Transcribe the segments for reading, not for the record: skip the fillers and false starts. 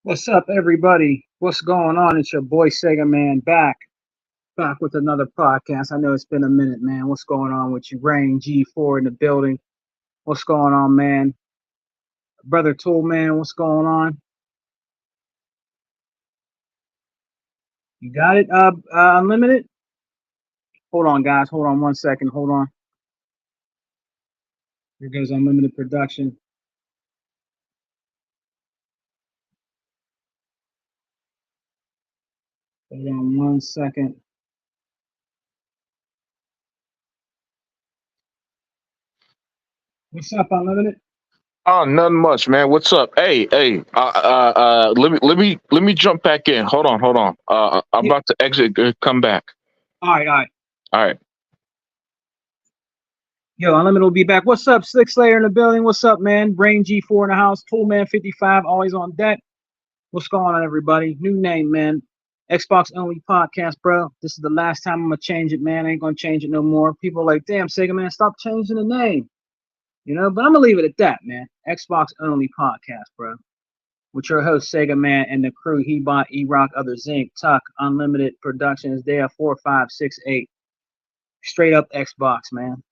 What's up, everybody? What's going on? It's your boy Sega Man back with another podcast. I know it's been a minute, man. What's going on with you? Rain G4 in the building. What's going on, man? Brother Tool Man, what's going on? You got it, Unlimited? Hold on, guys. Hold on 1 second. Hold on. Here goes Unlimited Production. Hold on 1 second. What's up, Unlimited? Oh, nothing much, man. What's up? Hey. Let me jump back in. Hold on. I'm Yeah. about to exit. Come back. All right, all right. All right. Yo, Unlimited will be back. What's up, Slick Slayer in the building? What's up, man? Rain G4 in the house. Tool Man 55 always on deck. What's going on, everybody? New name, man. Xbox only podcast, bro. This is the last time I'm gonna change it, man. I ain't gonna change it no more. People are like, damn, Sega man, stop changing the name. But I'm gonna leave it at that, man. Xbox only podcast, bro. With your host, Sega Man, and the crew, Hebot, E-Rock, Other Zinc, Tuck, Unlimited Productions, they are 4568. Straight up Xbox, man.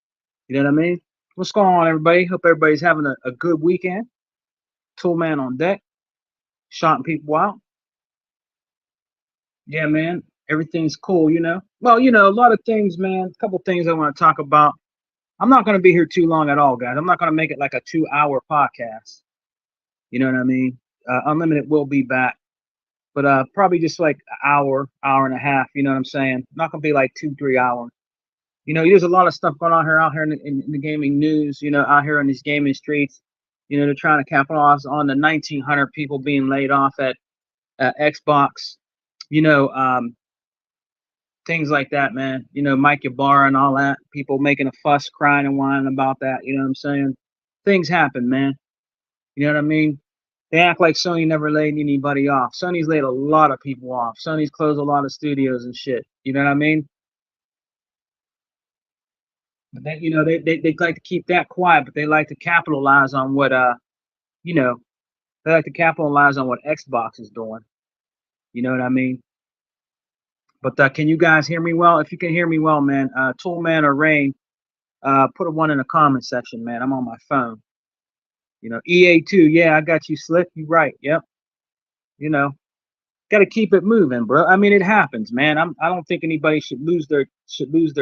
You know what I mean? What's going on, everybody? Hope everybody's having a good weekend. Tool Man on deck, shouting people out. Yeah, man. Everything's cool. Well, a lot of things, man. A couple things I want to talk about. I'm not going to be here too long at all, guys. I'm not going to make it like a 2 hour podcast. You know what I mean? Unlimited will be back, but probably just like an hour and a half. You know what I'm saying? Not going to be like 2, 3 hours. There's a lot of stuff going on here out here in the gaming news. Out here in these gaming streets. They're trying to capitalize on the 1,900 people being laid off at Xbox. You know, um, things like that, man. Mike Ybarra and all that. People making a fuss, crying and whining about that. You know what I'm saying? Things happen, man. You know what I mean? They act like Sony never laid anybody off. Sony's laid a lot of people off. Sony's closed a lot of studios and shit. You know what I mean? But they like to keep that quiet, but they like to capitalize on what you know, they like to capitalize on what Xbox is doing. You know what I mean? But can you guys hear me well? If you can hear me well, man, Toolman or Rain, put a one in the comment section, man. I'm on my phone. EA2, yeah, I got you, Slick. You right. Yep. You know, got to keep it moving, bro. I mean, it happens, man. I don't think anybody should lose their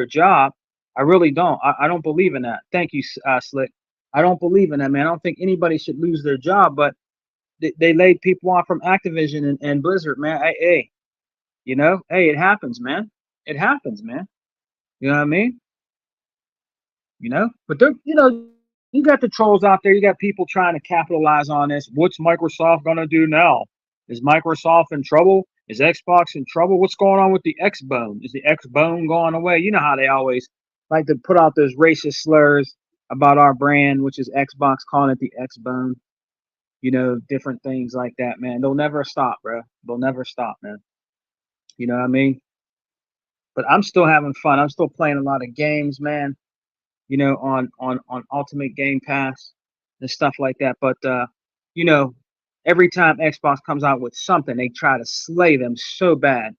job. I really don't. I don't believe in that. Thank you, Slick. I don't believe in that, man. I don't think anybody should lose their job, but they laid people off from Activision and Blizzard, man. Hey, hey, it happens, man. It happens, man. You know what I mean? But you got the trolls out there. You got people trying to capitalize on this. What's Microsoft gonna do now? Is Microsoft in trouble? Is Xbox in trouble? What's going on with the X Bone? Is the X Bone going away? You know how they always like to put out those racist slurs about our brand, which is Xbox, calling it the X Bone. Different things like that, man. They'll never stop, bro. They'll never stop, man. You know what I mean? But I'm still having fun. I'm still playing a lot of games, man. On Ultimate Game Pass and stuff like that. But you know, every time Xbox comes out with something, they try to slay them so bad.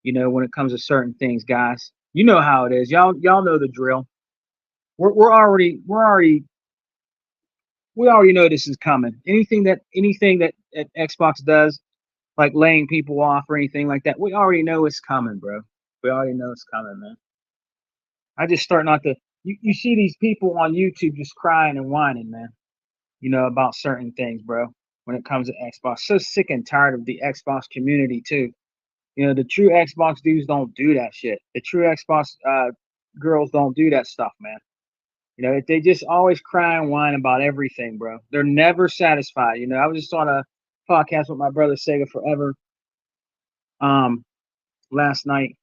When it comes to certain things, guys. You know how it is. Y'all know the drill. We already know this is coming. Anything that Xbox does, like laying people off or anything like that, we already know it's coming, bro. We already know it's coming, man. I just start not to. You see these people on YouTube just crying and whining, man. About certain things, bro. When it comes to Xbox, so sick and tired of the Xbox community too. The true Xbox dudes don't do that shit. The true Xbox girls don't do that stuff, man. They just always cry and whine about everything, bro. They're never satisfied. I was just on a podcast with my brother Sega Forever um last night.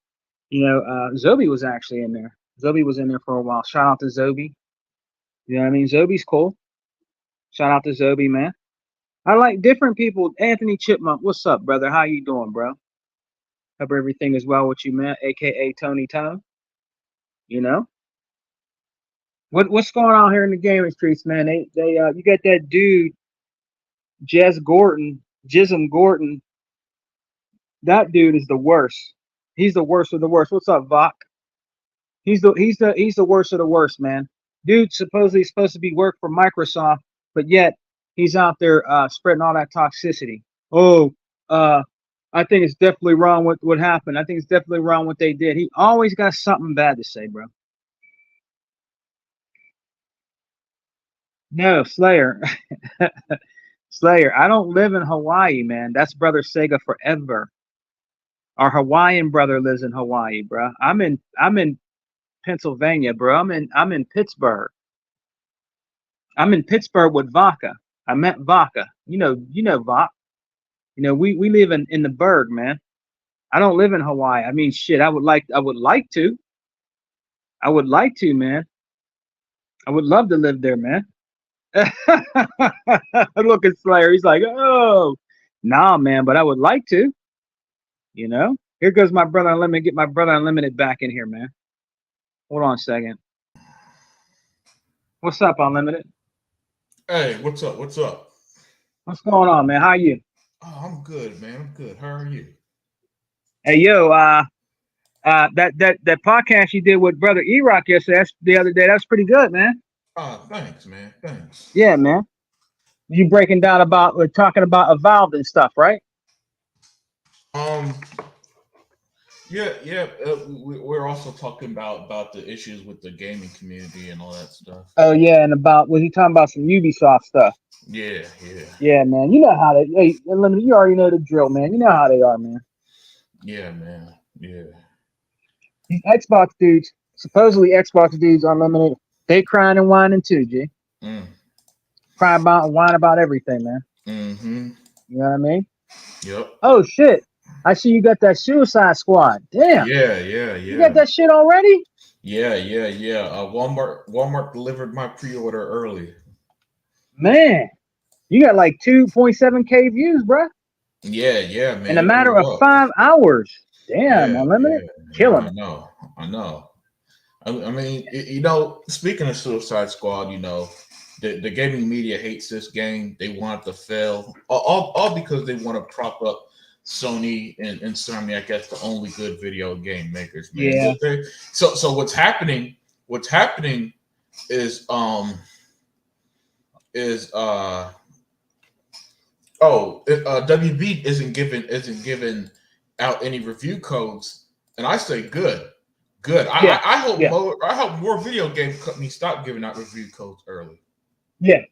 Zobi was actually in there. Zobi was in there for a while. Shout out to Zobi. You know what I mean? Zobi's cool. Shout out to Zobi, man. I like different people. Anthony Chipmunk, what's up, brother? How you doing, bro? Hope everything is well with you, man. AKA Tony Tone. You know what's going on here in the gaming streets, man? You got that dude Jez Gordon. Jism Gordon, that dude is the worst. He's the worst of the worst. What's up, Vok? He's the worst of the worst, man. Dude supposedly supposed to be work for Microsoft, but yet he's out there spreading all that toxicity. Oh, uh, I think it's definitely wrong what happened. I think it's definitely wrong what they did. He always got something bad to say, bro. No, Slayer. Slayer, I don't live in Hawaii, man. That's Brother Sega forever. Our Hawaiian brother lives in Hawaii, bro. I'm in Pennsylvania, bro. I'm in Pittsburgh. I'm in Pittsburgh with Vaca. I met Vaca. You know Vac. We live in the Berg, man. I don't live in Hawaii. I mean, shit. I would like to. I would like to, man. I would love to live there, man. Look at Slayer. He's like, oh, nah, man. But I would like to. Here goes my brother unlimited. Get my brother unlimited back in here, man. Hold on a second. What's up, unlimited? Hey, what's up? What's up? What's going on, man? How you? Oh, I'm good, man. I'm good. How are you? Hey, yo, that podcast you did with brother E-Rock yesterday, the other day, that's pretty good, man. Oh, thanks, man. Thanks. Yeah, man. You breaking down about we're talking about Evolved and stuff, right? Um, yeah. We're also talking about the issues with the gaming community and all that stuff. Oh yeah, and was he talking about some Ubisoft stuff? Yeah, yeah. Yeah, man. You know how they hey, Unlimited, you already know the drill, man. You know how they are, man. Yeah, man. Yeah. These Xbox dudes, supposedly Xbox dudes unlimited, they crying and whining too, G. Mm. Crying about and whine about everything, man. Mm-hmm. You know what I mean? Yep. Oh shit. I see you got that Suicide Squad. Damn. Yeah. You got that shit already? Yeah. Walmart delivered my pre-order early. Man, you got like 2.7K views, bruh. Yeah, man. In a It matter blew of up. 5 hours. Damn, Yeah, unlimited. yeah. Killing I it. know. I mean, speaking of Suicide Squad, the gaming media hates this game. They want it to fail, all because they want to prop up Sony and Insomniac as the only good video game makers, man. Yeah. So what's happening? What's happening is is WB isn't giving out any review codes, and I say good. Good. Yeah. I hope Yeah. more video game companies stop giving out review codes early. Yeah.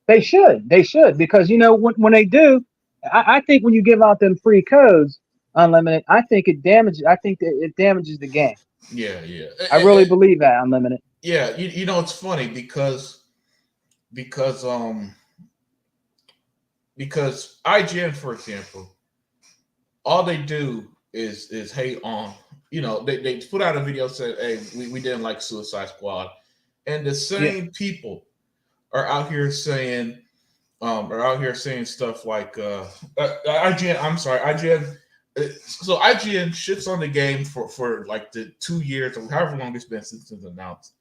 They should, because when they do, I think when you give out them free codes, unlimited, I think that it damages the game. Yeah. I really believe that, unlimited. Yeah, it's funny because because IGN, for example, all they do is hate on, they put out a video said, hey, we didn't like Suicide Squad, and the same people are out here saying stuff like IGN. I'm sorry, IGN. So IGN shits on the game for like the 2 years or however long it's been since it's announced,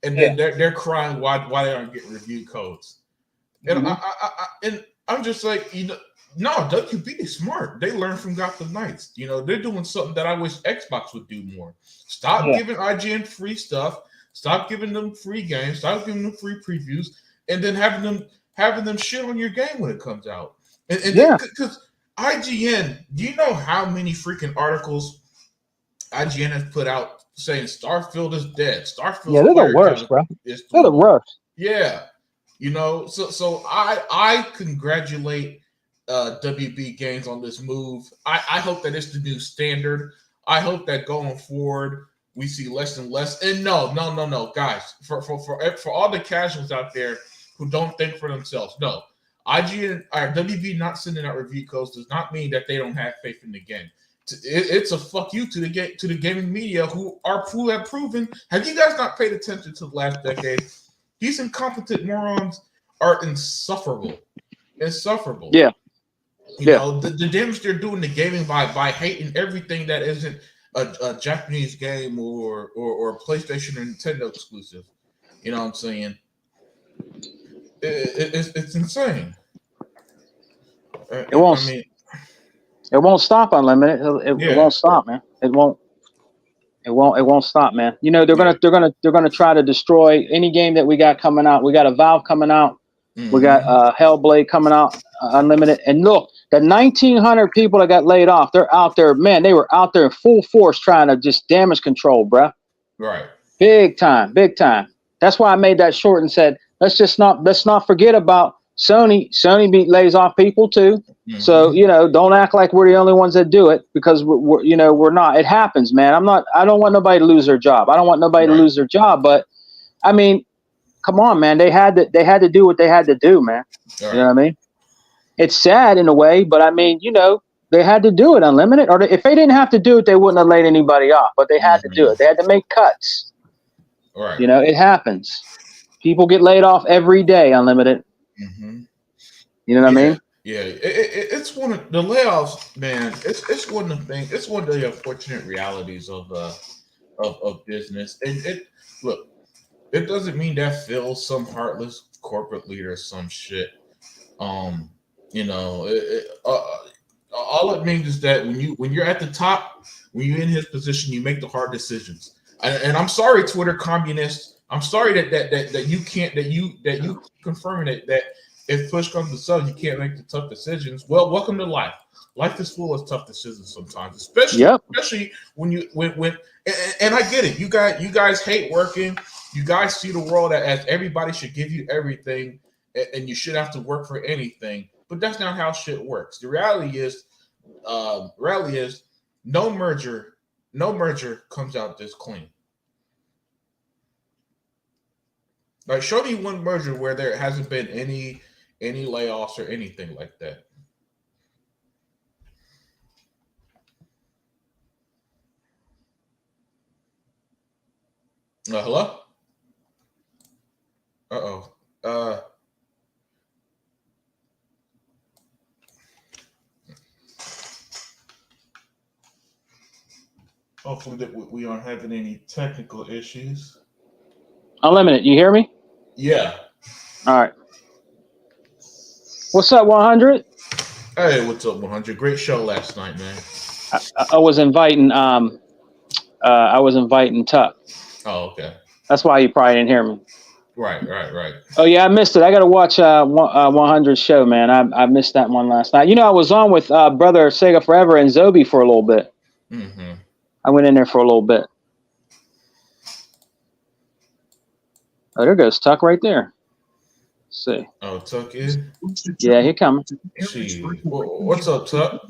and then they're crying why they aren't getting review codes, and and I'm just like, no, WB is smart. They learn from Gotham Knights. They're doing something that I wish Xbox would do more. Stop giving IGN free stuff. Stop giving them free games. Stop giving them free previews, and then having them shit on your game when it comes out. And because IGN, do you know how many freaking articles IGN has put out saying Starfield is dead? Starfield's they're the player worst, count bro. is They're the worst. Yeah. So I congratulate WB Games on this move. I hope that it's the new standard. I hope that going forward we see less and less. And no, guys, for all the casuals out there who don't think for themselves, no, IGN or WB not sending out review codes does not mean that they don't have faith in the game. It's a fuck you to the gaming media who have proven. Have you guys not paid attention to the last decade? These incompetent morons are insufferable. Insufferable. Yeah. The damage they're doing to gaming by hating everything that isn't a Japanese game or PlayStation or Nintendo exclusive. You know what I'm saying? It's insane. It won't. I mean, it won't stop, Unlimited. It yeah, won't stop, man. It won't. It won't stop, man. You know they're yeah. gonna try to destroy any game that we got coming out. We got a Valve coming out. We got Hellblade coming out, Unlimited. And look, the 1,900 people that got laid off, they're out there, man. They were out there in full force trying to just damage control, bruh. Right. Big time, big time. That's why I made that short and said, let's not forget about Sony. Sony lays off people too. So, don't act like we're the only ones that do it, because we're not. It happens, man. I don't want nobody to lose their job. I don't want nobody to lose their job, but I mean, come on, man. They had to do what they had to do, man. Right. You know what I mean? It's sad in a way, but I mean, they had to do it, Unlimited. Or if they didn't have to do it, they wouldn't have laid anybody off, but they had to do it. They had to make cuts. Right. It happens. People get laid off every day, Unlimited. You know what I mean? Yeah, it's one of the layoffs, man. It's one of the things. It's one of the unfortunate realities of business. And look, it doesn't mean that Phil's some heartless corporate leader or some shit. All it means is that when you're at the top, when you're in his position, you make the hard decisions. And I'm sorry, Twitter communists. I'm sorry that you can't that you confirming it, that if push comes to shove, you can't make the tough decisions. Well, welcome to life. Life is full of tough decisions sometimes, especially when and I get it. You guys hate working. You guys see the world as everybody should give you everything, and you should have to work for anything. But that's not how shit works. The reality is no merger comes out this clean. Like, show me one merger where there hasn't been any layoffs or anything like that. Hello? Hopefully that we aren't having any technical issues. Unlimited, you hear me? Yeah. All right. What's up, 100? Hey, what's up, 100? Great show last night, man. I was inviting Tuck. Oh, okay. That's why you probably didn't hear me. Right. Oh yeah, I missed it. I got to watch 100's show, man. I missed that one last night. I was on with brother Sega Forever and Zobi for a little bit. I went in there for a little bit. Oh, there goes Tuck right there. Let's see. Oh, Tuck is? Yeah, he coming. What's up, Tuck?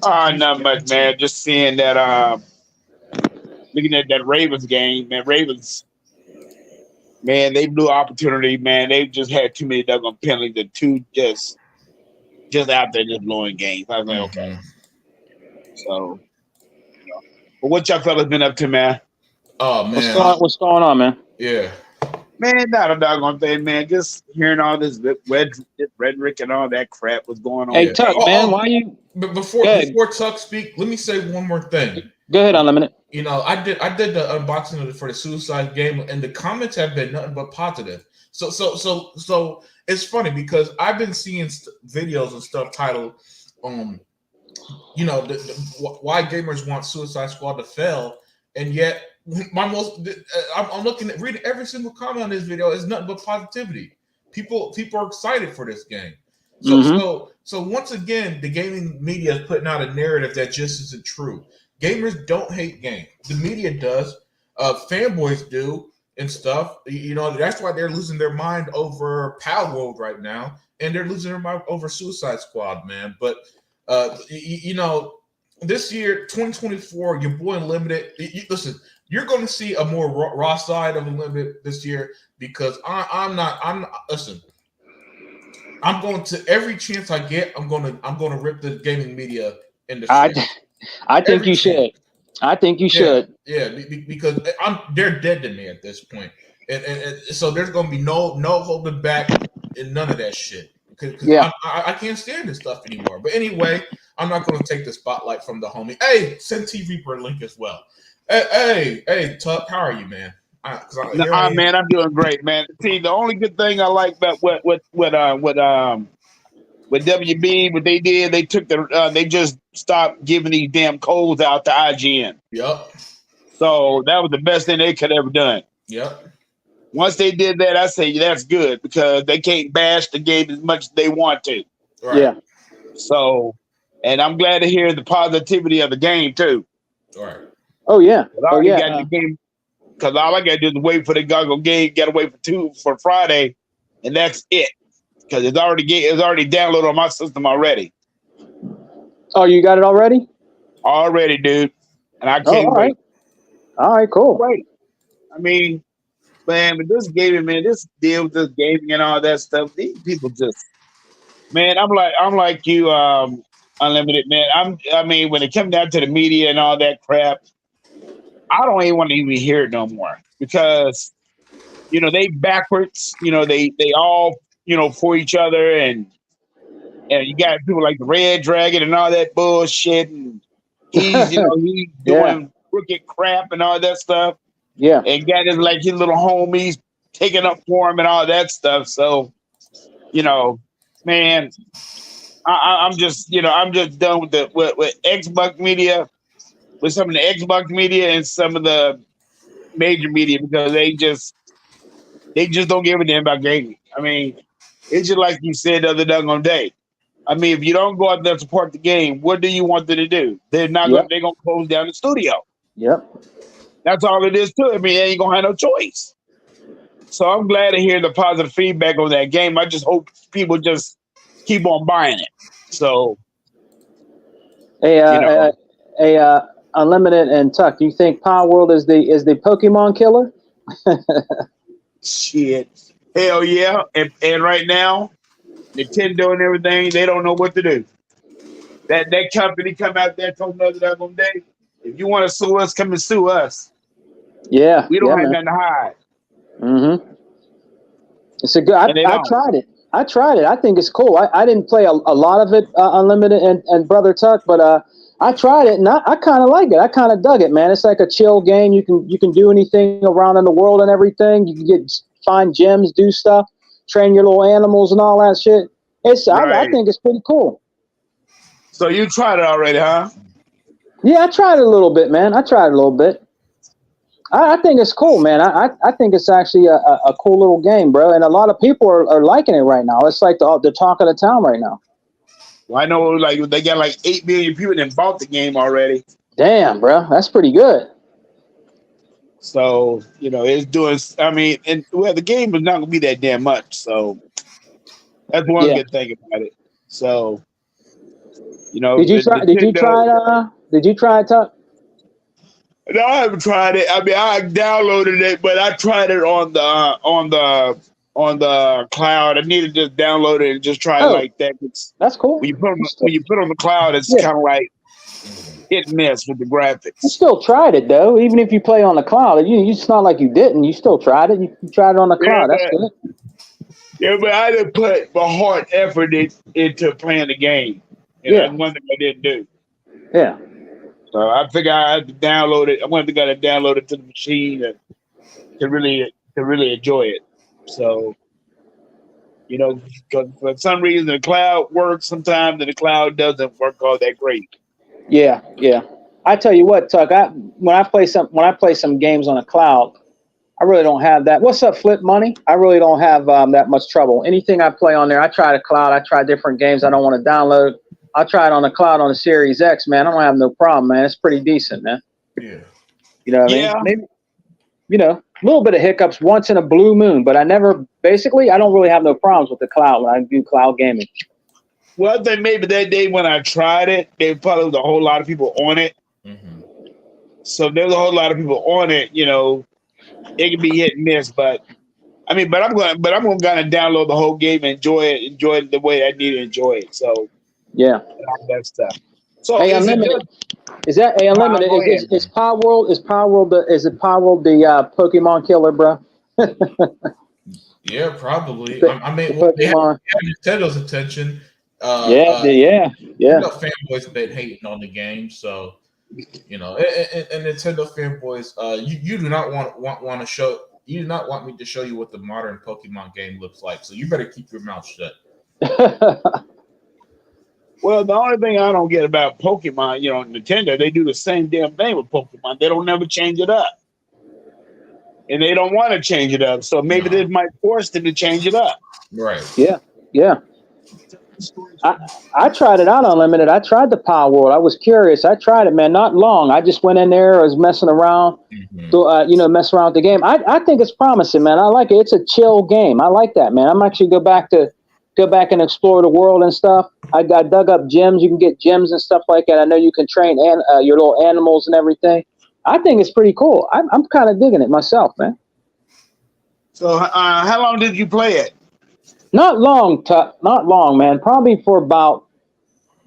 Not much, man. Just seeing that, looking at that Ravens game, man. Ravens, man, they blew opportunity, man. They just had too many doggone penalties. The two just out there just blowing games. I was like, okay. So, but what y'all fellas been up to, man? Oh, man. What's going on, man? Yeah. Man, not a doggone thing, man. Just hearing all this rhetoric and all that crap was going on. Hey, Tuck, man, why you? But before Tuck speak, let me say one more thing. Go ahead, Unlimited. I did the unboxing for the Suicide game, and the comments have been nothing but positive. So it's funny because I've been seeing videos and stuff titled, why gamers want Suicide Squad to fail, and yet I'm looking at reading every single comment on this video is nothing but positivity. People are excited for this game. So once again, the gaming media is putting out a narrative that just isn't true. Gamers don't hate games. The media does. Fanboys do and stuff. That's why they're losing their mind over Palworld right now, and they're losing their mind over Suicide Squad, man. But this year, 2024, your boy Unlimited. Listen, you're going to see a more raw side of Unlimited this year because listen. I'm going to every chance I get. I'm going to rip the gaming media industry. I think you should. I think you should. Yeah, because they're dead to me at this point, and so there's going to be no holding back and none of that shit. Because I can't stand this stuff anymore. But anyway, I'm not going to take the spotlight from the homie. Hey, send T Reaper a link as well. Hey, Tuck, how are you, man? Man, I'm doing great, man. See, the only good thing I like about what with WB, what they did, they took they just stopped giving these damn codes out to IGN. Yep. So that was the best thing they could have ever done. Yep. Once they did that, I say that's good because they can't bash the game as much as they want to. Right. Yeah. So, and I'm glad to hear the positivity of the game too. Right. Oh yeah. I already got the game because all I got to do is wait for the Goggle game. Got to wait for Friday, and that's it. Because it's already downloaded on my system already. Oh, you got it already? Already, dude. And I can't wait. All right, cool. Right. I mean, man, but this gaming, man, this deal with this gaming and all that stuff, these people just, man, I'm like you, Unlimited, man. I mean, when it comes down to the media and all that crap, I don't even want to even hear it no more because, they backwards, they all, for each other and you got people like the Red Dragon and all that bullshit and he's, he's doing crooked crap and all that stuff. Yeah. And got his little homies taking up for him and all that stuff. So, man, I'm just done with Xbox media, with some of the Xbox media and some of the major media because they just don't give a damn about gaming. I mean, it's just like you said the other doggone day. I mean, if you don't go out there and support the game, what do you want them to do? They're not going. They're going to close down the studio. Yep. That's all it is to it. I mean, they ain't going to have no choice. So I'm glad to hear the positive feedback on that game. I just hope people just keep on buying it. So, Unlimited and Tuck, do you think Palworld is the Pokemon killer? Shit. Hell yeah. And right now, Nintendo and everything, they don't know what to do. That company come out there told us the other day, if you want to sue us, come and sue us. Yeah. We don't have nothing to hide. Mm-hmm. It's a good. I tried it. I think it's cool. I didn't play a lot of it, Unlimited and Brother Tuck, but I tried it and I kind of like it. I kind of dug it, man. It's like a chill game. You can do anything around in the world and everything. You can find gems, do stuff, train your little animals and all that shit. I think it's pretty cool. So you tried it already, huh? Yeah, I tried it a little bit, man. I think it's cool, man. I think it's actually a cool little game, bro. And a lot of people are liking it right now. It's like the talk of the town right now. Well, I know they got 8 million people that bought the game already. Damn, bro. That's pretty good. So, it's doing, I mean, the game is not going to be that damn much. So that's one good thing about it. So, Did you try it, Tuck? No, I haven't tried it. I mean, I downloaded it, but I tried it on the cloud. I need to just download it and just try it like that. That's cool. When you put on the cloud, it's kind of like hit and miss with the graphics. You still tried it though, even if you play on the cloud. It's not like you didn't. You still tried it. You tried it on the cloud. That's good. Yeah, but I didn't put my hard effort into playing the game. And that's one thing I didn't do. Yeah. So I figured I had to download it. I wanted to download it to the machine to really enjoy it. So, because for some reason the cloud works sometimes and the cloud doesn't work all that great. Yeah. I tell you what, Tuck. When I play some games on the cloud, I really don't have that. What's up, Flip Money? I really don't have that much trouble. Anything I play on there, I try the cloud. I try different games I don't want to download. I'll try it on the cloud on the Series X, man. I don't have no problem, man. It's pretty decent, man. Yeah. You know what I mean? Maybe, a little bit of hiccups once in a blue moon, but I don't really have no problems with the cloud when I do cloud gaming. Well, I think maybe that day when I tried it, there probably was a whole lot of people on it. Mm-hmm. So there's a whole lot of people on it, it can be hit and miss, but I'm going to download the whole game and enjoy it the way I need to enjoy it. So yeah, all that stuff. So hey, Unlimited, is Palworld the Pokemon killer, bro? Yeah, probably. I mean, they have Nintendo's attention. Fanboys have been hating on the game, so and Nintendo fanboys, you do not want to show. You do not want me to show you what the modern Pokemon game looks like, so you better keep your mouth shut. Well, the only thing I don't get about Pokemon, Nintendo, they do the same damn thing with Pokemon. They don't never change it up. And they don't want to change it up. So maybe this might force them to change it up. Right. Yeah. I tried it out unlimited. I tried the Palworld. I was curious. I tried it, man. Not long. I just went in there. I was messing around, messing around with the game. I think it's promising, man. I like it. It's a chill game. I like that, man. I'm actually go back and explore the world and stuff. I dug up gems. You can get gems and stuff like that. I know you can train your little animals and everything. I think it's pretty cool. I'm kind of digging it myself, man. So how long did you play it? Not long, man. Probably for about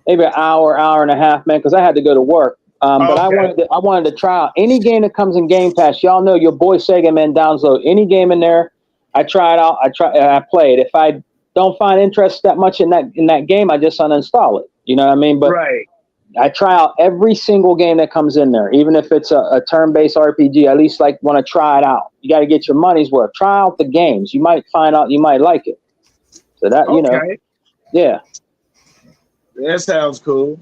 maybe an hour and a half, man, because I had to go to work. But I wanted to try out any game that comes in Game Pass. Y'all know your boy Sega Man download any game in there. I try it out. I play it. If I don't find interest that much in that game, I just uninstall it. You know what I mean? But I try out every single game that comes in there, even if it's a turn-based RPG. At least want to try it out. You got to get your money's worth. Try out the games. You might find out you might like it. So that yeah. That sounds cool.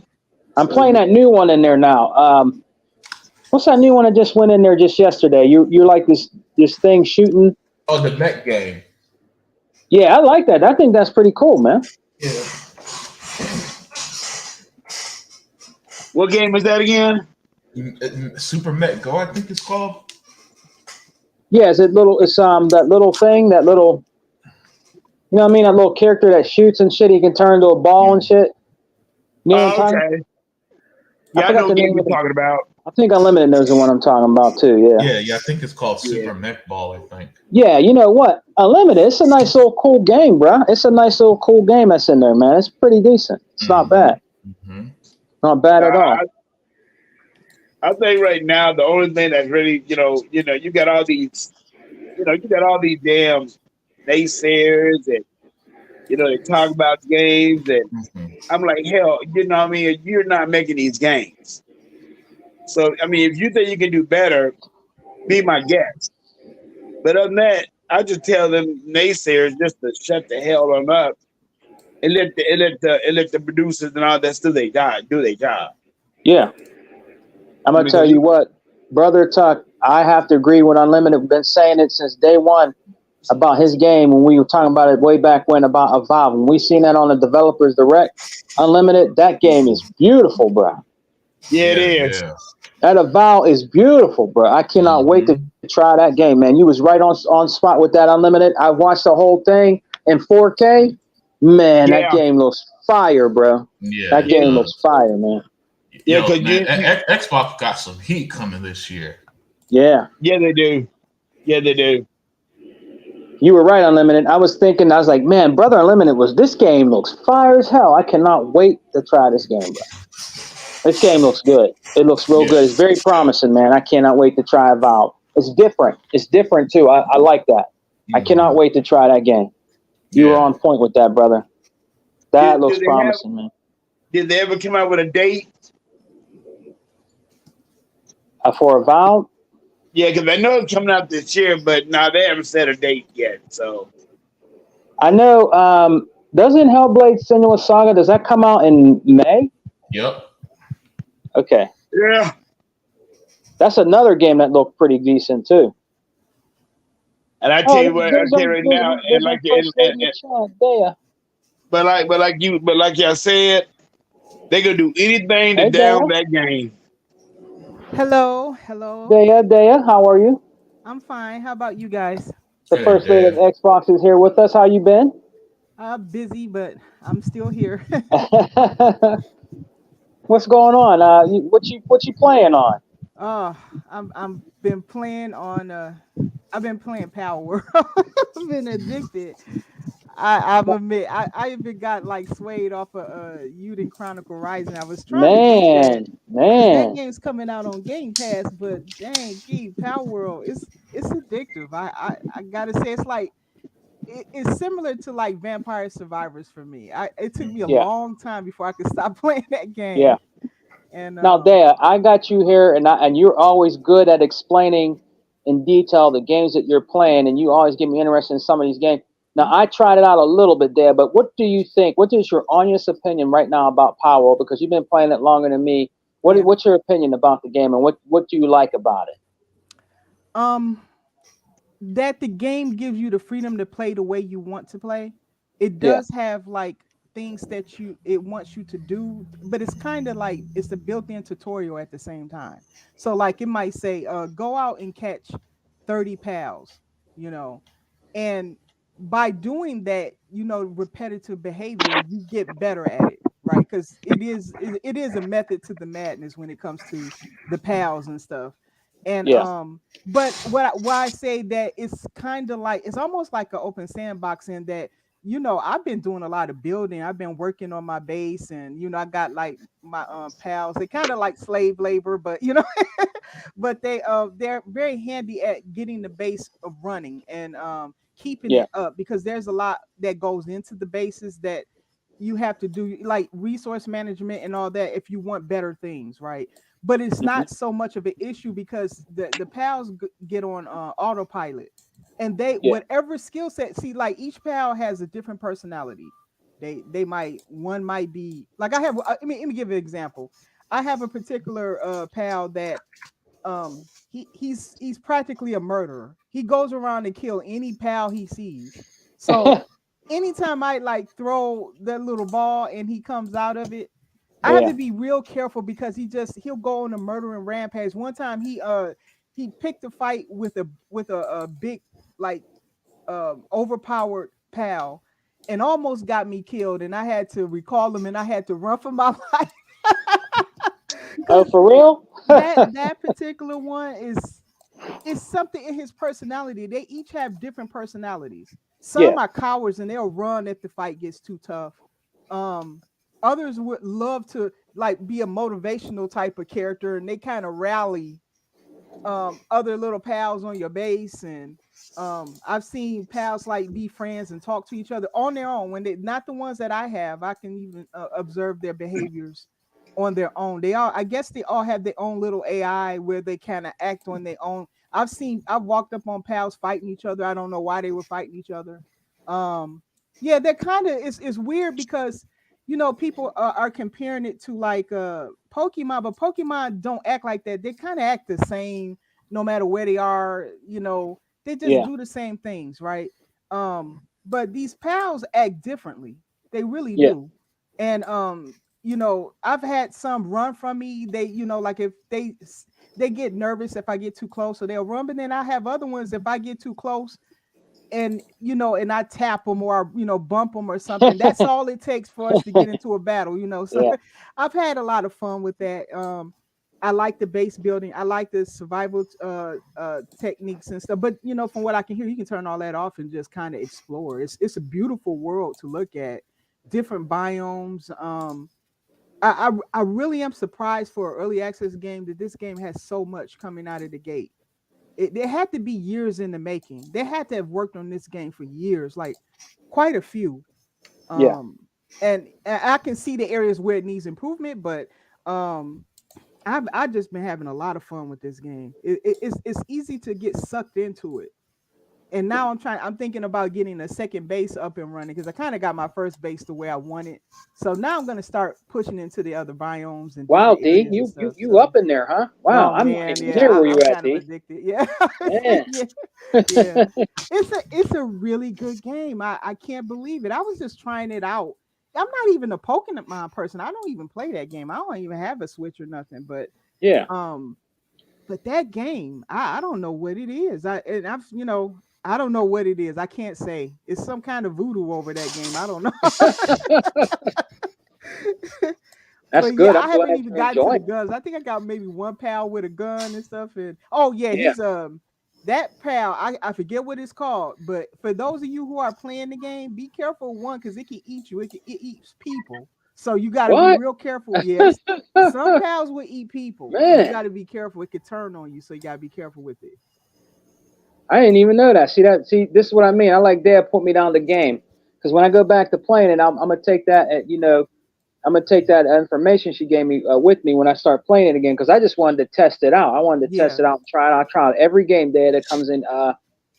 I'm playing that new one in there now. What's that new one that just went in there just yesterday? You're like this thing shooting. Oh, the mech game. Yeah, I like that. I think that's pretty cool, man. Yeah. What game is that again? Super Mech Go, I think it's called. Yeah, it's that little thing, that little. You know what I mean? That little character that shoots and shit. He can turn into a ball and shit. You know what I'm talking? Yeah, I know what game you're talking about. I think Unlimited knows the one I'm talking about too. Yeah. Yeah. I think it's called Super Mech Ball. I think. Yeah, you know what? Unlimited. It's a nice little cool game, bro. It's a nice little cool game that's in there, man. It's pretty decent. It's not bad. Not bad at all. I think right now the only thing that's really, you got all these, damn naysayers and they talk about games and I'm like, hell, you know what I mean? You're not making these games. So I mean, if you think you can do better, be my guest. But other than that, I just tell them naysayers just to shut the hell on up and let the producers and all that do their job. Yeah. I'm gonna tell you what, Brother Tuck, I have to agree with Unlimited. We've been saying it since day one about his game when we were talking about it way back when about Evolve. When we seen that on the Developers Direct, Unlimited, that game is beautiful, bro. Yeah, it is. Yeah. That Evolve is beautiful, bro. I cannot wait to try that game, man. You was right on spot with that Unlimited. I watched the whole thing in 4K. Man, that game looks fire, bro. Yeah, that game looks fire, man. Yeah, because Xbox got some heat coming this year. Yeah. Yeah, they do. Yeah, they do. You were right, Unlimited. I was like, man, Brother Unlimited this game looks fire as hell. I cannot wait to try this game, bro. This game looks good. It looks real good. It's very promising, man. I cannot wait to try Evolve. It's different. It's different, too. I like that. I cannot wait to try that game. You were on point with that, brother. That looks promising, man. Did they ever come out with a date? For Evolve? Yeah, because I know it's coming out this year, but they haven't set a date yet. So I know. Doesn't Hellblade: Senua's Saga, does that come out in May? Yep. Okay. Yeah. That's another game that looked pretty decent too. And I tell you what, I tell you right now, and like y'all said, they gonna do anything to down that game. Hello. Dea, how are you? I'm fine. How about you guys? The first lady of Xbox is here with us. How you been? Busy, but I'm still here. What's going on? What you playing on? I'm been playing on. I've been playing Palworld. I've been addicted. I admit, I even got like swayed off of Uden Chronicle Rising. I was trying to that game's coming out on Game Pass, but dang, Palworld, it's addictive. I gotta say, it's like it's similar to like Vampire Survivors for me. It took me a long time before I could stop playing that game. Yeah. And now, Dea, I got you here, and you're always good at explaining in detail the games that you're playing, and you always get me interested in some of these games. Now, I tried it out a little bit there, but what do you think? What is your honest opinion right now about Palworld? Because you've been playing it longer than me. What's your opinion about the game, and what do you like about it? That the game gives you the freedom to play the way you want to play. It does have like things that it wants you to do, but it's kind of like it's a built-in tutorial at the same time. So like it might say, go out and catch 30 pals, you know, and by doing that, repetitive behavior, you get better at it, right? Because it is a method to the madness when it comes to the pals and stuff. And but why I say that it's kind of like it's almost like an open sandbox in that I've been doing a lot of building. I've been working on my base, and I got like my pals. They kind of like slave labor, but but they're very handy at getting the base of running and keeping it up, because there's a lot that goes into the bases that you have to do, like resource management and all that, if you want better things, right? But it's not so much of an issue because the pals get on autopilot, and whatever skill set. See, like each pal has a different personality. One might be like let me give you an example. I have a particular pal that he's practically a murderer. He goes around and kill any pal he sees. So anytime I like throw that little ball and he comes out of it, I have to be real careful because he'll go on a murdering rampage. One time he picked a fight with a big like overpowered pal and almost got me killed, and I had to recall him and I had to run for my life. Oh, for real? that particular one is something in his personality. They each have different personalities. Some are cowards and they'll run if the fight gets too tough. Others would love to like be a motivational type of character, and they kind of rally other little pals on your base. And I've seen pals like be friends and talk to each other on their own when they not the ones that I have. I can even observe their behaviors on their own. I guess they all have their own little AI where they kind of act on their own. I've walked up on pals fighting each other. I don't know why they were fighting each other. They're kind of it's weird because people are comparing it to like Pokemon, but Pokemon don't act like that. They kind of act the same no matter where they are. They just do the same things, right? But these pals act differently. They really do. And I've had some run from me. They like if they get nervous if I get too close, so they'll run. But then I have other ones, if I get too close and and I tap them or bump them or something, that's all it takes for us to get into a battle. So I've had a lot of fun with that. I like the base building. I like the survival techniques and stuff. But from what I can hear, you can turn all that off and just kind of explore. It's a beautiful world to look at, different biomes. I really am surprised for an early access game that this game has so much coming out of the gate. There had to be years in the making. They had to have worked on this game for years, like quite a few. And I can see the areas where it needs improvement, but I've just been having a lot of fun with this game. It's easy to get sucked into it. And now I'm thinking about getting a second base up and running because I kind of got my first base the way I want it. So now I'm going to start pushing into the other biomes. And wow, D, you up in there, huh? Wow, I'm not even near where you at, D. Addicted. Yeah. It's a really good game. I can't believe it. I was just trying it out. I'm not even a Pokemon person. I don't even play that game. I don't even have a Switch or nothing. But but that game, I don't know what it is. I don't know what it is. I can't say. It's some kind of voodoo over that game. I don't know. That's good. I haven't even gotten to the guns. I think I got maybe one pal with a gun and stuff. And he's that pal. I forget what it's called. But for those of you who are playing the game, be careful one because it can eat you. It eats people. So you got to be real careful. Yes, some pals will eat people. So you got to be careful. It could turn on you. So you got to be careful with it. I didn't even know that. See, this is what I mean. I like Dad put me down the game because when I go back to playing it, I'm gonna take that. I'm gonna take that information she gave me with me when I start playing it again because I just wanted to test it out. I wanted to test it out and try it out. I tried every game there that comes in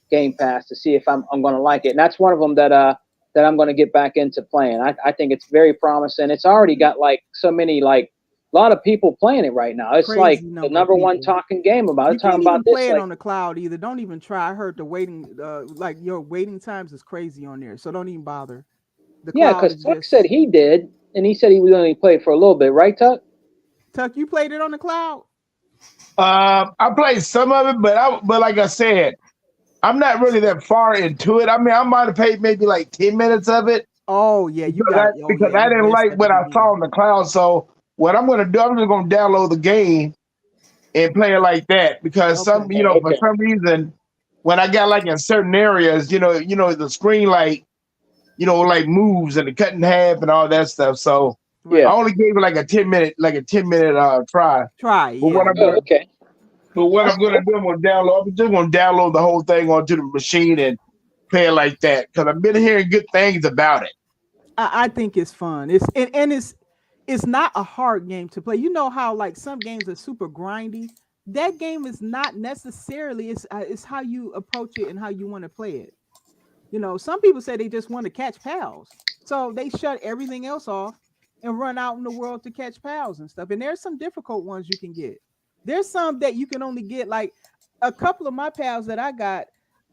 Game Pass to see if I'm going to like it. And that's one of them that I'm going to get back into playing. I think it's very promising. It's already got like so many like a lot of people playing it right now. It's Crazy like the number of number one people. talking game about You it. Talking can't even about this, play it like, on the cloud either. Don't even try. I heard the waiting, like your waiting times is crazy on there, so don't even bother. The yeah, cloud because is Tuck just said he did, and he said he was only played for a little bit, right, Tuck? Tuck. You played it on the cloud? I played some of it, but like I said, I'm not really that far into it. I mean, I might have played maybe like 10 minutes of it Oh yeah, you got. Oh because yeah, I you didn't missed like at the what I saw beginning. on the cloud. So what I'm gonna do, I'm just gonna download the game and play it like that because Okay. for some reason, when I got like in certain areas, the screen like moves and it cut in half and all that stuff. So Right. I only gave it like a 10 minute try. Try. But Yeah. Okay. what That's I'm gonna cool. do, I'm just gonna download the whole thing onto the machine and play it like that because I've been hearing good things about it. I think it's fun. And it's not a hard game to play. You know how like some games are super grindy. That game is not necessarily. It's how you approach it and how you want to play it. You know, some people say they just want to catch pals, so they shut everything else off and run out in the world to catch pals and stuff. And there's some difficult ones you can get. There's some that you can only get like a couple of my pals that I got.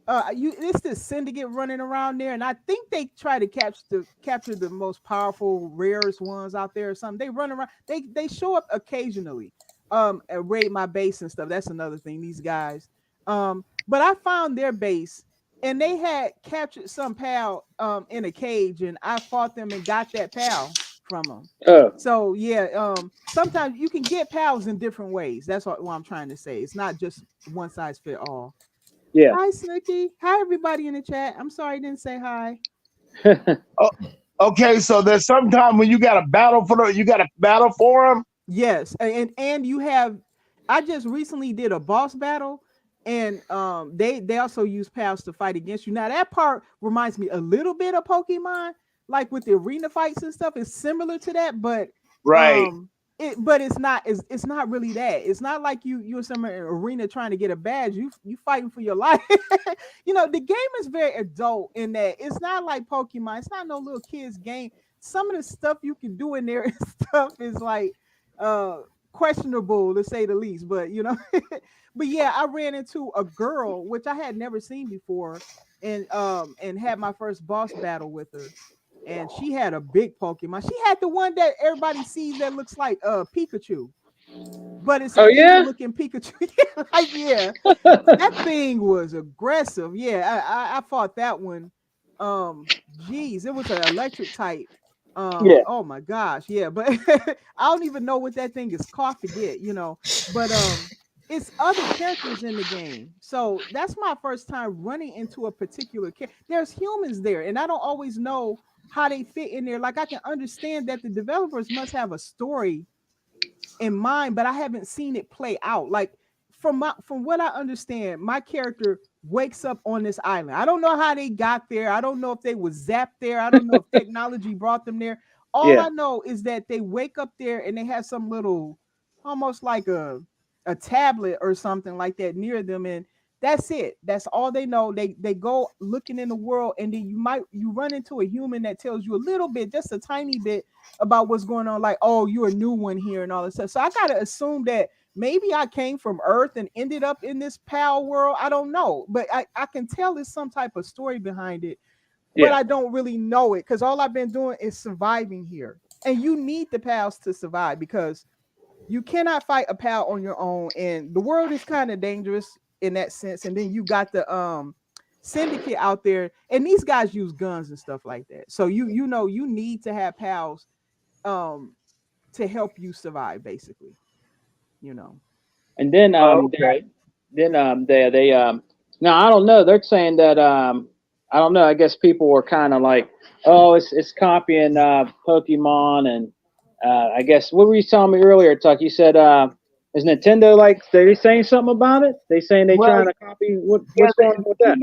It's this syndicate running around there, and I think they try to capture the most powerful, rarest ones out there or something. They run around. They show up occasionally, and raid my base and stuff. That's another thing. These guys, but I found their base and they had captured some pal in a cage, and I fought them and got that pal from them. Oh, So yeah, sometimes you can get pals in different ways. That's what I'm trying to say. It's not just one size fit all. yeah. Hi Snooky. Hi everybody in the chat. I'm sorry I didn't say hi. Oh, okay, so there's some time when you got to battle for them. Yes, and you have. I just recently did a boss battle, and they also use pals to fight against you. Now that part reminds me a little bit of Pokemon, like with the arena fights and stuff. It's similar to that, but Right. it's not really that. It's not like you're some arena trying to get a badge. You fighting for your life. The game is very adult in that it's not like Pokemon. It's not no little kids game. Some of the stuff you can do in there and stuff is like questionable to say the least. But but yeah, I ran into a girl which I had never seen before, and had my first boss battle with her. And she had a big Pokemon. She had the one that everybody sees that looks like Pikachu, but it's an evil looking Pikachu. Yeah, that thing was aggressive. Yeah, I fought that one. Geez, it was an electric type. Yeah. Oh my gosh, yeah, but I don't even know what that thing is caught to get, But it's other characters in the game, so that's my first time running into a particular character. There's humans there, and I don't always know how they fit in there. Like I can understand that the developers must have a story in mind, but I haven't seen it play out. Like from what I understand, my character wakes up on this island. I don't know how they got there. I don't know if they was zapped there. I don't know if technology brought them there. All I know is that they wake up there and they have some little, almost like a tablet or something like that near them, and that's it. That's all they know. They go looking in the world, and then you run into a human that tells you a little bit, just a tiny bit, about what's going on. Like, oh, you're a new one here and all this stuff. So I gotta assume that maybe I came from Earth and ended up in this Palworld. I don't know, but I can tell there's some type of story behind it, but I don't really know it because all I've been doing is surviving here. And you need the pals to survive because you cannot fight a pal on your own, and the world is kind of dangerous in that sense. And then you got the syndicate out there, and these guys use guns and stuff like that. So you need to have pals to help you survive, basically. And then they now I don't know. They're saying that I don't know. I guess people were kind of like, oh, it's copying Pokemon, and I guess what were you telling me earlier, Tuck? You said is Nintendo like they saying something about it? They saying they trying to copy what's going on with that?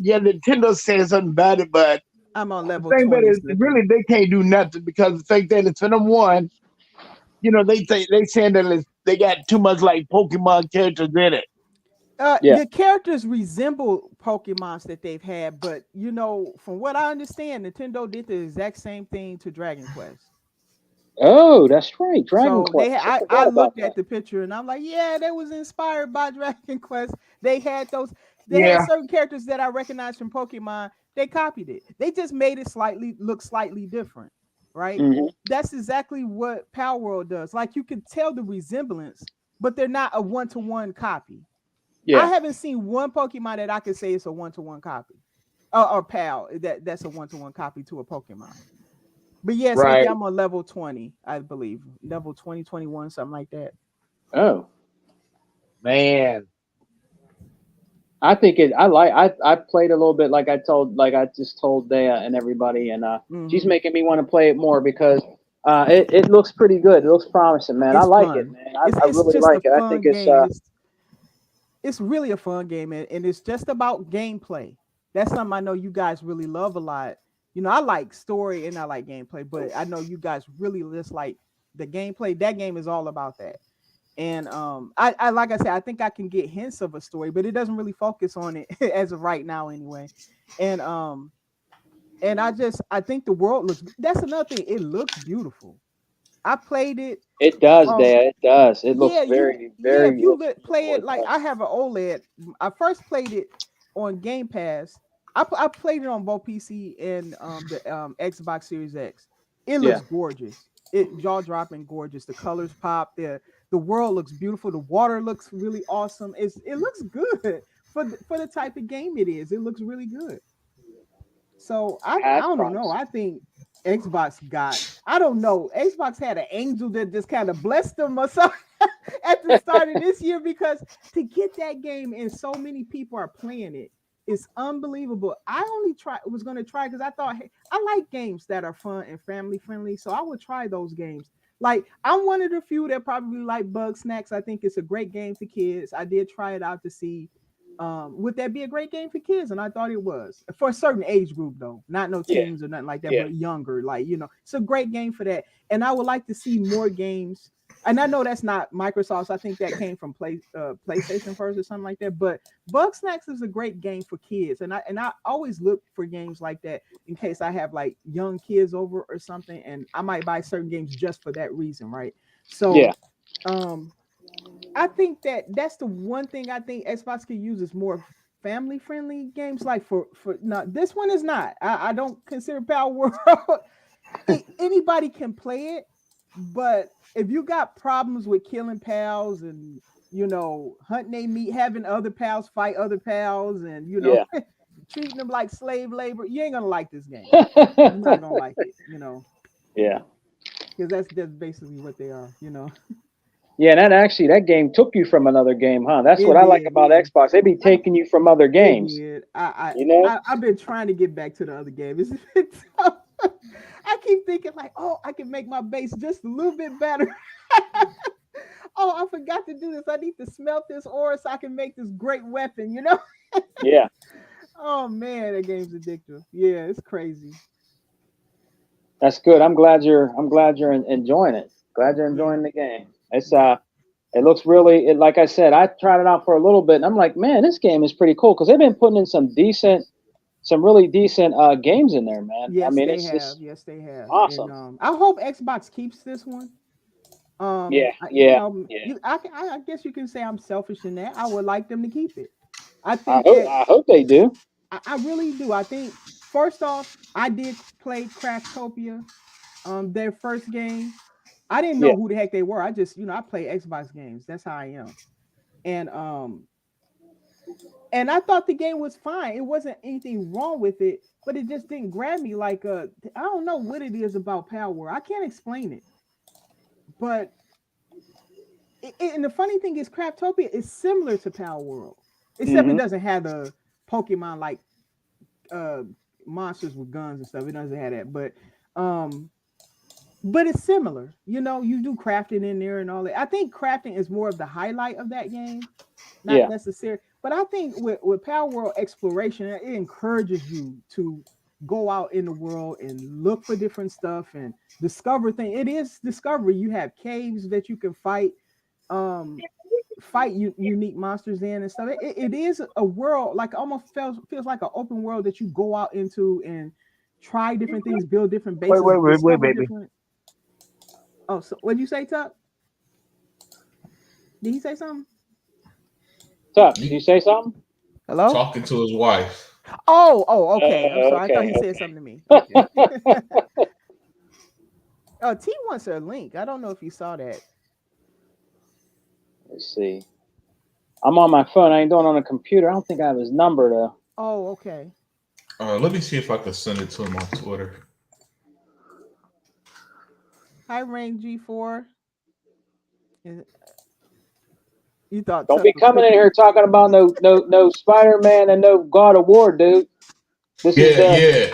Nintendo saying something about it, but I'm on level the thing 20. that is really they can't do nothing because the fact that it's for them one, they saying that they got too much like Pokemon characters in it. Yeah. The characters resemble Pokemons that they've had, but from what I understand, Nintendo did the exact same thing to Dragon Quest. Oh, that's right. Dragon So Quest. I I forgot about looked that. at the picture and I'm like, yeah, that was inspired by Dragon Quest. They had those, they had Yeah. certain characters that I recognized from Pokemon. They copied it. They just made it look slightly different, right? Hmm. That's exactly what Palworld does. Like you can tell the resemblance, but they're not a one-to-one copy. I Yeah. haven't seen one Pokemon that I could say it's a one-to-one copy. Or Pal that's a one-to-one copy to a Pokemon. But yeah, Smokey, Right. I'm on level 20, I believe. Level 20, 21, something like that. Oh, Man. I think it. I played a little bit, like I just told Dea and everybody, and she's Hmm. making me want to play it more because it looks pretty good. It looks promising, man. I It's like it, fun. man. I It's really just like a it. I think fun it's game. It's really a fun game, and it's just about gameplay. That's something I know you guys really love a lot. I like story and I like gameplay, but I know you guys really just like the gameplay. That game is all about that. And I like I said, I think I can get hints of a story, but it doesn't really focus on it as of right now anyway. And I think the world looks, that's another thing. It looks beautiful. I played it it does, from, Dea. It does. It looks yeah, if very you looks play beautiful. it, It like does. I have an OLED. I first played it on Game Pass. I played it on both PC and the Xbox Series X. It Yeah. looks gorgeous. It jaw dropping gorgeous. The colors pop. The world looks beautiful. The water looks really awesome. It looks good for the type of game it is. It looks really good. So I That's don't know. promising. I think Xbox got, I don't know. Xbox had an angel that just kind of blessed them or something at the start of this year, because to get that game and so many people are playing it, it's unbelievable. I only was going to try because I thought, hey, I like games that are fun and family friendly, so I would try those games. Like I'm one of the few that probably like Bug Snacks. I think it's a great game for kids. I did try it out to see would that be a great game for kids, and I thought it was for a certain age group, though not no Yeah. teens or nothing like that, Yeah. but younger, like it's a great game for that. And I would like to see more games, and I know that's not Microsoft's. I think that came from PlayStation first or something like that. But Bug Snacks is a great game for kids, and I always look for games like that in case I have like young kids over or something, and I might buy certain games just for that reason, right? Yeah. So um I think that's the one thing I think Xbox could use is more family friendly games. Like for no, this one is not. I don't consider Power World. Anybody can play it, but if you got problems with killing pals and hunting they meat, having other pals fight other pals, and Yeah. treating them like slave labor, you ain't gonna like this game. You're not gonna like it, Yeah. because that's basically what they are. Yeah, and that game took you from another game, huh? That's what It I like did, about yeah. Xbox. They be taking you from other It games, did. you know? I've been trying to get back to the other game. It's been tough. I keep thinking like, oh, I can make my base just a little bit better. Oh, I forgot to do this. I need to smelt this ore so I can make this great weapon. Yeah. Oh man, that game's addictive. Yeah, it's crazy. That's good. I'm glad you're enjoying it. Glad you're Yeah. enjoying the game. It looks really like I said, I tried it out for a little bit and I'm like, man, this game is pretty cool because they've been putting in some really decent games in there, man. I Yes, mean, they it's have. just Yes, they have. And awesome. I hope Xbox keeps this one. Yeah, yeah, yeah. I guess you can say I'm selfish in that. I would like them to keep it. I think I hope they do. I really do. I think first off, I did play Craftopia, their first game. I didn't Yeah, know who the heck they were. I just, I play Xbox games. That's how I am. And I thought the game was fine. It wasn't anything wrong with it, but it just didn't grab me like I don't know what it is about Power. I can't explain it. But and the funny thing is Craftopia is similar to Power World, except it hmm, doesn't have the Pokemon like uh monsters with guns and stuff. It doesn't have that, um but it's similar. You do crafting in there and all that. I think crafting is more of the highlight of that game, not yeah, necessary. But I think with Power World exploration, it encourages you to go out in the world and look for different stuff and discover things. It is discovery. You have caves that you can fight. Um fight unique monsters in and stuff. It is a world like almost feels like an open world that you go out into and try different things, build different bases. Wait, baby. Oh, so what'd you say, Tuck? Did he say something? Tuck, did you say something? Hello? Talking to his wife. Oh, okay. I'm sorry. I thought he said something to me. Okay. Oh, T wants a link. I don't know if you saw that. Let's see. I'm on my phone. I ain't doing it on a computer. I don't think I have his number though. Oh, okay. Let me see if I can send it to him on Twitter. Hi, Rank G4. You thought don't be coming in here talking about no Spider-Man and no God of War, dude. This is the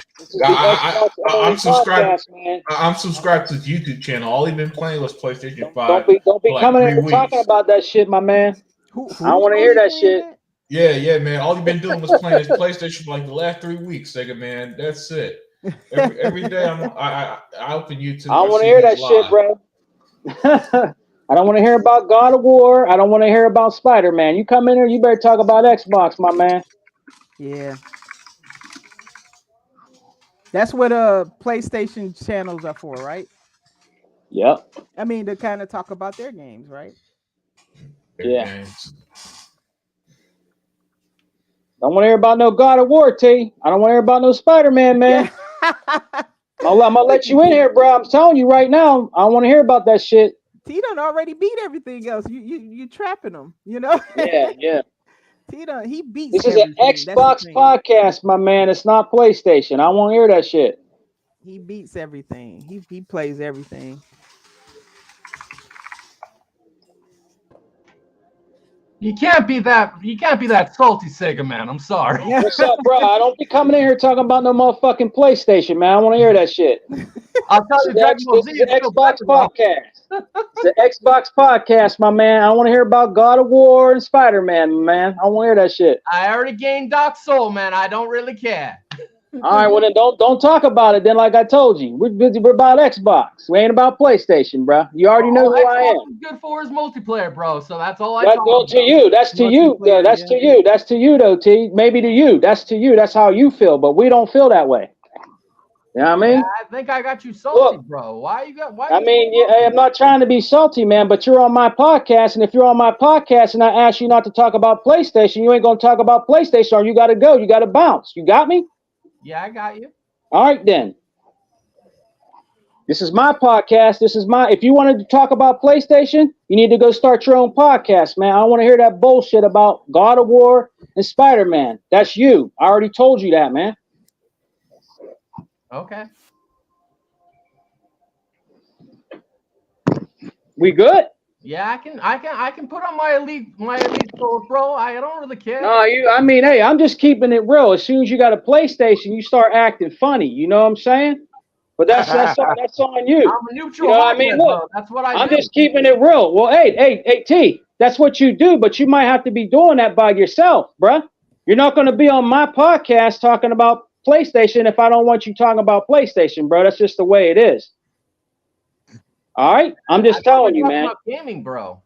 I'm subscribed. Podcast, man. I'm subscribed to his YouTube channel. All he's been playing was PlayStation 5. Don't be coming in here talking about that shit, my man. I don't want to hear that shit. Yeah, man. All he's been doing was playing his PlayStation for like the last 3 weeks, Sega, man. That's it. Every day I open YouTube. I don't want to hear that shit, bro. I don't want to hear about God of War. I don't want to hear about Spider-Man. You come in here, you better talk about Xbox, my man. Yeah. That's what PlayStation channels are for, right? Yep. I mean, to kind of talk about their games, right? Yeah. Games. Don't want to hear about no God of War, T. I don't want to hear about no Spider-Man, man. I'm gonna let you in here, bro. I'm telling you right now. I don't want to hear about that shit. T done already beat everything else. You trapping him, you know? Yeah. He beats. This is an Xbox podcast, my man. It's not PlayStation. I won't hear that shit. He beats everything. He plays everything. You can't be that salty, Sega man. I'm sorry. What's up, bro? I don't be coming in here talking about no motherfucking PlayStation, man. I want to hear that shit. I'll tell you, this is the Xbox podcast. It's the Xbox podcast, my man. I want to hear about God of War and Spider-Man, man. I want to hear that shit. I already gained Dark Soul, man. I don't really care. All right, well then don't talk about it. Then, like I told you, we're about Xbox. We ain't about PlayStation, bro. You already know who I am. Xbox is good for his multiplayer, bro. So that's all I. To you. That's to you. That's to you. That's to you, though, T. Maybe to you. That's to you. That's how you feel. But we don't feel that way. You know what I mean? Yeah, I think I got you salty, bro. Why you got? I'm not trying to be salty, man. But you're on my podcast, and if you're on my podcast, and I ask you not to talk about PlayStation, you ain't gonna talk about PlayStation, or you got to go. You got to bounce. You got me? Yeah, I got you. All right, then. This is my podcast. If you wanted to talk about PlayStation, you need to go start your own podcast, man. I don't want to hear that bullshit about God of War and Spider-Man. That's you. I already told you that, man. Okay. We good? Yeah, I can put on my elite clothes, bro. I don't really care. No, hey, I'm just keeping it real. As soon as you got a PlayStation, you start acting funny. You know what I'm saying? But that's on you. I'm a neutral. You know what I mean? Look, that's what I'm just keeping it real. Well, hey, T, that's what you do, but you might have to be doing that by yourself, bruh. You're not going to be on my podcast talking about PlayStation if I don't want you talking about PlayStation, bro. That's just the way it is. All right, I'm just telling you, man. Gaming, bro.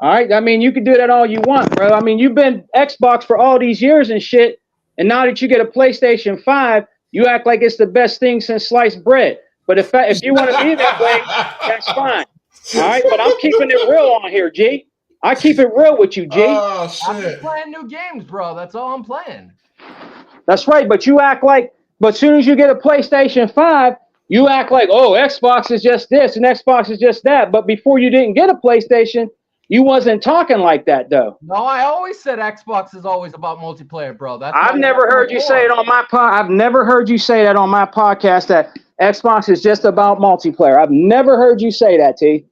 All right, I mean, you can do that all you want, bro. I mean, you've been Xbox for all these years and shit, and now that you get a PlayStation 5, you act like it's the best thing since sliced bread. But if you want to be that way, that's fine. All right, but I'm keeping it real on here, G. I keep it real with you, G. Oh, shit. I'm just playing new games, bro. That's all I'm playing. That's right, but you act like, but as soon as you get a PlayStation 5, you act like, oh, Xbox is just this and Xbox is just that. But before you didn't get a PlayStation, you wasn't talking like that, though. No, I always said Xbox is always about multiplayer, bro. I've never heard you say it on my I've never heard you say that on my podcast that Xbox is just about multiplayer. I've never heard you say that, T.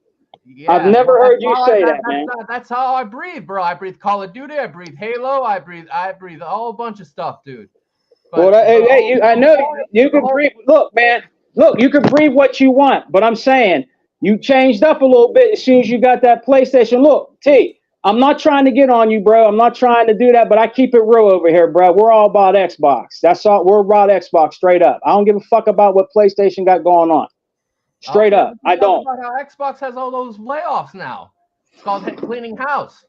Yeah, I've never heard you say that, man. That's how I breathe, bro. I breathe Call of Duty. I breathe Halo. I breathe a whole bunch of stuff, dude. But, well, I know you can breathe. Look, man. Look, you can breathe what you want, but I'm saying you changed up a little bit as soon as you got that PlayStation. Look, T, I'm not trying to get on you, bro. I'm not trying to do that, but I keep it real over here, bro. We're all about Xbox. That's all. We're about Xbox, straight up. I don't give a fuck about what PlayStation got going on. Straight up, I don't. About how Xbox has all those layoffs now. It's called cleaning house.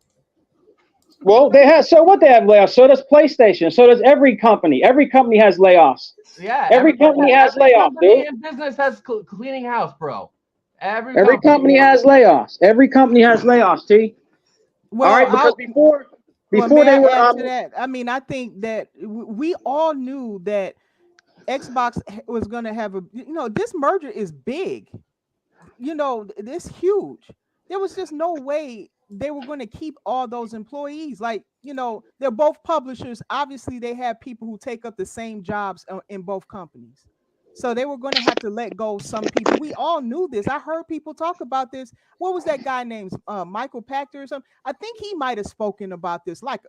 Well, they have. So what? They have layoffs. So does PlayStation. So does every company. Every company has layoffs. Yeah, Every company has every layoffs, company dude. in business has cleaning house, bro. Every company has layoffs. Every company has layoffs. T. Well, All right, because before may they I were add to that? I mean, I think that we all knew that Xbox was going to have this merger is big. This huge. There was just no way they were going to keep all those employees. Like, they're both publishers. Obviously, they have people who take up the same jobs in both companies. So they were going to have to let go some people. We all knew this. I heard people talk about this. What was that guy named Michael Pachter or something? I think he might have spoken about this, like,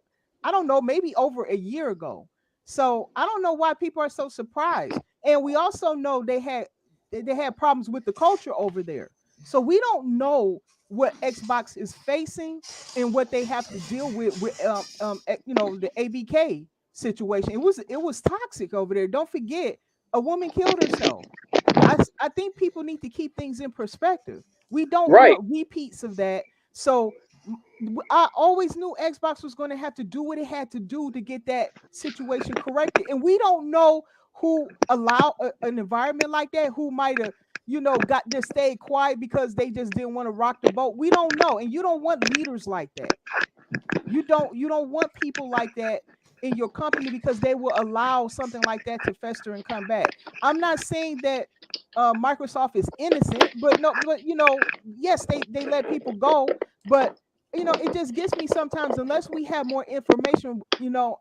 I don't know, maybe over a year ago. So I don't know why people are so surprised. And we also know they had problems with the culture over there. So we don't know what Xbox is facing and what they have to deal with the ABK situation. It was toxic over there. Don't forget, a woman killed herself. I think people need to keep things in perspective. We don't want repeats of that. So I always knew Xbox was going to have to do what it had to do to get that situation corrected. And we don't know who allowed an environment like that, who might have, got to stay quiet because they just didn't want to rock the boat. We don't know. And you don't want leaders like that. You don't want people like that in your company because they will allow something like that to fester and come back. I'm not saying that Microsoft is innocent, but yes, they let people go, but it just gets me sometimes, unless we have more information,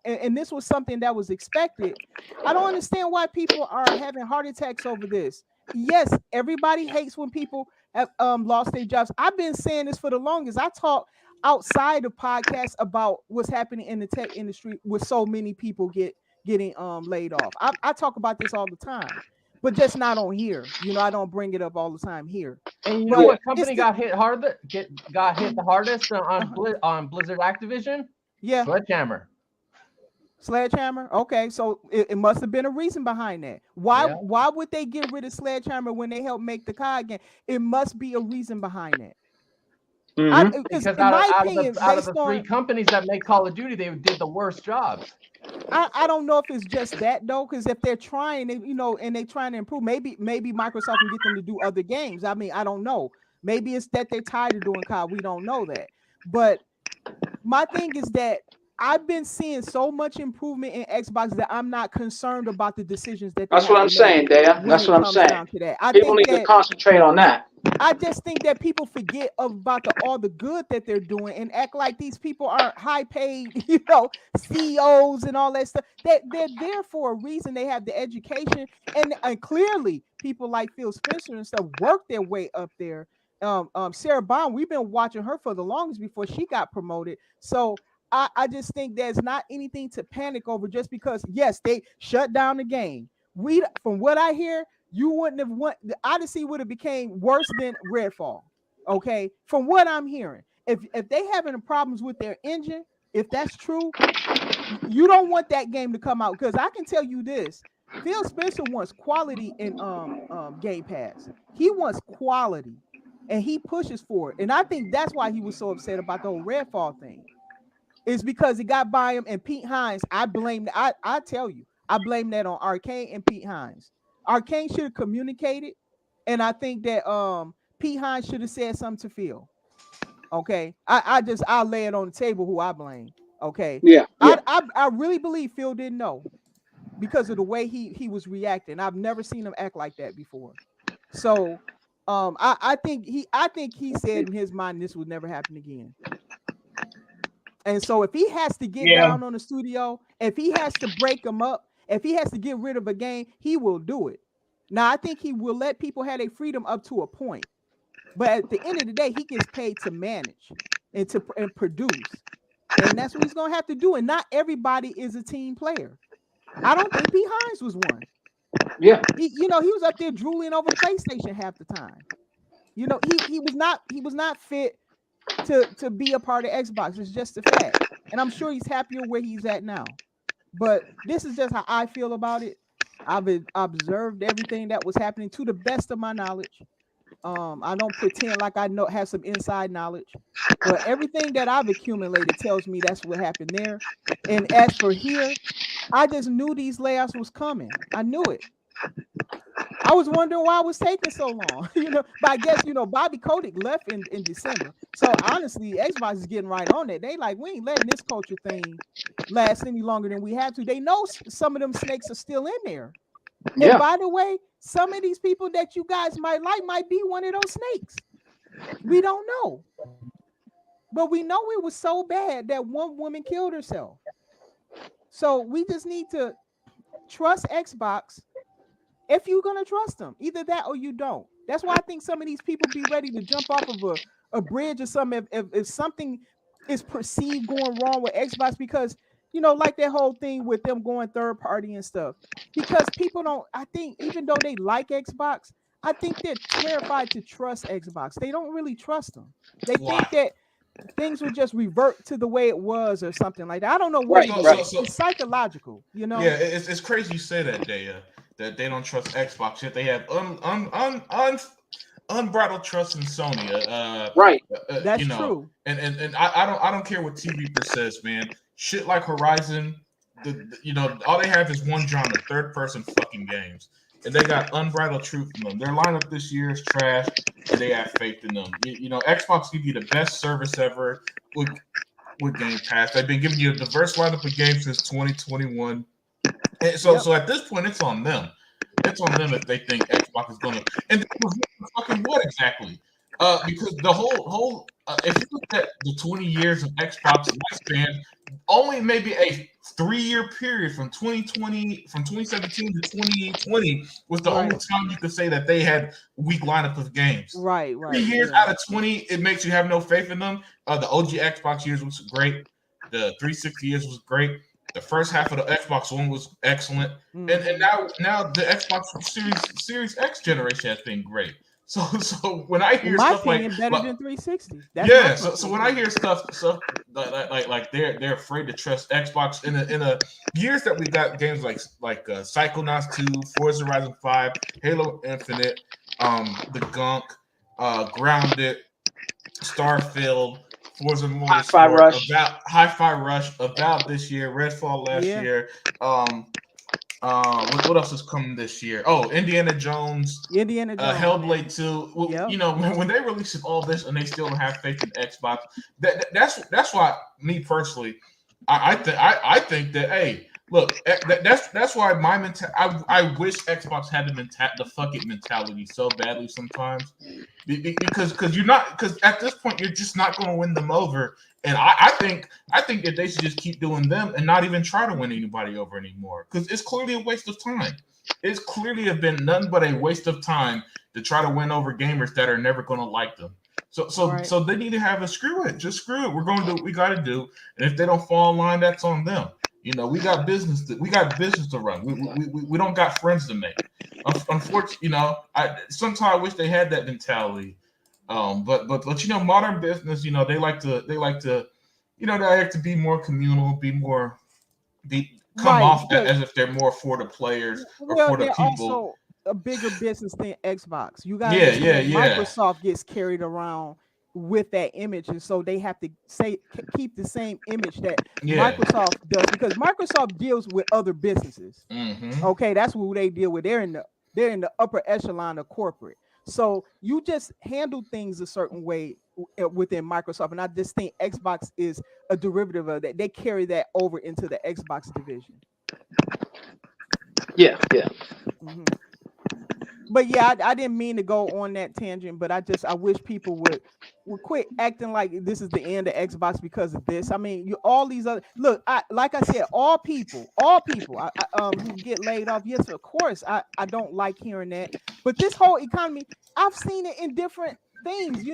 and this was something that was expected. I don't understand why people are having heart attacks over this. Yes, everybody hates when people have lost their jobs. I've been saying this for the longest. I talk outside of podcasts about what's happening in the tech industry with so many people getting laid off. I talk about this all the time, but just not on here. I don't bring it up all the time here. And you know what company got hit the hardest on Blizzard Activision? Yeah, Sledgehammer. Okay, so it must have been a reason behind that. Why would they get rid of Sledgehammer when they helped make the COD game? It must be a reason behind that. Because out of the three companies that make Call of Duty, they did the worst jobs. I don't know if it's just that though, because if they're trying, and they're trying to improve, maybe Microsoft can get them to do other games. I mean, I don't know. Maybe it's that they're tired of doing COD. We don't know that. But my thing is that I've been seeing so much improvement in Xbox that I'm not concerned about the decisions that. That's what I'm saying, Daya. That's what I'm saying. People need to concentrate on that. I just think that people forget about all the good that they're doing and act like these people aren't high paid, CEOs and all that stuff. They're there for a reason. They have the education, and clearly people like Phil Spencer and stuff work their way up there. Sarah Bond, we've been watching her for the longest before she got promoted. So I just think there's not anything to panic over just because, yes, they shut down the game. From what I hear, you wouldn't have the Odyssey would have became worse than Redfall. Okay, from what I'm hearing, if they having problems with their engine, if that's true, you don't want that game to come out, because I can tell you this: Phil Spencer wants quality in Game Pass. He wants quality, and he pushes for it. And I think that's why he was so upset about the whole Redfall thing. It's because it got by him and Pete Hines. I tell you, I blame that on Arcane and Pete Hines. Arcane should have communicated, and I think that Pete Hines should have said something to Phil. Okay, I'll lay it on the table who I blame. Okay, yeah. I really believe Phil didn't know because of the way he was reacting. I've never seen him act like that before. So I think he said in his mind this would never happen again. And so if he has to get down on the studio, if he has to break them up, if he has to get rid of a game, he will do it. Now, I think he will let people have their freedom up to a point. But at the end of the day, he gets paid to manage and to produce. And that's what he's going to have to do. And not everybody is a team player. I don't think Pete Hines was one. Yeah. He was up there drooling over PlayStation half the time. He was not fit to be a part of Xbox. It's just a fact. And I'm sure he's happier where he's at now. But this is just how I feel about it. I've observed everything that was happening to the best of my knowledge. I don't pretend like I have some inside knowledge, but everything that I've accumulated tells me that's what happened there. And as for here, I just knew these layoffs was coming. I knew it. I was wondering why it was taking so long, but I guess, Bobby Kotick left in December. So honestly, Xbox is getting right on it. They like, we ain't letting this culture thing last any longer than we have to. They know some of them snakes are still in there. Yeah. And by the way, some of these people that you guys might like might be one of those snakes. We don't know. But we know it was so bad that one woman killed herself. So we just need to trust Xbox. If you're going to trust them, either that or you don't. That's why I think some of these people be ready to jump off of a bridge or something if something is perceived going wrong with Xbox, because, like that whole thing with them going third party and stuff. Because people don't, I think, even though they like Xbox, I think they're terrified to trust Xbox. They don't really trust them. They think that things will just revert to the way it was or something like that. I don't know what it is. It's psychological, Yeah, it's crazy you say that, Daya, that they don't trust Xbox, yet they have unbridled trust in Sony. Right. That's true. And I don't care what TVeeper says, man. Shit like Horizon, all they have is one genre, third person fucking games. And they got unbridled truth in them. Their lineup this year is trash, and they have faith in them. Xbox give you the best service ever with Game Pass. They've been giving you a diverse lineup of games since 2021. And so at this point, it's on them. It's on them if they think Xbox is going to. And fucking what exactly? Because the whole if you look at the 20 years of Xbox lifespan, only maybe a 3-year period from 2017 to 2020 was the only time you could say that they had weak lineup of games. Right. 3 years out of 20, it makes you have no faith in them. The OG Xbox years was great. The 360 years was great. The first half of the Xbox One was excellent, and now the Xbox Series X generation has been great. So when I hear stuff like better than 360, so when I hear stuff like they're afraid to trust Xbox in a years that we got games like Psychonauts 2, Forza Horizon 5, Halo Infinite, The Gunk, Grounded, Starfield, Forza Motorsport, Hi-Fi Rush, About this year, Redfall last year. What else is coming this year? Oh, Indiana Jones, Hellblade 2. Well, when they release all this and they still don't have faith in Xbox, that's why me personally, I think that, hey, look, that's why my I wish Xbox had the fuck it mentality so badly sometimes, because at this point you're just not going to win them over. And I think that they should just keep doing them and not even try to win anybody over anymore, because it's clearly a waste of time. It's clearly have been nothing but a waste of time to try to win over gamers that are never going to like them. So they need to have a screw it. Just screw it. We're going to do what we got to do, and if they don't fall in line, that's on them. We got business to run. We don't got friends to make. Unfortunately, sometimes I wish they had that mentality. But modern business, they like to be more communal, come off as if they're more for the players or for the people. Also a bigger business than Xbox. You guys, Microsoft gets carried around with that image, and so they have to keep the same image that Microsoft does, because Microsoft deals with other businesses. Okay, that's who they deal with. They're in the upper echelon of corporate. So you just handle things a certain way within Microsoft, and I just think Xbox is a derivative of that. They carry that over into the Xbox division. Yeah. But yeah, I didn't mean to go on that tangent, but I wish people would quit acting like this is the end of Xbox because of this. I mean, all these other like I said, all people who get laid off. Yes, of course, I don't like hearing that. But this whole economy, I've seen it in different things.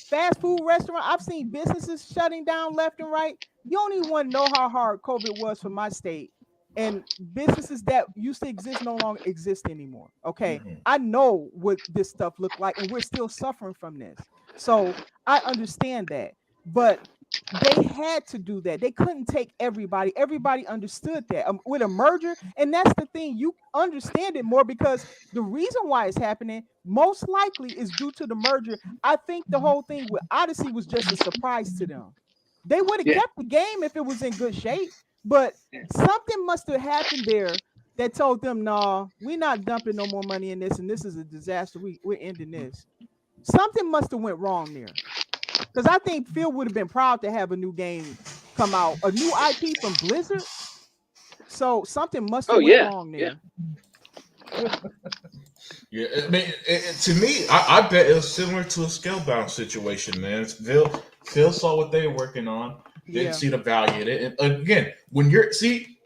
Fast food restaurant. I've seen businesses shutting down left and right. You don't even want to know how hard COVID was for my state. And businesses that used to exist no longer exist anymore. Okay. I know what this stuff looked like, and we're still suffering from this. So I understand that. But they had to do that. They couldn't take everybody. Everybody understood that with a merger. And that's the thing. You understand it more because the reason why it's happening most likely is due to the merger. I think the whole thing with Odyssey was just a surprise to them. They would have kept the game if it was in good shape, but something must have happened there that told them, no, we're not dumping no more money in this, and this is a disaster. We're ending this. Something must have went wrong there. Because I think Phil would have been proud to have a new game come out, a new IP from Blizzard. So something must have went wrong there. Yeah, I mean, to me, I bet it was similar to a Scalebound situation, man. Phil saw what they were working on, didn't see the value in it. And again,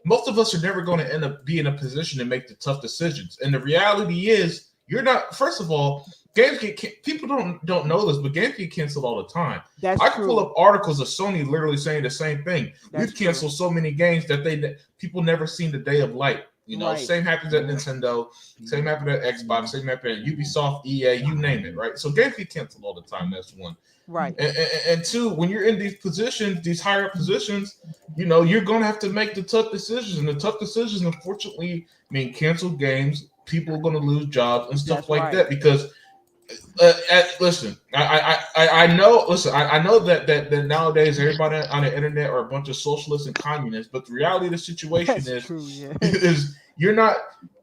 most of us are never going to be in a position to make the tough decisions. And the reality is, you're not. First of all, games people don't know this, but games get canceled all the time. I can pull up articles of Sony literally saying the same thing. We've canceled so many games that people never seen the day of light. You know, same happens at Nintendo, same happened at Xbox, same happened at Ubisoft, EA, you name it, right? So games get canceled all the time. That's one. Right. And two, when you're in these positions, these higher positions, you know, you're going to have to make the tough decisions. And the tough decisions, unfortunately, mean canceled games, people are going to lose jobs and stuff that because listen, I know that nowadays everybody on the internet are a bunch of socialists and communists, but the reality of the situation is you're not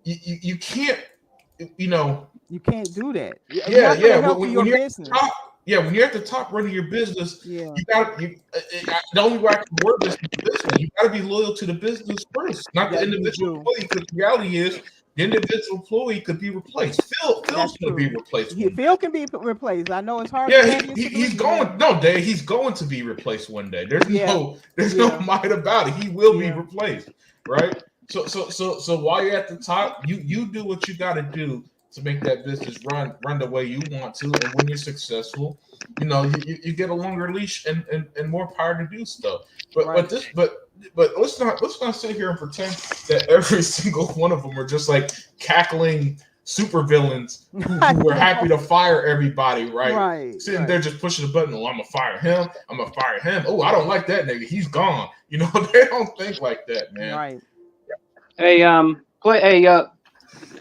you can't you can't do that. But when you're at the top, when you're at the top running your business, you got the only way I can word this business, you got to be loyal to the business first, not the individual employee. Because the reality is, the individual employee could be replaced. Phil's going to be replaced. Phil can be replaced. I know it's hard. Yeah, he's going. No, Dave, he's going to be replaced one day. There's no might about it. He will be replaced, right? So while you're at the top, you do what you got to do to make that business run the way you want to, and when you're successful, you know you get a longer leash and more power to do stuff. But let's not sit here and pretend that every single one of them are just like cackling supervillains who were happy to fire everybody, right? Sitting there just pushing the button. Oh, I'm gonna fire him. I'm gonna fire him. Oh, I don't like that nigga. He's gone. You know, they don't think like that, man. Right. Hey,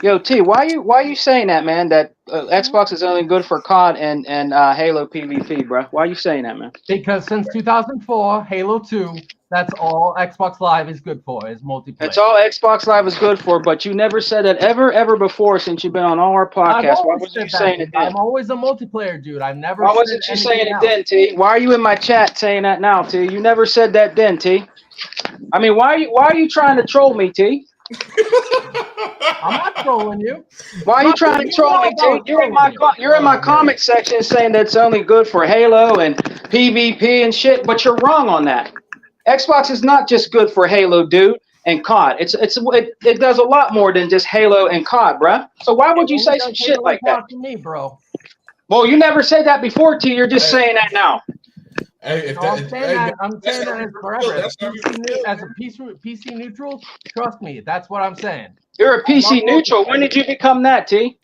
yo, T, why you saying that, man? That Xbox is only good for COD and Halo PvP, bro? Why are you saying that, man? Because since 2004, Halo 2, that's all Xbox Live is good for, is multiplayer. That's all Xbox Live is good for, but you never said that ever before since you've been on all our podcasts. Why was you saying it then? I'm always a multiplayer dude. I've never. Why wasn't you saying it then, T? Why are you in my chat saying that now, T? You never said that then, T. I mean, why are you trying to troll me, T? I'm not trolling you. Why are you trying to troll me, T? You're in my comment section saying that's only good for Halo and PvP and shit, but you're wrong on that. Xbox is not just good for Halo, dude, and COD. It does a lot more than just Halo and COD, bruh. So why would you say some shit like that? To me, bro. Well, you never said that before, T. You're just saying that now. Hey, I'm saying that as forever. As a PC neutral, trust me, that's what I'm saying. You're a PC neutral. When did you become that, T?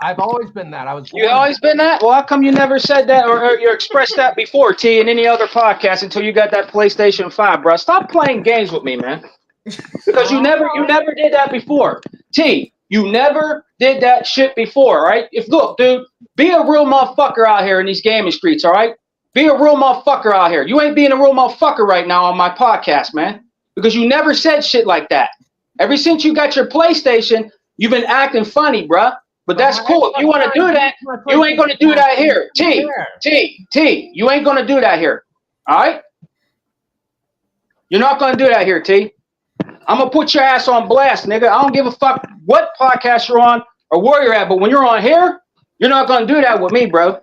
I've always been that. You always been that? Well, how come you never said that or you expressed that before, T, in any other podcast until you got that PlayStation 5, bro? Stop playing games with me, man. Because you never did that before. T, you never did that shit before, right? Look, dude, be a real motherfucker out here in these gaming streets, all right? Be a real motherfucker out here. You ain't being a real motherfucker right now on my podcast, man. Because you never said shit like that. Ever since you got your PlayStation, you've been acting funny, bruh. But that's cool. If you want to do that, you ain't going to do that here. T, you ain't going to do that here. All right? You're not going to do that here, T. I'm going to put your ass on blast, nigga. I don't give a fuck what podcast you're on or where you're at. But when you're on here, you're not going to do that with me, bro.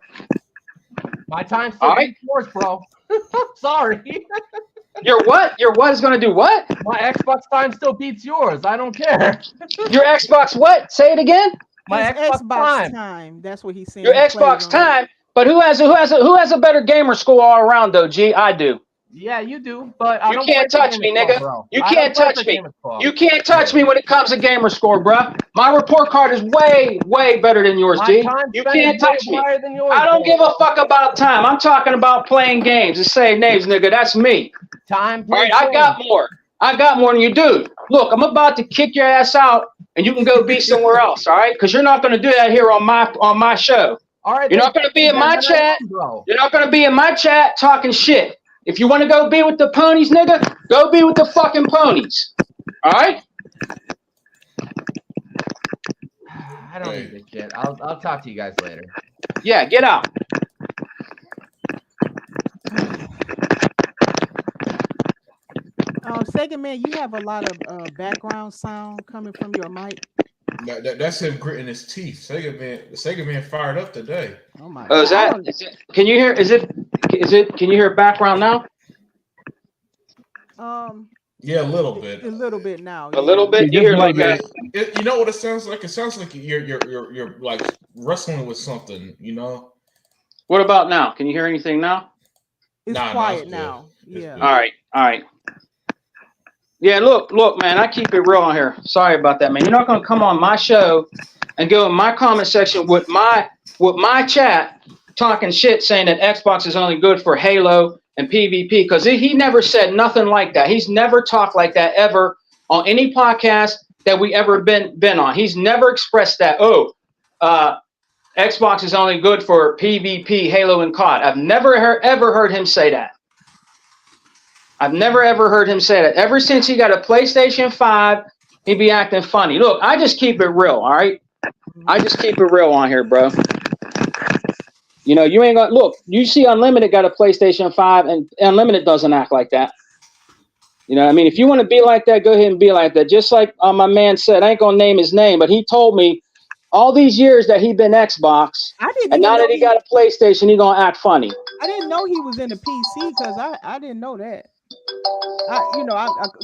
My time's still yours, bro. Sorry. Your what? Your what is going to do what? My Xbox time still beats yours. I don't care. Your Xbox what? Say it again. My Xbox time. That's what he's saying. Your Xbox time. But who has a better gamer score all around though? G, I do. Yeah, you do, but I You don't can't play for touch me, Gamer nigga. Squad, bro. You I can't don't play touch for me. Gamer Squad. You can't touch me when it comes to gamer score, bro. My report card is way, way better than yours, My G. time You spent can't is way touch me. higher than yours. I don't bro. give a fuck about time. I'm talking about playing games and saying names, nigga. That's me. Time All right, plays I got more. I got more than you do. Look, I'm about to kick your ass out, and you can go be somewhere else. All right, because you're not going to do that here on my show. All right, You're not going to be in my chat. You're not going to be in my chat talking shit. If you want to go be with the ponies, nigga, go be with the fucking ponies. All right? I don't need this shit. I'll talk to you guys later. Yeah, get out. Sega Man, you have a lot of background sound coming from your mic. That's him gritting his teeth. Sega Man fired up today. Oh my God. Is that? Can you hear? Is it? Can you hear background now? Yeah, a little bit. A little bit now. A little bit. You hear like that? You know what it sounds like? It sounds like you're like wrestling with something. You know. What about now? Can you hear anything now? It's quiet now. Yeah. All right. All right. Yeah, look, man, I keep it real on here. Sorry about that, man. You're not gonna come on my show and go in my comment section with my chat talking shit saying that Xbox is only good for Halo and PvP, because he never said nothing like that. He's never talked like that ever on any podcast that we ever been on. He's never expressed that, Xbox is only good for PvP, Halo, and COD. I've never ever heard him say that. I've never, ever heard him say that. Ever since he got a PlayStation 5, he be acting funny. Look, I just keep it real, all right? I just keep it real on here, bro. You know, you ain't gonna look. You see, Unlimited got a PlayStation 5, and Unlimited doesn't act like that. You know what I mean? If you want to be like that, go ahead and be like that. Just like my man said, I ain't gonna name his name, but he told me all these years that he been Xbox, and now that he got a PlayStation, he gonna act funny. I didn't know he was in the PC because I didn't know that.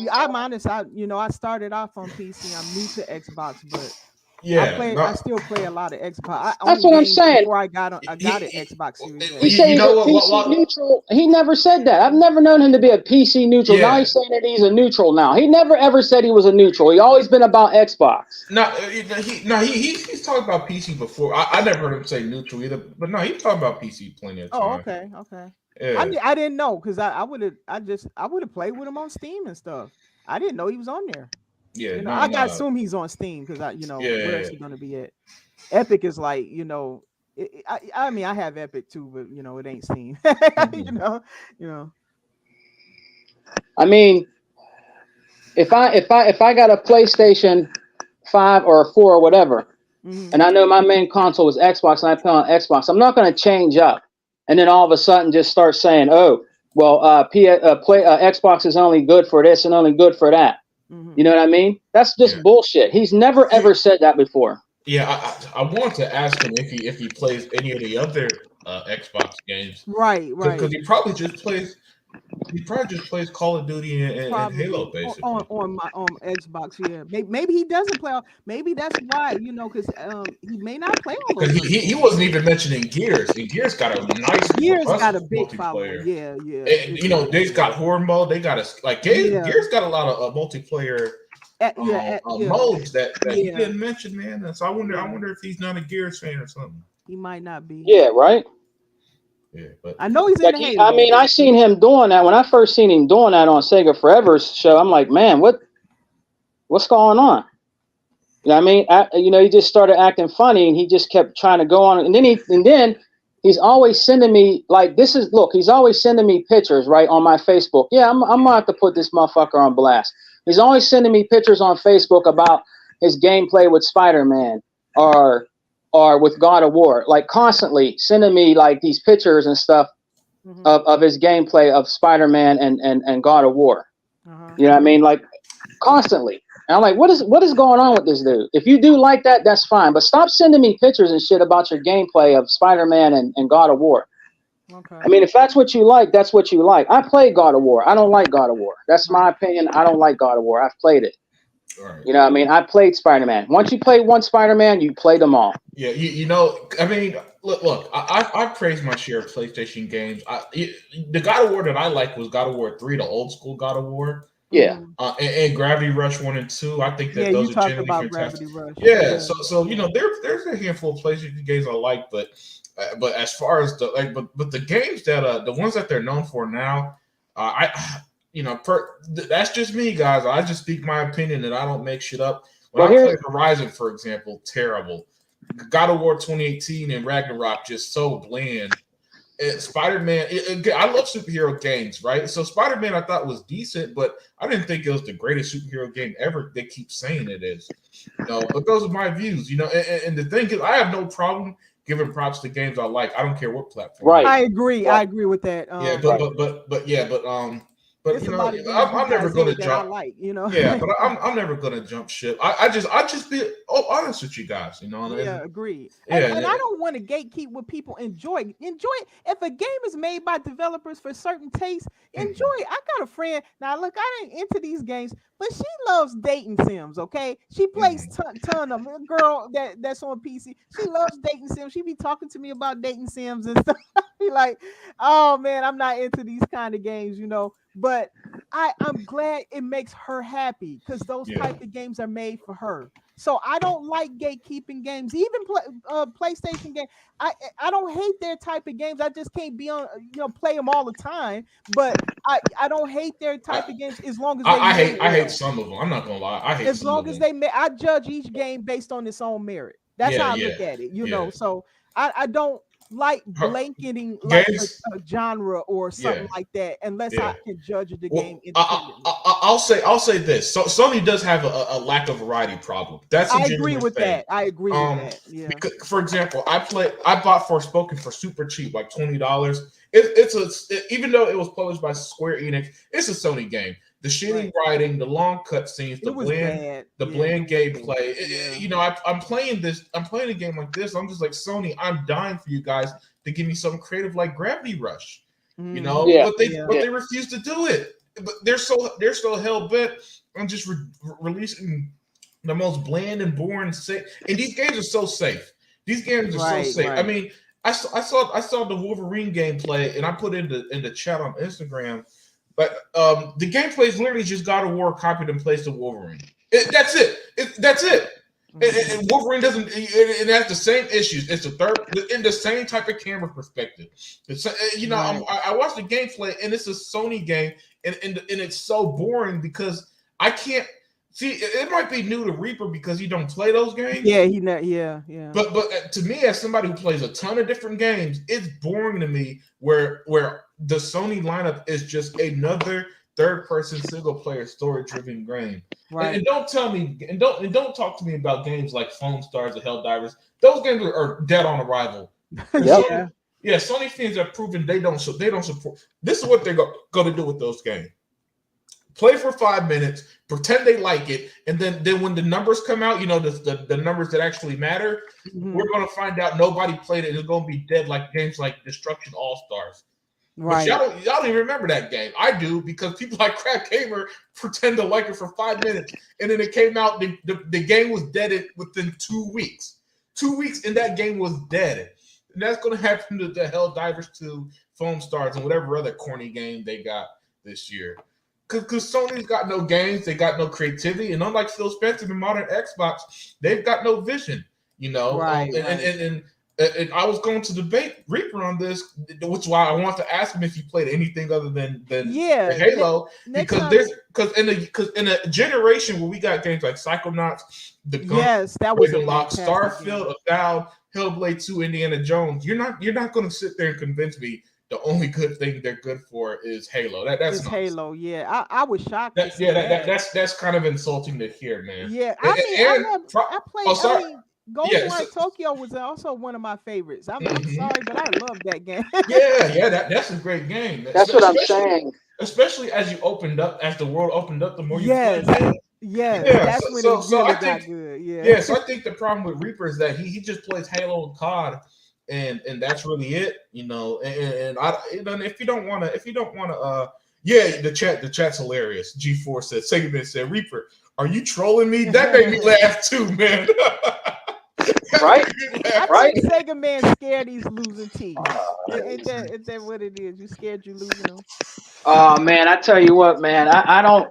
I'm honest. I started off on PC. I'm new to Xbox, but I still play a lot of Xbox. That's what I'm saying. Before I got an Xbox Series X. He said he's a PC neutral. He never said that. I've never known him to be a PC neutral. Yeah. Now he's saying that he's a neutral now. He never ever said he was a neutral. He always been about Xbox. He's talked about PC before. I never heard him say neutral either. But no, he's talking about PC plenty of time. Oh, okay. Yeah. I didn't know, because I would have played with him on Steam and stuff. I didn't know he was on there. Yeah, I gotta assume he's on Steam, because where else he gonna be at? Epic is like, I mean, I have Epic too, but it ain't Steam. Mm-hmm. I mean, if I got a PlayStation 5 or a 4 or whatever, and I know my main console is Xbox and I play on Xbox, I'm not gonna change up and then all of a sudden just start saying, Xbox is only good for this and only good for that. You know what I mean? That's just bullshit. He's never ever said that before. Yeah, I want to ask him if he plays any of the other Xbox games. Right. Because he probably just plays Call of Duty and Halo, basically. On Xbox, yeah. Maybe he doesn't play. Maybe that's why, because he may not play all those. Because he wasn't even mentioning Gears. And Gears got a nice. Gears got a big following. Yeah. And, they've got horror mode. They got Gears got a lot of multiplayer. Modes that he didn't mention, man. And so I wonder if he's not a Gears fan or something. He might not be. Yeah, right. Yeah, but I know he's in the Halo. I mean, I seen him doing that when I first seen him doing that on Sega Forever's show. I'm like, man, what's going on? You know what I mean? He just started acting funny, and he just kept trying to go on. And then he's always sending me he's always sending me pictures right on my Facebook. Yeah, I'm gonna have to put this motherfucker on blast. He's always sending me pictures on Facebook about his gameplay with Spider-Man or with God of War, like constantly sending me like these pictures and stuff of his gameplay of Spider-Man and God of War. You know what I mean? Like constantly. And I'm like, what is going on with this dude? If you do like that, that's fine. But stop sending me pictures and shit about your gameplay of Spider-Man and God of War. Okay. I mean, if that's what you like, that's what you like. I play God of War. I don't like God of War. That's my opinion. I don't like God of War. I've played it. Right. You know what I mean? I played Spider-Man. Once you play one Spider-Man, you play them all. Yeah, you know, I mean, look, I praised my share of PlayStation games. The God of War that I like was God of War 3, the old school God of War. Yeah. And Gravity Rush 1 and 2. I think that those you are talked genuinely about fantastic. Gravity Rush. Yeah, so you know, there's a handful of PlayStation games I like, but as far as but the games that the ones that they're known for now, that's just me, guys. I just speak my opinion and I don't make shit up. When I play Horizon, for example, terrible. God of War 2018 and Ragnarok just so bland. Spider-Man, I love superhero games, right? So Spider-Man I thought was decent, but I didn't think it was the greatest superhero game ever. They keep saying it is. But those are my views, and the thing is, I have no problem giving props to games I like. I don't care what platform. Right. I agree. I agree with that. But you know, I'm never going to jump. I like, Yeah, but I'm never going to jump ship. I just be honest with you guys, Yeah, agree. And I don't want to gatekeep what people enjoy. Enjoy it. If a game is made by developers for certain tastes, enjoy it. I got a friend. Now, look, I ain't into these games, but she loves dating sims. Okay, she plays ton of them. A girl that's on PC. She loves dating sims. She be talking to me about dating sims and stuff. Be like, oh man, I'm not into these kind of games, But I'm glad it makes her happy because those type of games are made for her. So I don't like gatekeeping games, even PlayStation games. I don't hate their type of games. I just can't be on, play them all the time. But I don't hate their type of games as long as I hate some of them. I'm not gonna lie. I hate as long as I judge each game based on its own merit. That's how I look at it. So I don't like blanketing like a genre or something like that unless I can judge the game independently. I'll say this. So Sony does have a lack of variety problem. That's I agree with that. Yeah. Because, for example, I bought Forspoken for super cheap, like $20. Even though it was published by Square Enix, it's a Sony game. The shitty writing, the long cutscenes, the bland gameplay. I'm playing a game like this. I'm just like, Sony, I'm dying for you guys to give me something creative like Gravity Rush. But they refuse to do it. But they're so hell bent on just releasing the most bland and boring safe. And these games are so safe. These games are so safe. I mean, I saw the Wolverine gameplay, and I put in the chat on Instagram. But the gameplay is literally just God of War copied and placed of Wolverine. That's it. That's it. And Wolverine doesn't. It has the same issues. It's in the same type of camera perspective. I watched the gameplay, and it's a Sony game, and it's so boring because I can't see. It might be new to Reaper because you don't play those games. Yeah. But to me, as somebody who plays a ton of different games, it's boring to me where the Sony lineup is just another third-person single-player story-driven game. Right. And don't tell me and don't talk to me about games like Foam Stars or Helldivers. Those games are dead on arrival. Sony fans have proven they don't support. This is what they're going to do with those games. Play for 5 minutes, pretend they like it, and then when the numbers come out, the numbers that actually matter, we're going to find out nobody played it. It's going to be dead like games like Destruction All-Stars. Right. But y'all don't even remember that game. I do, because people like Crap Gamer pretend to like it for 5 minutes, and then it came out. The game was dead within 2 weeks. 2 weeks, and that game was dead. And that's going to happen to the Helldivers 2, Foam Stars, and whatever other corny game they got this year. Because Sony's got no games, they got no creativity, and unlike Phil Spencer and modern Xbox, they've got no vision. And I was going to debate Reaper on this, which is why I want to ask him if he played anything other than Halo, because in a generation where we got games like Psychonauts, that was Lock, Starfield, Avowed, Hellblade 2, Indiana Jones, you're not going to sit there and convince me the only good thing they're good for is Halo. That's Halo. Yeah, I was shocked. That's kind of insulting to hear, man. Yeah, I played. Goldeneye Tokyo was also one of my favorites. I'm sorry, but I love that game. That's a great game. That's what I'm saying. Especially as the world opened up, the more you play it. That's when it really got good. So I think the problem with Reaper is that he just plays Halo and COD, and that's really it. And if you don't want to, the chat's hilarious. G4 said, Segment said, Reaper, Are you trolling me? That made me laugh too, man. Right? I think Sega Man scared he's losing teeth. Ain't that what it is? You scared you losing them? Oh man, I tell you what, man, I don't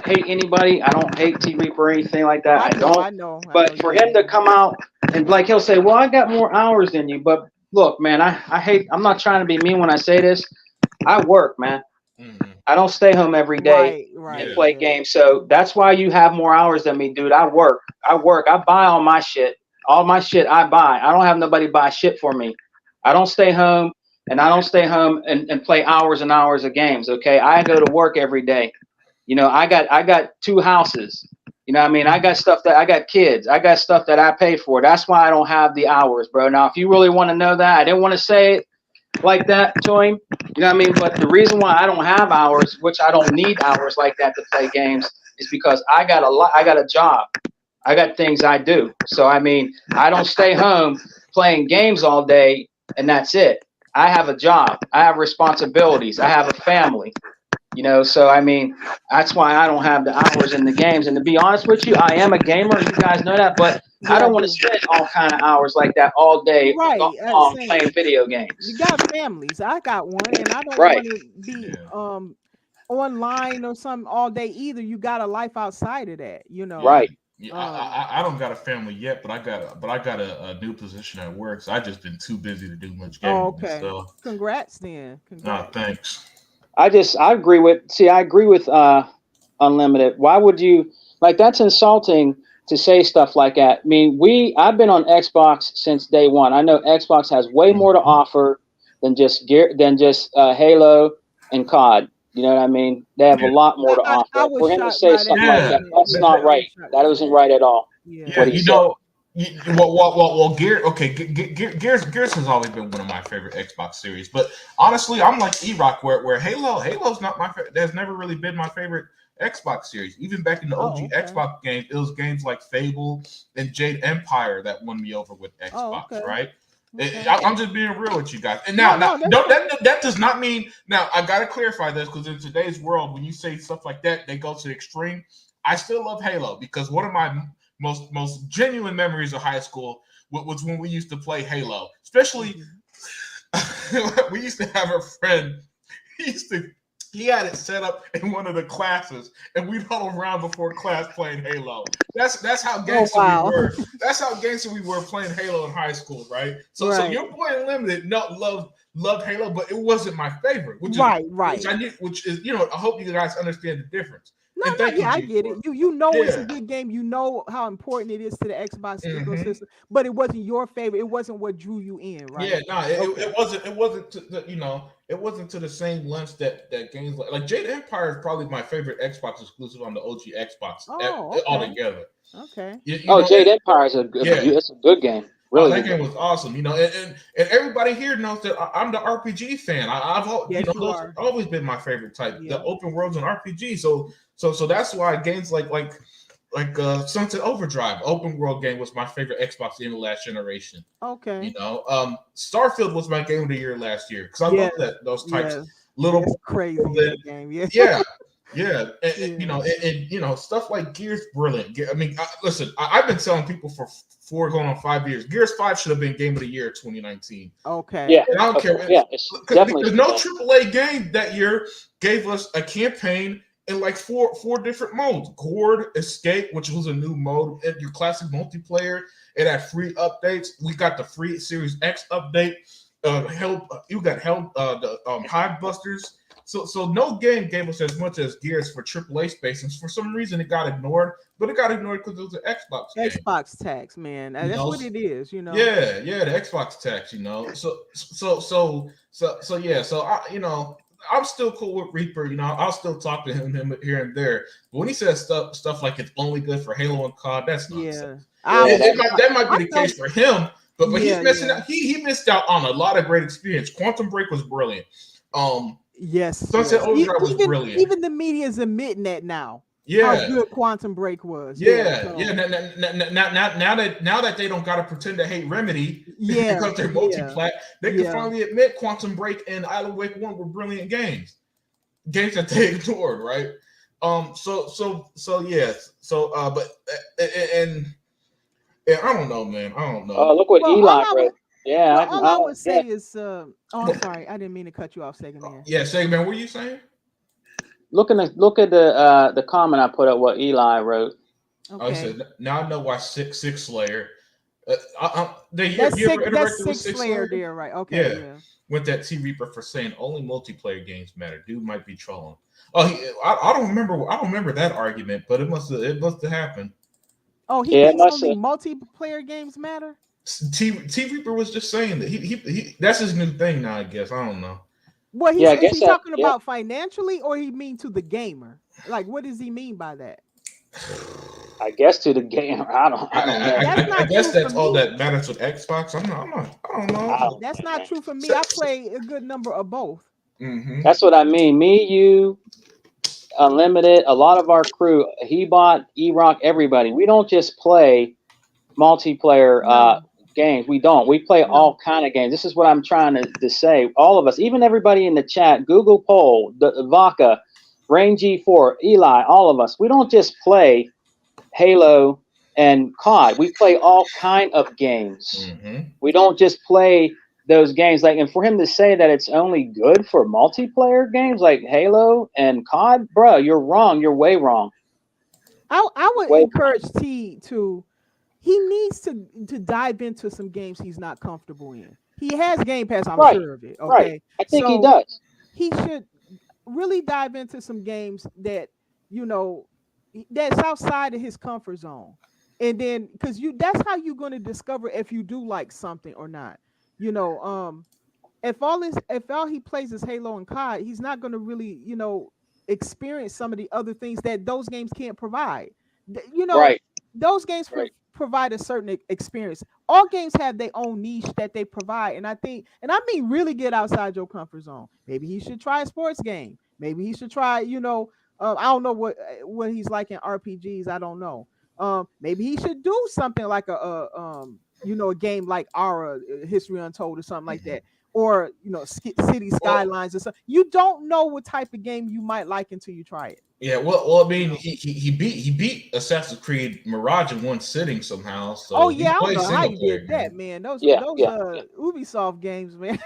hate anybody. I don't hate T Reaper or anything like that. I know. But for him to come out and like he'll say, well, I got more hours than you. But look, man, I'm not trying to be mean when I say this. I work, man. Mm-hmm. I don't stay home every day and play games. So that's why you have more hours than me, dude. I work. I buy all my shit. All my shit I buy. I don't have nobody buy shit for me. I don't stay home. And I don't stay home and play hours and hours of games. Okay, I go to work every day. You know, I got 2 houses. You know what I mean? I got kids. I got stuff that I pay for. That's why I don't have the hours, bro. Now, if you really want to know that, I didn't want to say it like that to him. You know what I mean? But the reason why I don't have hours, which I don't need hours like that to play games, is because I got a job. I got things I do. So I mean, I don't stay home playing games all day and that's it. I have a job. I have responsibilities. I have a family, you know. So I mean, that's why I don't have the hours in the games. And to be honest with you, I am a gamer. You guys know that, but I don't want to spend all kind of hours like that all day playing video games. You got families. I got one, and I don't want to be online or something all day either. You got a life outside of that, you know. Right. Yeah, I don't got a family yet, but I got a new position at work, so I just been too busy to do much gaming. Oh, okay. So. Congrats, then. Congrats. Thanks. I agree with Unlimited. Why would you that's insulting to say stuff like that? I mean, I've been on Xbox since day one. I know Xbox has way more to offer than just Halo and COD. You know what I mean? They have a lot more to offer. For him to say something like that, that's not right. That wasn't right at all. Yeah, you know. Well, Gears has always been one of my favorite Xbox series. But honestly, I'm like E-Rock, where Halo's not my favorite. There's never really been my favorite Xbox series. Even back in the OG Xbox games, it was games like Fable and Jade Empire that won me over with Xbox, right? Okay. I'm just being real with you guys. And now that does not mean. Now I gotta clarify this because in today's world, when you say stuff like that, they go to the extreme. I still love Halo because one of my most genuine memories of high school was when we used to play Halo. Especially, we used to have a friend. He had it set up in one of the classes, and we'd huddle around before class playing Halo. That's how gangster we were. That's how gangster we were playing Halo in high school, right? So your boy Unlimited loved Halo, but it wasn't my favorite. Which is, I hope you guys understand the difference. I get it. You know it's a good game. You know how important it is to the Xbox ecosystem, but it wasn't your favorite. It wasn't what drew you in, right? Yeah, it wasn't. It wasn't it wasn't to the same length that games like Jade Empire is probably my favorite Xbox exclusive on the OG Xbox altogether. Okay. Jade Empire is it's a good game. Really, that game was awesome. You know, and everybody here knows that I'm the RPG fan. I've always been my favorite type, the open worlds and RPG. So that's why games like Sunset Overdrive, open world game, was my favorite Xbox game of last generation. Okay. You know, Starfield was my game of the year last year because I love those types little crazy game. Yeah, and stuff like Gears, brilliant. I mean, listen, I've been telling people for 4 going on 5 years. Gears 5 should have been Game of the Year 2019. Okay. Yeah. And I don't care. Yeah, because no AAA game that year gave us a campaign in like four different modes. Horde, Escape, which was a new mode, and your classic multiplayer. It had free updates. We got the free Series X update. Hive Busters. So no game gave us as much as Gears for AAA space, and for some reason it got ignored. But it got ignored because it was an Xbox game. Xbox tax, man. That's what it is, you know. Yeah, the Xbox tax, you know. So I'm still cool with Reaper. You know, I'll still talk to him here and there. But when he says stuff like it's only good for Halo and COD, that's nonsense. That might be the case for him, but he's missing out. He missed out on a lot of great experience. Quantum Break was brilliant. Yes. Sunset Overdrive was brilliant. Even the media is admitting that now. Yeah. How good Quantum Break was. Yeah. Now that they don't gotta pretend to hate Remedy because they're multi-plat, they can finally admit Quantum Break and Island Wake 1 were brilliant games. Games that they ignored, right? So yes. So but and I don't know, man. I don't know. Oh, look what Eli wrote. Yeah, all I would say is, oh, I'm sorry, I didn't mean to cut you off, Sega Man. Yeah, Sega Man, what were you saying? Look at the comment I put up. What Eli wrote. Okay. I said, now I know why Six Slayer. That's Six Slayer there, right? Okay, yeah. With that T Reaper for saying only multiplayer games matter. Dude might be trolling. Oh, I don't remember. I don't remember that argument, but it must have happened. Oh, he thinks only multiplayer games matter. T Reaper was just saying that he that's his new thing now. I guess I don't know. Well, is he talking about financially, or he mean to the gamer? Like, what does he mean by that? I guess to the gamer. I don't know. I guess that's all that matters with Xbox. I don't know. That's not true for me. I play a good number of both. Mm-hmm. That's what I mean. Me, you, Unlimited, a lot of our crew, He-Bot, E-Rock, everybody. We don't just play multiplayer games. We don't. We play all kind of games. This is what I'm trying to say. All of us, even everybody in the chat, Google Poll, the Vaca, Rain G4, Eli, all of us. We don't just play Halo and COD. We play all kind of games. Mm-hmm. We don't just play those games. Like, and for him to say that it's only good for multiplayer games like Halo and COD, bro, you're wrong. You're way wrong. I would encourage T to. He needs to dive into some games he's not comfortable in. He has Game Pass, I'm sure of it. Okay, right. I think he does. He should really dive into some games that that's outside of his comfort zone, and then because that's how you're going to discover if you do like something or not. If all he plays is Halo and COD, he's not going to really experience some of the other things that those games can't provide. Right. Those games provide a certain experience. All games have their own niche that they provide, and I mean really get outside your comfort zone. Maybe he should try a sports game. Maybe he should try, I don't know what he's like in RPGs. I don't know. Maybe he should do something like a game like Aura, History Untold, or something like that, or City Skylines or something. You don't know what type of game you might like until you try it. Yeah, well, I mean, he beat Assassin's Creed Mirage in one sitting somehow. So I don't know how you did that, man. Those Ubisoft games, man.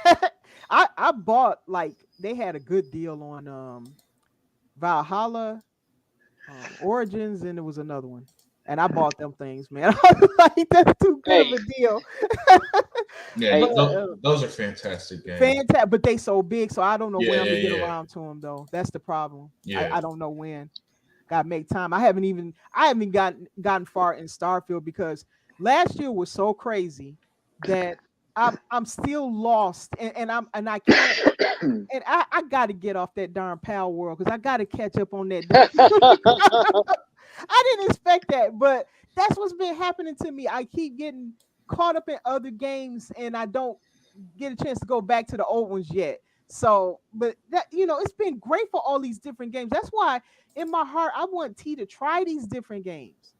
I bought, like, they had a good deal on Valhalla, Origins, and there was another one, and I bought them things, man. I was like, that's too good of a deal. Yeah, those are fantastic games. Fantastic, but they so big, so I don't know when I'm gonna get around to them though. That's the problem. Yeah, I don't know when. Gotta make time. I haven't gotten far in Starfield because last year was so crazy that I'm still lost, and I can't. And I got to get off that darn Palworld because I got to catch up on that. I didn't expect that, but that's what's been happening to me. I keep getting caught up in other games, and I don't get a chance to go back to the old ones yet. So, but that it's been great for all these different games. That's why, in my heart, I want T to try these different games.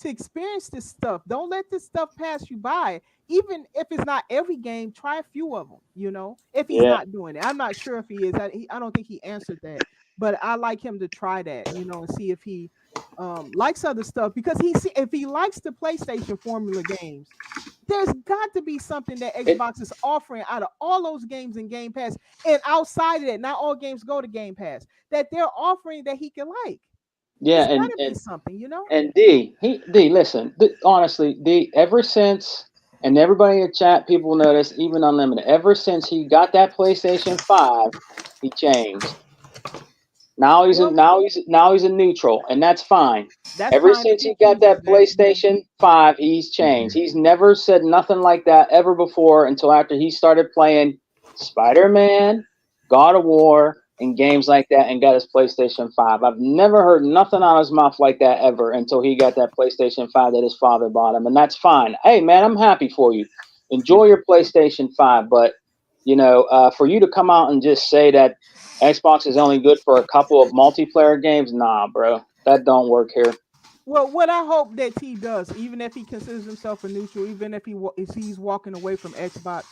To experience this stuff. Don't let this stuff pass you by. Even if it's not every game, try a few of them, if he's not doing it. I'm not sure if he is. I don't think he answered that, but I like him to try that, and see if he likes other stuff, because if he likes the PlayStation formula games, there's got to be something that Xbox is offering out of all those games in Game Pass, and outside of that, not all games go to Game Pass, that they're offering that he can like. Yeah, and something, And D, listen, honestly, D, ever since, and everybody in the chat, people notice, even Unlimited, ever since he got that PlayStation 5, he changed. Now he's a neutral, and that's fine. Ever since he got that PlayStation 5, he's changed. He's never said nothing like that ever before until after he started playing Spider-Man, God of War, and games like that, and got his PlayStation 5. I've never heard nothing out of his mouth like that ever until he got that PlayStation 5 that his father bought him, and that's fine. Hey, man, I'm happy for you. Enjoy your PlayStation 5, but for you to come out and just say that Xbox is only good for a couple of multiplayer games, nah, bro, that don't work here. Well, what I hope that T does, even if he considers himself a neutral, even if he's walking away from Xbox,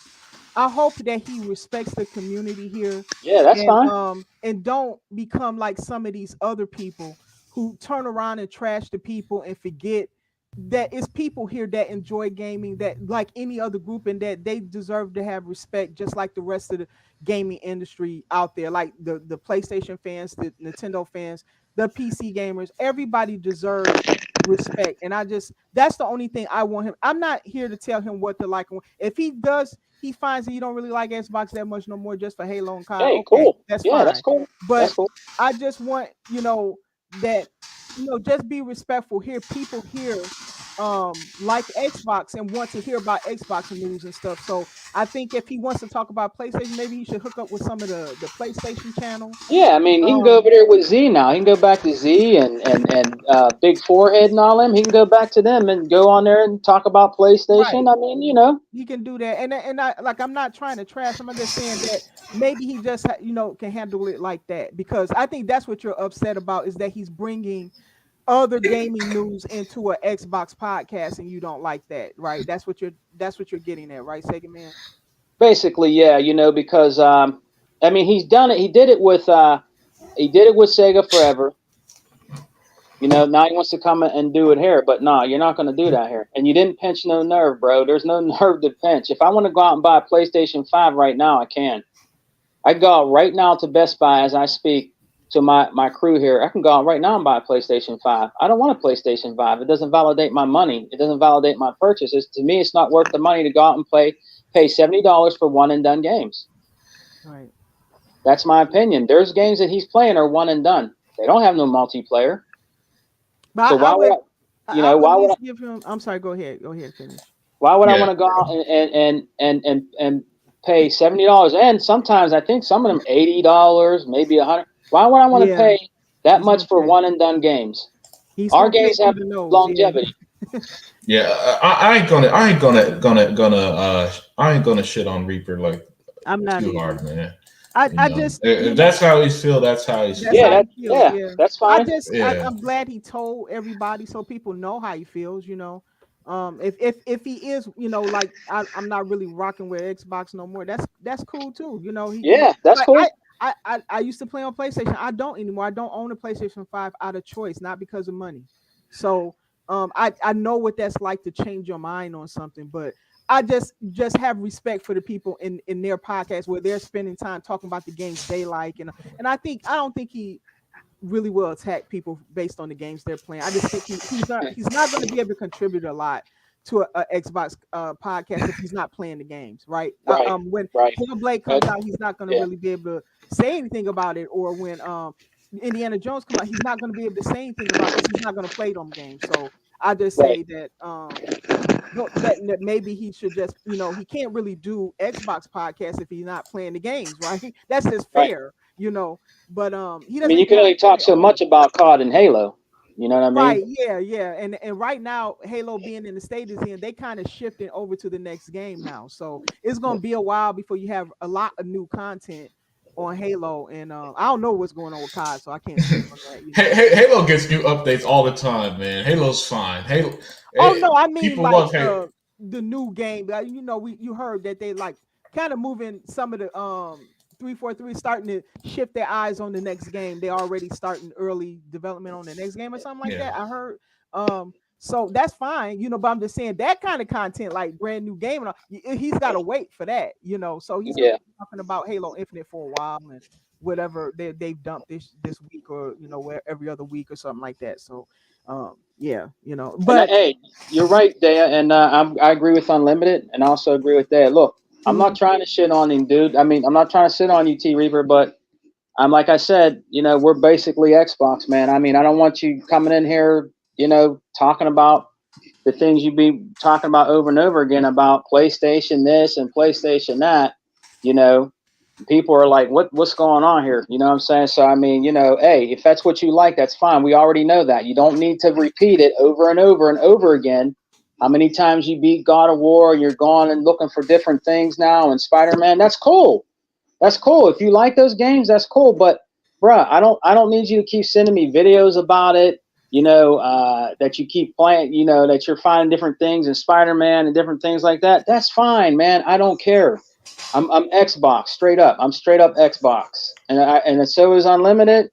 I hope that he respects the community here. Yeah, that's fine. And don't become like some of these other people who turn around and trash the people and forget that it's people here that enjoy gaming, that like any other group, and that they deserve to have respect just like the rest of the gaming industry out there, like the PlayStation fans, the Nintendo fans, the PC gamers. Everybody deserves respect, and that's the only thing I want him. I'm not here to tell him what to like. If he finds that you don't really like Xbox that much no more just for Halo and COD, Hey, okay, cool. that's yeah, fine. that's cool. But that's cool. I just want that just be respectful here. People here like Xbox and want to hear about Xbox news and stuff. So I think if he wants to talk about PlayStation, maybe he should hook up with some of the PlayStation channel. Yeah, I mean, he can go over there with Z now. He can go back to Z and Big Forehead and all them. He can go back to them and go on there and talk about PlayStation. Right. I mean, he can do that. And I like, I'm not trying to trash him. I'm just saying that maybe he just can handle it like that, because I think that's what you're upset about, is that he's bringing other gaming news into an Xbox podcast, and you don't like that, right? That's what you're getting at, right, Sega Man? Basically, yeah, because I mean, he's done it. He did it with Sega Forever. Now he wants to come and do it here, but no, you're not going to do that here. And you didn't pinch no nerve, bro. There's no nerve to pinch. If I want to go out and buy a PlayStation 5 right now, I can. I go out right now to Best Buy as I speak to my crew here. I can go out right now and buy a PlayStation 5. I don't want a PlayStation 5. It doesn't validate my money. It doesn't validate my purchases. To me, it's not worth the money to go out and pay $70 for one and done games. Right. That's my opinion. There's games that he's playing are one and done. They don't have no multiplayer. But so why would I give him? I'm sorry. Go ahead. Finish. Why would I want to go out and pay $70? And sometimes I think some of them $80, maybe $100. Why would I want to pay that much for one and done games? Our games have longevity. Yeah, I ain't gonna shit on Reaper like I'm not too hard, man. I just if that's how he feel, that's how he feels. Yeah, that's fine. I'm glad he told everybody so people know how he feels. If he is, like I'm not really rocking with Xbox no more. That's cool too. That's cool. I used to play on PlayStation. I don't anymore. I don't own a PlayStation 5 out of choice, not because of money. So I know what that's like to change your mind on something, but I just have respect for the people in their podcast where they're spending time talking about the games they like, and I don't think he really will attack people based on the games they're playing. I just think he's not going to be able to contribute a lot to a Xbox podcast if he's not playing the games, right? When Hellblade comes out, he's not going to really be able to say anything about it, or when Indiana Jones comes out, he's not going to be able to say anything about it because he's not going to play them games. So I just say that that maybe he should just, he can't really do Xbox podcast if he's not playing the games, right? That's just fair, But he doesn't. I mean, you can only talk so much about COD and Halo. You know what I mean? Right? Yeah. And right now, Halo being in the stages they kind of shifting over to the next game now. So it's gonna be a while before you have a lot of new content on Halo, and I don't know what's going on with COD, so I can't speak on that. Halo gets new updates all the time, man. Halo's fine. Halo. Oh no, I mean like the new game. You heard that they like kind of moving some of the 343 starting to shift their eyes on the next game. They're already starting early development on the next game or something like that. I heard. So that's fine, but I'm just saying that kind of content, like brand new game, he's got to wait for that, So he's talking about Halo Infinite for a while and whatever they've dumped this week, or every other week or something like that. So, But hey, you're right, Dea, and I agree with Unlimited, and I also agree with Dea. Look, I'm not trying to shit on him, dude. I mean, I'm not trying to shit on you, T Reaper, but I'm like I said, we're basically Xbox, man. I mean, I don't want you coming in here, talking about the things you've been talking about over and over again about PlayStation this and PlayStation that. People are like, what's going on here? You know what I'm saying? So, I mean, hey, if that's what you like, that's fine. We already know that. You don't need to repeat it over and over and over again. How many times you beat God of War, you're going and looking for different things now, and Spider-Man, that's cool. That's cool. If you like those games, that's cool. But, bruh, I don't need you to keep sending me videos about it, that you keep playing, that you're finding different things in Spider-Man and different things like that. That's fine, man. I don't care. I'm Xbox straight up. I'm straight up Xbox, and so is Unlimited,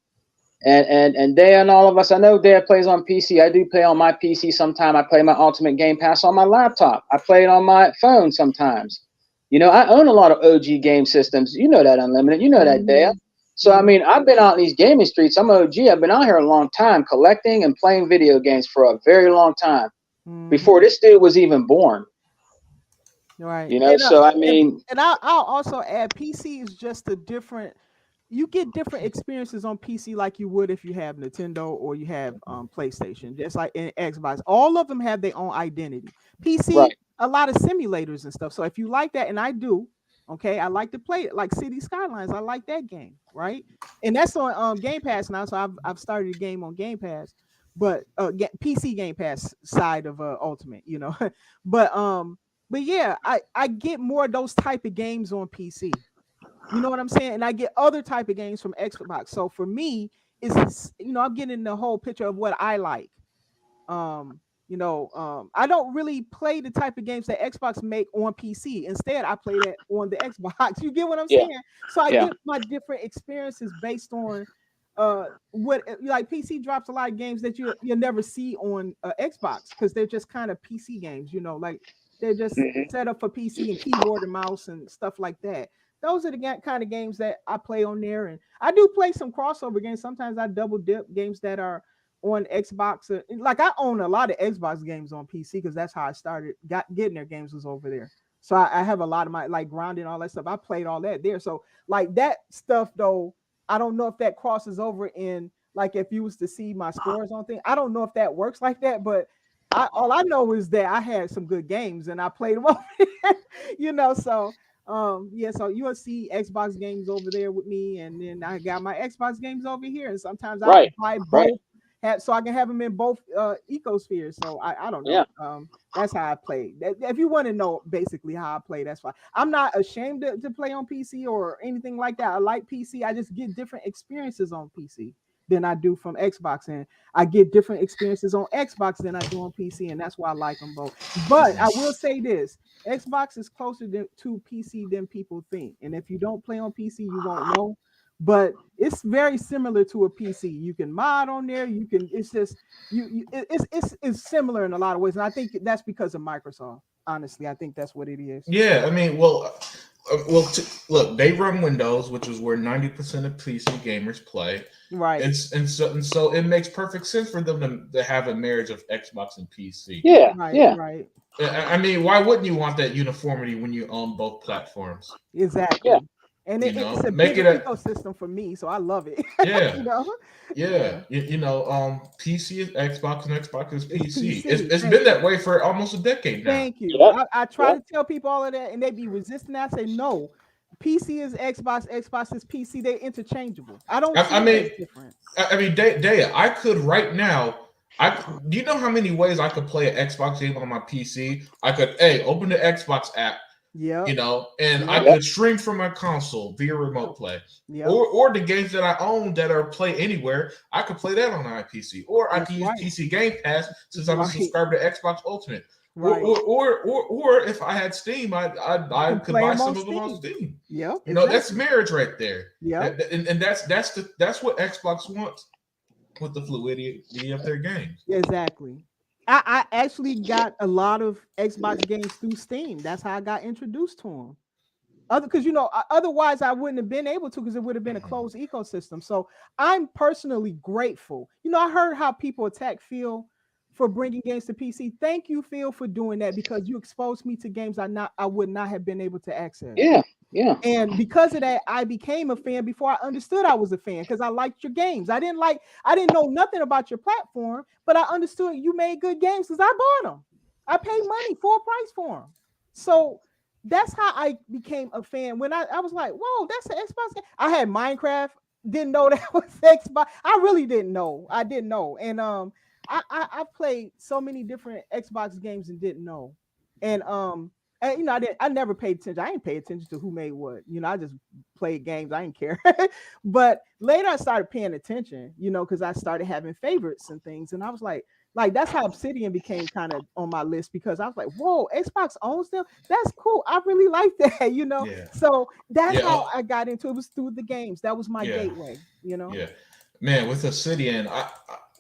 and Dea and all of us. I know Dea plays on PC. I do play on my PC sometime. I play my Ultimate Game Pass on my laptop. I play it on my phone sometimes. You know, I own a lot of OG game systems. You know that, Unlimited. You know that, Dea. So I mean, I've been out in these gaming streets. I'm OG. I've been out here a long time, collecting and playing video games for a very long time, before this dude was even born. Right. You know, so I mean, and I'll also add, PC is just a different. You get different experiences on PC like you would if you have Nintendo or you have PlayStation. Just like in Xbox, all of them have their own identity. PC, right. a lot of simulators and stuff. So if you like that, and I do, okay, I like to play it, like City Skylines. I like that game, right? And that's on Game Pass now. So I've started a game on Game Pass, but PC Game Pass side of Ultimate, you know. But yeah, I get more of those type of games on PC. You know what I'm saying? And I get other type of games from Xbox. So for me, it's, you know, I'm getting the whole picture of what I like. I don't really play the type of games that Xbox make on PC. Instead, I play that on the Xbox. You get what I'm saying? So I get my different experiences based on what, like, PC drops a lot of games that you'll never see on Xbox, because they're just kind of PC games, you know, like they're just set up for PC and keyboard and mouse and stuff like that. Those are the kind of games that I play on there. And I do play some crossover games. Sometimes I double dip games that are on Xbox. Like, I own a lot of Xbox games on PC because that's how I started getting their games, was over there. So I have a lot of my, like, grounding, all that stuff. I played all that there. So like that stuff though, I don't know if that crosses over in, like, if you was to see my scores on things, I don't know if that works like that, but all I know is that I had some good games and I played them over there, you know. So so you'll see Xbox games over there with me, and then I got my Xbox games over here, and sometimes I buy both, so I can have them in both ecospheres. So I don't know. That's how I play. If you want to know basically how I play, that's fine. I'm not ashamed to play on PC or anything like that. I like PC. I just get different experiences on PC than I do from Xbox, and I get different experiences on Xbox than I do on PC, and that's why I like them both. But I will say this: Xbox is closer to PC than people think, and if you don't play on PC, you won't know. But it's very similar to a PC. You can mod on there. You can. It's just it's similar in a lot of ways, and I think that's because of Microsoft. Honestly, I think that's what it is. Yeah, I mean, look, they run Windows, which is where 90% of PC gamers play. Right. And so it makes perfect sense for them to have a marriage of Xbox and PC. Yeah. Right. I mean, why wouldn't you want that uniformity when you own both platforms? Exactly. Yeah. And it's a bigger ecosystem for me, so I love it. Yeah. You know? PC is Xbox and Xbox is PC. It's been that way for almost a decade now. Thank you. Yep. I try to tell people all of that, and they be resisting that. I say no. PC is Xbox, Xbox is PC. They're interchangeable. I don't see difference. I mean, Dea, I could right now. Do you know how many ways I could play an Xbox game on my PC? I could open the Xbox app. Yeah. You know, and I could stream from my console via remote play. Yep. Or the games that I own that are play anywhere, I could play that on my PC. Or I can use PC Game Pass since I'm a subscriber to Xbox Ultimate. Right. Or if I had Steam, I could buy some of them on Steam. Yeah. You know, that's marriage right there. Yeah. And that's what Xbox wants with the fluidity of their games. Exactly. I actually got a lot of Xbox games through Steam. That's how I got introduced to them. Because, you know, otherwise I wouldn't have been able to, because it would have been a closed ecosystem. So I'm personally grateful. You know, I heard how people attack Phil for bringing games to PC. Thank you, Phil, for doing that, because you exposed me to games I would not have been able to access. Yeah. And because of that, I became a fan before I understood I was a fan, because I liked your games. I didn't know nothing about your platform, but I understood you made good games because I bought them. I paid money, full price for them. So that's how I became a fan. When I was like, whoa, that's an Xbox game. I had Minecraft, didn't know that was Xbox. I really didn't know. I didn't know. And I played so many different Xbox games and didn't know. And you know, I never paid attention. I didn't pay attention to who made what. You know, I just played games. I didn't care. But later I started paying attention, you know, because I started having favorites and things. And I was like, Like that's how Obsidian became kind of on my list because I was like, whoa, Xbox owns them. That's cool. I really like that, you know. Yeah. So that's Yeah. how I got into it, was through the games. That was my Yeah. gateway, you know. Yeah, man. With Obsidian,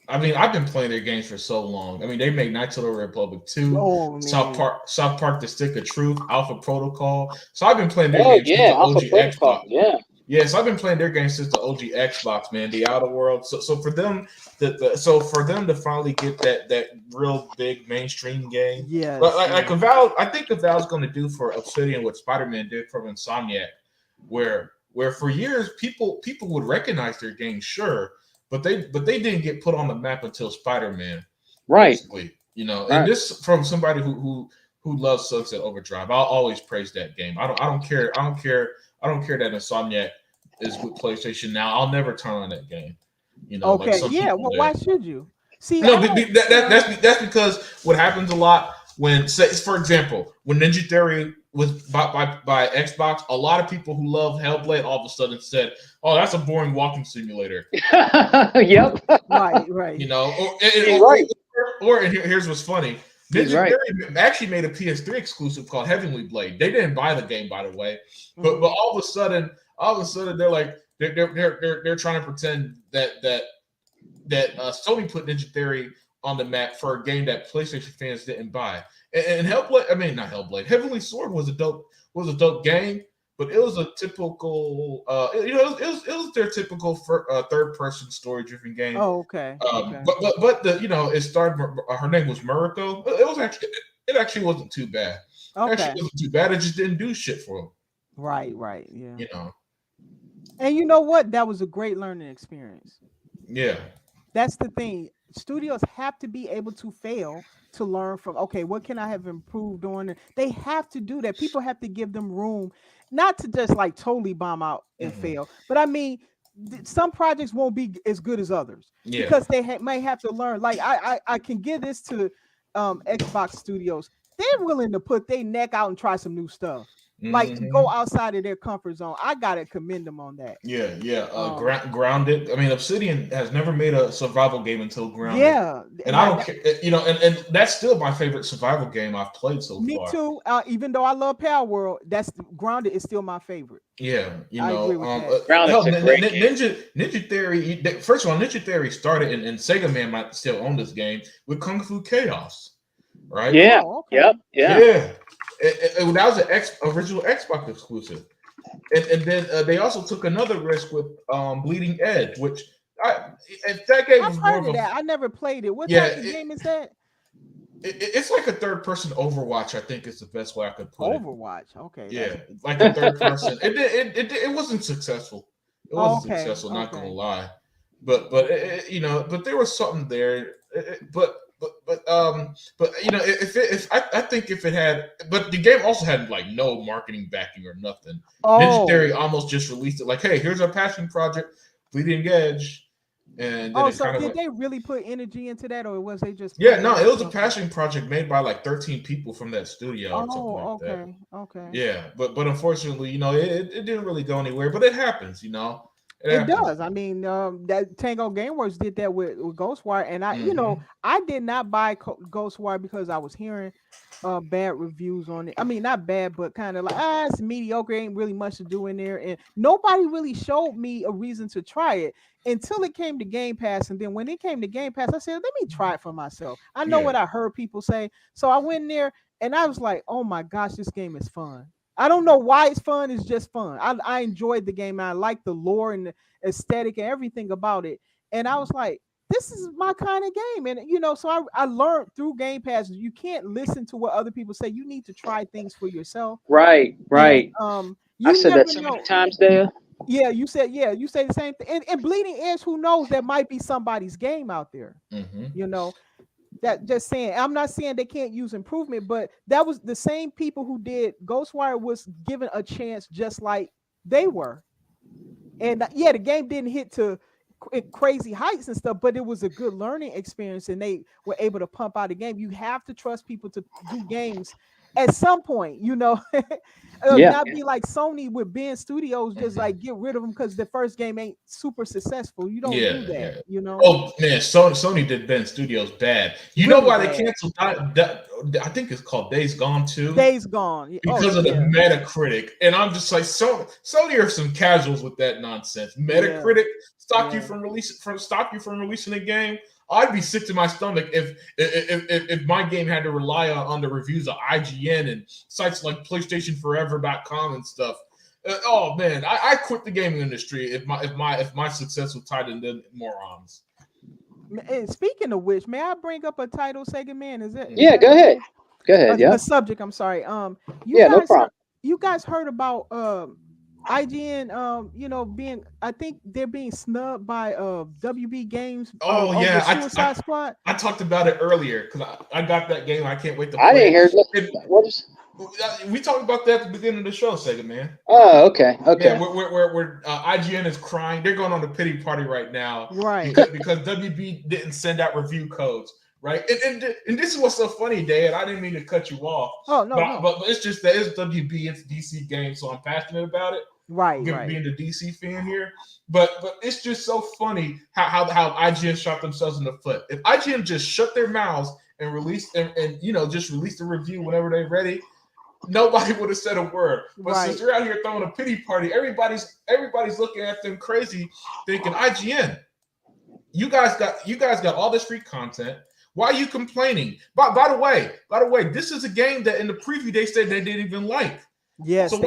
I mean, I've been playing their games for so long. I mean, they made Knights of the Republic 2, Oh, South man. Park: The Stick of Truth, Alpha Protocol. So I've been playing their Oh games since yeah, the Alpha OG Protocol. Xbox. Yeah. Yeah, so I've been playing their games since the OG Xbox, man. The Outer World. So for them, so for them to finally get that real big mainstream game, Yes. like Valve, I think Valve's going to do for Obsidian what Spider-Man did for Insomniac, where for years people would recognize their game, sure, but they didn't get put on the map until Spider-Man, right? Basically, you know. Right. And this from somebody who loves Sunset Overdrive. I'll always praise that game. I don't care that Insomniac is with PlayStation now. I'll never turn on that game. You know, okay, like some yeah. people Well, why should you? See, no, that's because what happens a lot when, say, for example, when Ninja Theory was bought by Xbox, a lot of people who love Hellblade all of a sudden said, "Oh, that's a boring walking simulator." Yep. Right. You know, and here's what's funny. Ninja Theory actually made a PS3 exclusive called Heavenly Blade. They didn't buy the game, by the way, but all of a sudden they're like they're trying to pretend that Sony put Ninja Theory on the map for a game that PlayStation fans didn't buy. And Hellblade, I mean not Hellblade, Heavenly Sword was a dope game, but it was a typical it was their typical third person story driven game. Oh, okay. But it started. Her name was Muriko. It actually wasn't too bad. Okay. Actually, it wasn't too bad. It just didn't do shit for them. Right. Yeah. You know. And you know what? That was a great learning experience. Yeah. That's the thing. Studios have to be able to fail to learn from, okay, what can I have improved on? They have to do that. People have to give them room, not to just like totally bomb out and fail. But I mean, some projects won't be as good as others because they may have to learn. Like I can give this to Xbox Studios. They're willing to put their neck out and try some new stuff. Like go outside of their comfort zone. I gotta commend them on that. Yeah. Grounded. I mean, Obsidian has never made a survival game until Grounded. Yeah, and I don't care. You know, and that's still my favorite survival game I've played so far. Me too. Even though I love Palworld, that's Grounded is still my favorite. Yeah, you know, I agree with that. Grounded's a great game. Ninja Theory. First of all, Ninja Theory started, and Sega Man might still own this game with Kung Fu Chaos, right? Yeah. Oh, okay. Yeah. That was an original Xbox exclusive, and then they also took another risk with Bleeding Edge, which that game was more of that. I never played it. What type of game is that? It's like a third person Overwatch. I think is the best way I could put it. Overwatch, okay. Yeah, like a third person. It wasn't successful. It wasn't successful. Not gonna lie, but there was something there. But you know, I think if it had, but the game also had like no marketing backing or nothing. Ninja Theory almost just released it like, hey, here's our passion project, Bleeding Edge. And then so did they really put energy into that, or was they just? Yeah, no, it was a passion project made by like 13 people from that studio or something like that. Okay. Yeah, but unfortunately, you know, it didn't really go anywhere. But it happens, you know. It does. I mean, that Tango Gameworks did that with Ghostwire, and you know, I did not buy Ghostwire because I was hearing bad reviews on it. I mean, not bad, but kind of like it's mediocre. Ain't really much to do in there, and nobody really showed me a reason to try it until it came to Game Pass. And then when it came to Game Pass, I said, let me try it for myself. I know what I heard people say, so I went in there and I was like, oh my gosh, this game is fun. I don't know why it's fun. It's just fun. I enjoyed the game. I like the lore and the aesthetic and everything about it. And I was like, this is my kind of game. And, you know, so I learned through Game Pass, you can't listen to what other people say. You need to try things for yourself. Right. And, I said that so many times there. Yeah, you say the same thing. And Bleeding Edge, who knows, that might be somebody's game out there. You know. That just saying, I'm not saying they can't use improvement, but that was the same people who did Ghostwire was given a chance just like they were. And the game didn't hit to crazy heights and stuff, but it was a good learning experience and they were able to pump out a game. You have to trust people to do games at some point, you know. Not be like Sony with Ben Studios, just like get rid of them because the first game ain't super successful. You don't do that, you know. Oh man, Sony did Ben Studios bad. You Really know why bad. they canceled? I think it's called Days Gone too. Days Gone because of the Metacritic, and I'm just like, Sony are some casuals with that nonsense. Metacritic stop you from releasing a game. I'd be sick to my stomach if my game had to rely on the reviews of IGN and sites like PlayStationForever.com and stuff. Oh man, I quit the gaming industry if my success was tied in them morons. Speaking of which, may I bring up a title, Sega Man? Is it? Yeah, go ahead. Go ahead. A subject. I'm sorry. No problem. You guys heard about IGN? You know, I think they're being snubbed by WB Games. Suicide Squad. I talked about it earlier because I got that game. I can't wait to play. I didn't hear it. We talked about that at the beginning of the show, Sega Man. Oh, okay. Yeah, where IGN is crying. They're going on a pity party right now, right? Because WB didn't send out review codes, right? And this is what's so funny, Dad. I didn't mean to cut you off. Oh no, but it's just that it's WB, it's DC games, so I'm passionate about it. Right. Being the DC fan here, but it's just so funny how IGN shot themselves in the foot. If IGN just shut their mouths and released and just release the review whenever they're ready, nobody would have said a word. But since you're out here throwing a pity party, everybody's looking at them crazy, thinking, IGN, you guys got all this free content. Why are you complaining? By the way, this is a game that in the preview they said they didn't even like. Yes, so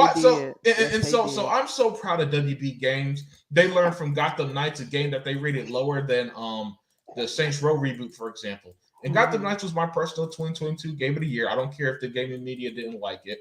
I'm so proud of WB Games. They learned from Gotham Knights, a game that they rated lower than the Saints Row reboot, for example. And Gotham Knights was my personal 2022 game of the year. I don't care if the gaming media didn't like it,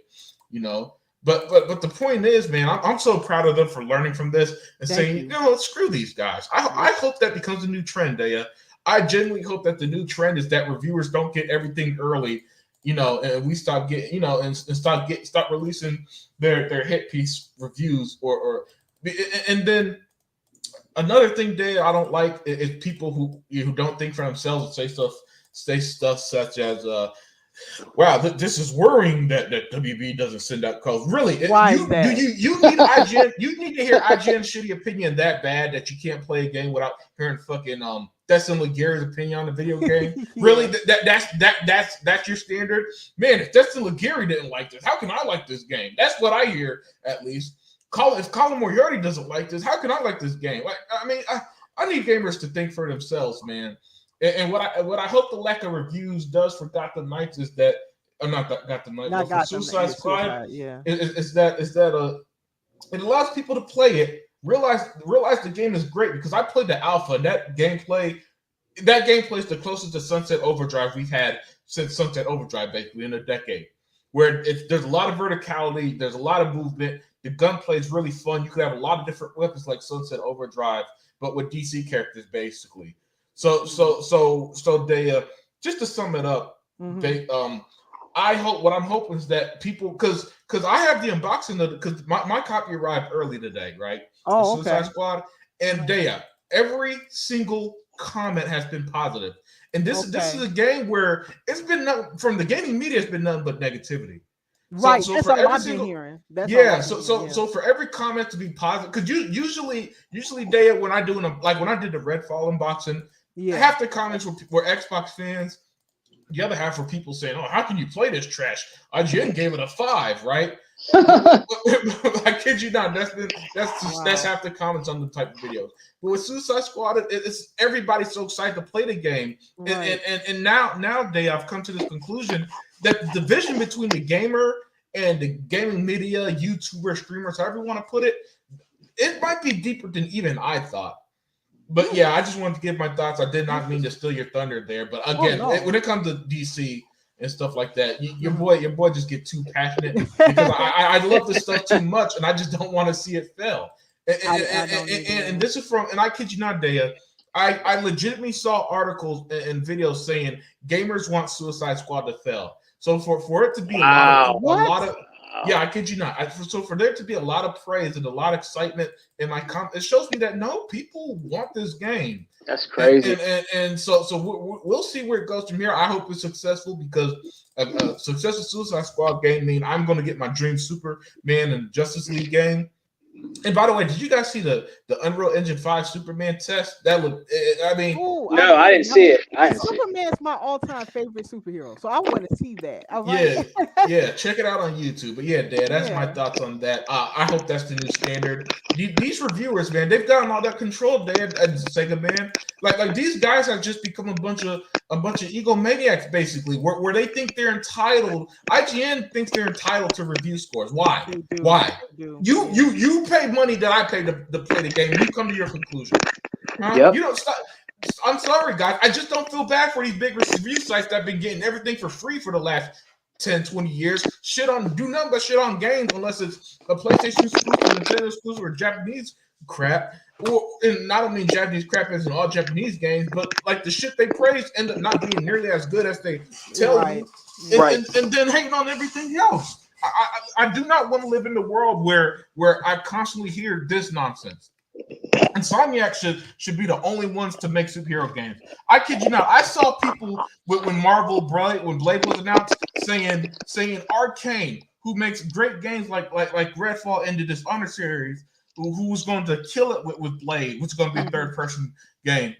But the point is, man, I'm so proud of them for learning from this and saying, screw these guys. I hope that becomes a new trend, Dea. I genuinely hope that the new trend is that reviewers don't get everything early, and we stop getting, and stop releasing their hit piece reviews and then another thing, Dea, I don't like is people who don't think for themselves and say stuff such as, wow, this is worrying that WB doesn't send out codes. Really? Why is that? You need IGN? You need to hear IGN's shitty opinion that bad that you can't play a game without hearing fucking Destin Legary's opinion on the video game? Really? That's your standard, man. If Destin Legary didn't like this, how can I like this game? That's what I hear, at least. If Colin Moriarty doesn't like this, how can I like this game? I need gamers to think for themselves, man. And what I hope the lack of reviews does for Gotham Knights is that, not Gotham Knights, but for Suicide Squad, is that it allows people to play it, realize the game is great, because I played the alpha, and that gameplay is the closest to Sunset Overdrive we've had since Sunset Overdrive, basically in a decade, where there's a lot of verticality, there's a lot of movement, the gunplay is really fun. You could have a lot of different weapons like Sunset Overdrive, but with DC characters, basically. So they just to sum it up, they what I'm hoping is that people, because I have the unboxing because my copy arrived early today, right? Oh, Suicide Squad, and every single comment has been positive, and this is a game where it's been from the gaming media, it's been nothing but negativity. Right, so that's for all every I've single, been hearing. So for every comment to be positive, because usually Dea, when I do when I did the Redfall unboxing, half the comments were Xbox fans. The other half were people saying, "Oh, how can you play this trash?" IGN gave it a 5, right? I kid you not. That's half the comments on the type of videos. But with Suicide Squad, it's everybody's so excited to play the game, right. and now I've come to this conclusion that the division between the gamer and the gaming media, YouTuber, streamers, however you want to put it, it might be deeper than even I thought. But yeah, I just wanted to give my thoughts. I did not mean to steal your thunder there, but again, when it comes to DC and stuff like that, your boy just get too passionate because I love this stuff too much, and I just don't want to see it fail. And this is from, and I kid you not, Dea, I legitimately saw articles and videos saying gamers want Suicide Squad to fail. So for it to be a lot of yeah, I kid you not. So for there to be a lot of praise and a lot of excitement in my comment, it shows me that no, people want this game. That's crazy. And so we'll see where it goes from here. I hope it's successful because a successful Suicide Squad game means I'm going to get my dream Superman and Justice League game. And by the way, did you guys see the Unreal Engine 5 Superman test? That looked, I mean, no, I didn't see it. Superman's my all-time favorite superhero, so I want to see that. Yeah, check it out on YouTube. But yeah, Dad, that's my thoughts on that. I hope that's the new standard. These reviewers, man, they've gotten all that control, Dad, at Sega, man. Like these guys have just become a bunch of egomaniacs, basically, where they think they're entitled. IGN thinks they're entitled to review scores. Why? Why? You pay money that I pay to play the game. You come to your conclusion. Huh? You don't stop. I'm sorry, guys. I just don't feel bad for these big review sites that have been getting everything for free for the last 10, 20 years. Do nothing but shit on games unless it's a PlayStation exclusive, Nintendo exclusive, or Japanese crap. And I don't mean Japanese crap as in all Japanese games, but like the shit they praise end up not being nearly as good as they tell you. And then hating on everything else. I do not want to live in the world where I constantly hear this nonsense. Insomniac should be the only ones to make superhero games. I kid you not. I saw people when Blade was announced saying Arcane, who makes great games like Redfall and the Dishonored series, who was going to kill it with Blade, which is going to be a third person game.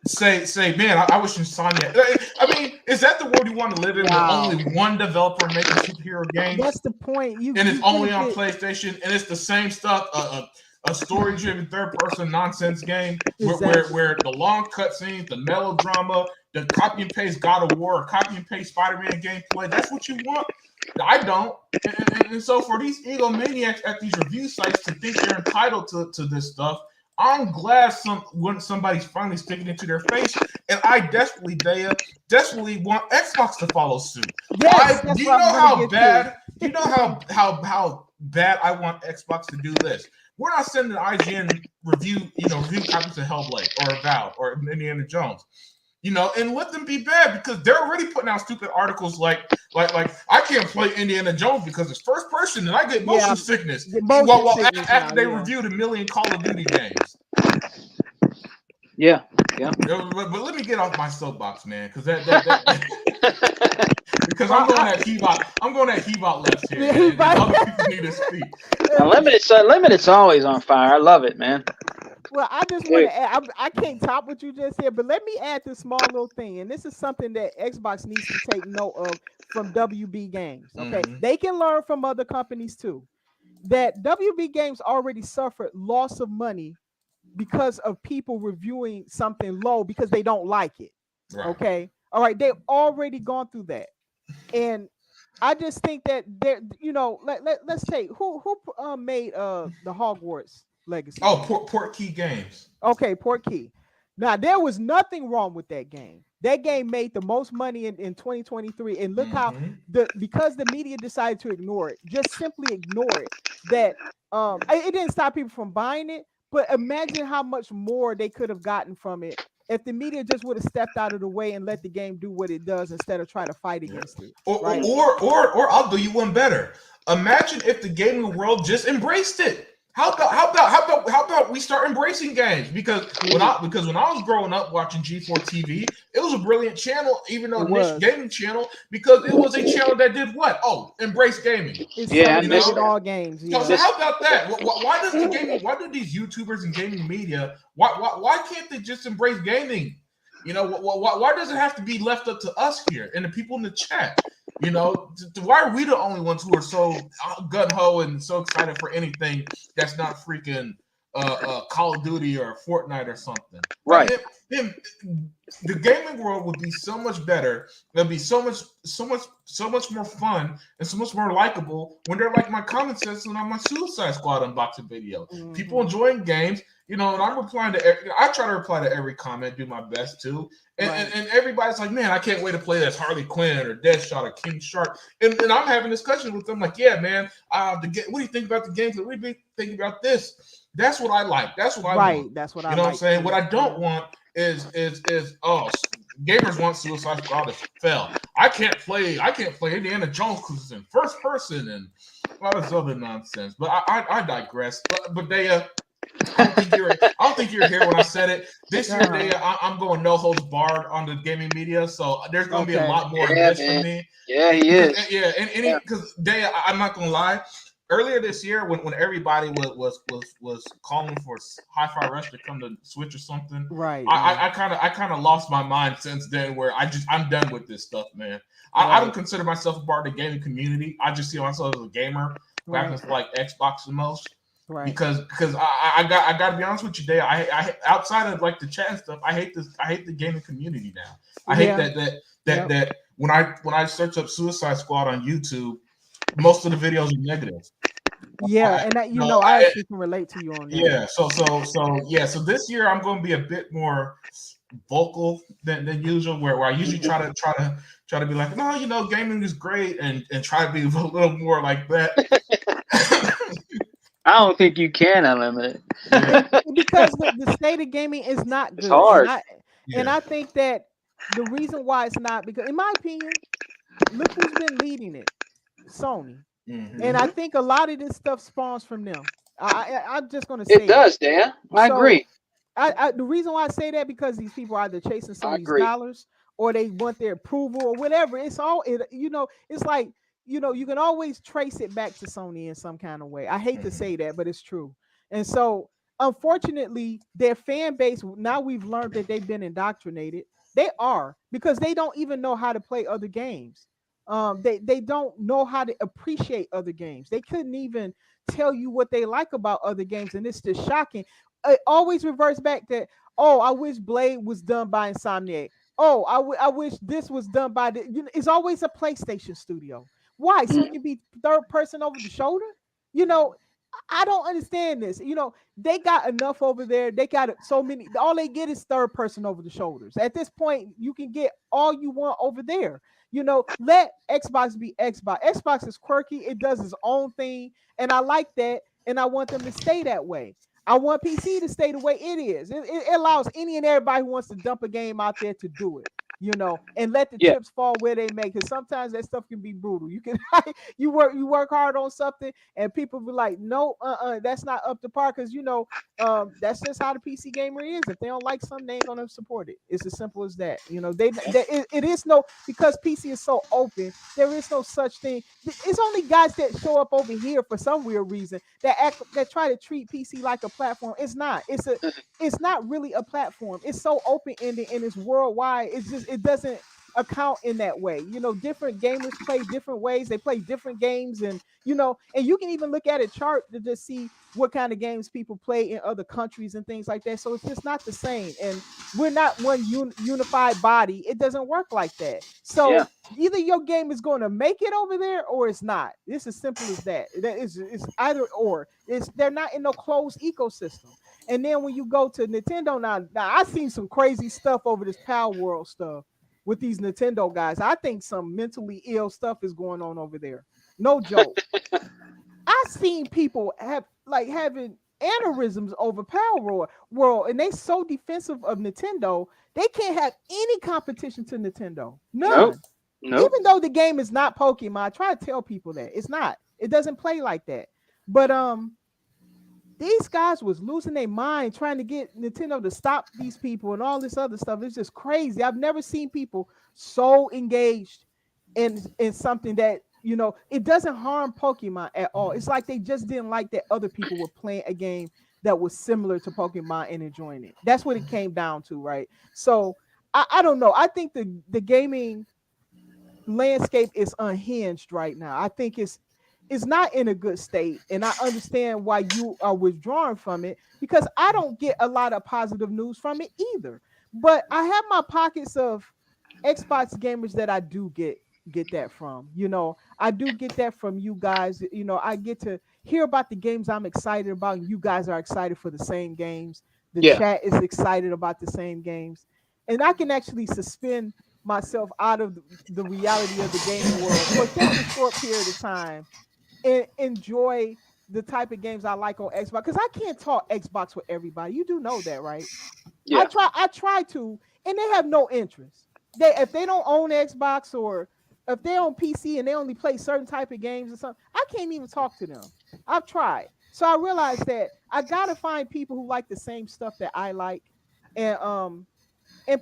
Say, man, I wish Insomniac. I mean, is that the world you want to live in? Wow. With only one developer making superhero games. That's the point. And it's only on PlayStation, and it's the same stuff. A story-driven third-person nonsense game where the long cutscenes, the melodrama, the copy and paste God of War, copy and paste Spider-Man gameplay. That's what you want. I don't. And so for these egomaniacs at these review sites to think they're entitled to this stuff, I'm glad when somebody's finally sticking it to their face, and I desperately want Xbox to follow suit. Yes, do you know how bad? Do you know how bad I want Xbox to do this? We're not sending IGN review copies of Hellblade or Avowed or Indiana Jones, and let them be bad because they're already putting out stupid articles like I can't play Indiana Jones because it's first person and I get motion sickness. After they reviewed a million Call of Duty games. Yeah. But let me get off my soapbox, man, because because I'm going at Hebot. I'm going at Hebot left here. And other people need to speak. Limited's always on fire. I love it, man. Well, I just want to add, I can't top what you just said, but let me add this small little thing. And this is something that Xbox needs to take note of from WB Games. Okay. Mm-hmm. They can learn from other companies too. That WB Games already suffered loss of money because of people reviewing something low because they don't like it. Right. Okay. All right. They've already gone through that. And I just think that they're, let's take who made the Hogwarts Legacy. Oh, Portkey Games. Okay, Portkey. Now there was nothing wrong with that game. That game made the most money in 2023, and look how because the media decided to ignore it, just simply ignore it. That it didn't stop people from buying it, but imagine how much more they could have gotten from it if the media just would have stepped out of the way and let the game do what it does instead of trying to fight against it. Or I'll do you one better. Imagine if the gaming world just embraced it. How about we start embracing games? Because when I was growing up watching G4 TV, it was a brilliant channel, even though niche gaming channel, because it was a channel that did what? Oh, embrace gaming. All games. Yeah. So how about that? Why do these YouTubers and gaming media? Why can't they just embrace gaming? Why does it have to be left up to us here and the people in the chat? Why are we the only ones who are so gung-ho and so excited for anything that's not freaking Call of Duty or Fortnite or something? Right. The gaming world would be so much better. It'd be so much more fun and so much more likable when they're like my comment section on my Suicide Squad unboxing video. Mm-hmm. People enjoying games. And I'm replying I try to reply to every comment, do my best to. And everybody's like, man, I can't wait to play this Harley Quinn or Deathshot or King Shark. And I'm having discussions with them like, yeah, man, what do you think about the games? What do you think about this? That's what I like. That's what I want. That's what I like. You know what I'm saying? What I don't want is gamers want Suicide Squad to fail. I can't play Indiana Jones because it's in first person and all this other nonsense. But I digress. But they I don't think you're here when I said it. This year, I'm going no holds barred on the gaming media, so there's going to be a lot more of this for me. Yeah, he is. Yeah, and because I'm not going to lie. Earlier this year, when everybody was calling for Hi-Fi Rush to come to Switch or something, right? I kind of lost my mind since then. Where I'm done with this stuff, man. I don't consider myself a part of the gaming community. I just see myself as a gamer who happens to like Xbox the most. Right. Because I got to be honest with you, Dave. I outside of like the chat and stuff, I hate the gaming community now. I hate that when I search up Suicide Squad on YouTube, most of the videos are negative. Yeah, and that I actually can relate to you on that. Yeah, so this year I'm going to be a bit more vocal than usual, where I usually try to be like, no, gaming is great, and try to be a little more like that. I don't think you can Unlimited. Because the state of gaming is not good. It's hard. And I think that the reason why it's not, because in my opinion, look who's been leading it, Sony. Mm-hmm. And I think a lot of this stuff spawns from them. I'm just going to say it does, Dan. I agree. The reason why I say that, because these people are either chasing Sony's dollars or they want their approval or whatever. It's all it's like, you can always trace it back to Sony in some kind of way. I hate to say that, but it's true. And so, unfortunately, their fan base, now we've learned that they've been indoctrinated. They are, because they don't even know how to play other games. They don't know how to appreciate other games. They couldn't even tell you what they like about other games, and it's just shocking. It always reverts back that, I wish Blade was done by Insomniac. I wish this was done by it's always a PlayStation studio. Why? So it can be third person over the shoulder? I don't understand this. They got enough over there. They got so many. All they get is third person over the shoulders. At this point, you can get all you want over there. Let Xbox be Xbox. Xbox is quirky. It does its own thing. And I like that. And I want them to stay that way. I want PC to stay the way it is. It allows any and everybody who wants to dump a game out there to do it. And let the chips fall where they may, because sometimes that stuff can be brutal. You can you work hard on something and people be like, no, that's not up to par, because that's just how the PC gamer is. If they don't like something, they ain't gonna support it. It's as simple as that. It is no, because PC is so open, there is no such thing. It's only guys that show up over here for some weird reason that try to treat PC like a platform. It's not. It's not really a platform. It's so open-ended and it's worldwide. It doesn't account in that way. Different gamers play different ways. They play different games, and and you can even look at a chart to just see what kind of games people play in other countries and things like that. So it's just not the same, and we're not one unified body. It doesn't work like that. So either your game is going to make it over there or it's not. It's as simple as that. It's either or. They're not in no closed ecosystem. And then when you go to Nintendo now I've seen some crazy stuff over this Palworld stuff with these Nintendo guys. I think some mentally ill stuff is going on over there. No joke. I've seen people having aneurysms over Palworld, and they so defensive of Nintendo, they can't have any competition to Nintendo. None. Nope. Even though the game is not Pokemon, I try to tell people that it's not. It doesn't play like that. But these guys was losing their mind trying to get Nintendo to stop these people and all this other stuff. It's just crazy. I've never seen people so engaged in something that, it doesn't harm Pokemon at all. It's like they just didn't like that other people were playing a game that was similar to Pokemon and enjoying it. That's what it came down to, right? So I don't know. I think the gaming landscape is unhinged right now. I think it's not in a good state, and I understand why you are withdrawing from it, because I don't get a lot of positive news from it either. But I have my pockets of Xbox gamers that I do get that from. I do get that from you guys. I get to hear about the games I'm excited about, and you guys are excited for the same games. The chat is excited about the same games, and I can actually suspend myself out of the reality of the gaming world for just a short period of time and enjoy the type of games I like on Xbox, because I can't talk Xbox with everybody. You do know that, right? Yeah. I try to, and they have no interest. If they don't own Xbox, or if they're on PC and they only play certain type of games or something, I can't even talk to them. I've tried. So I realized that I gotta find people who like the same stuff that I like, and some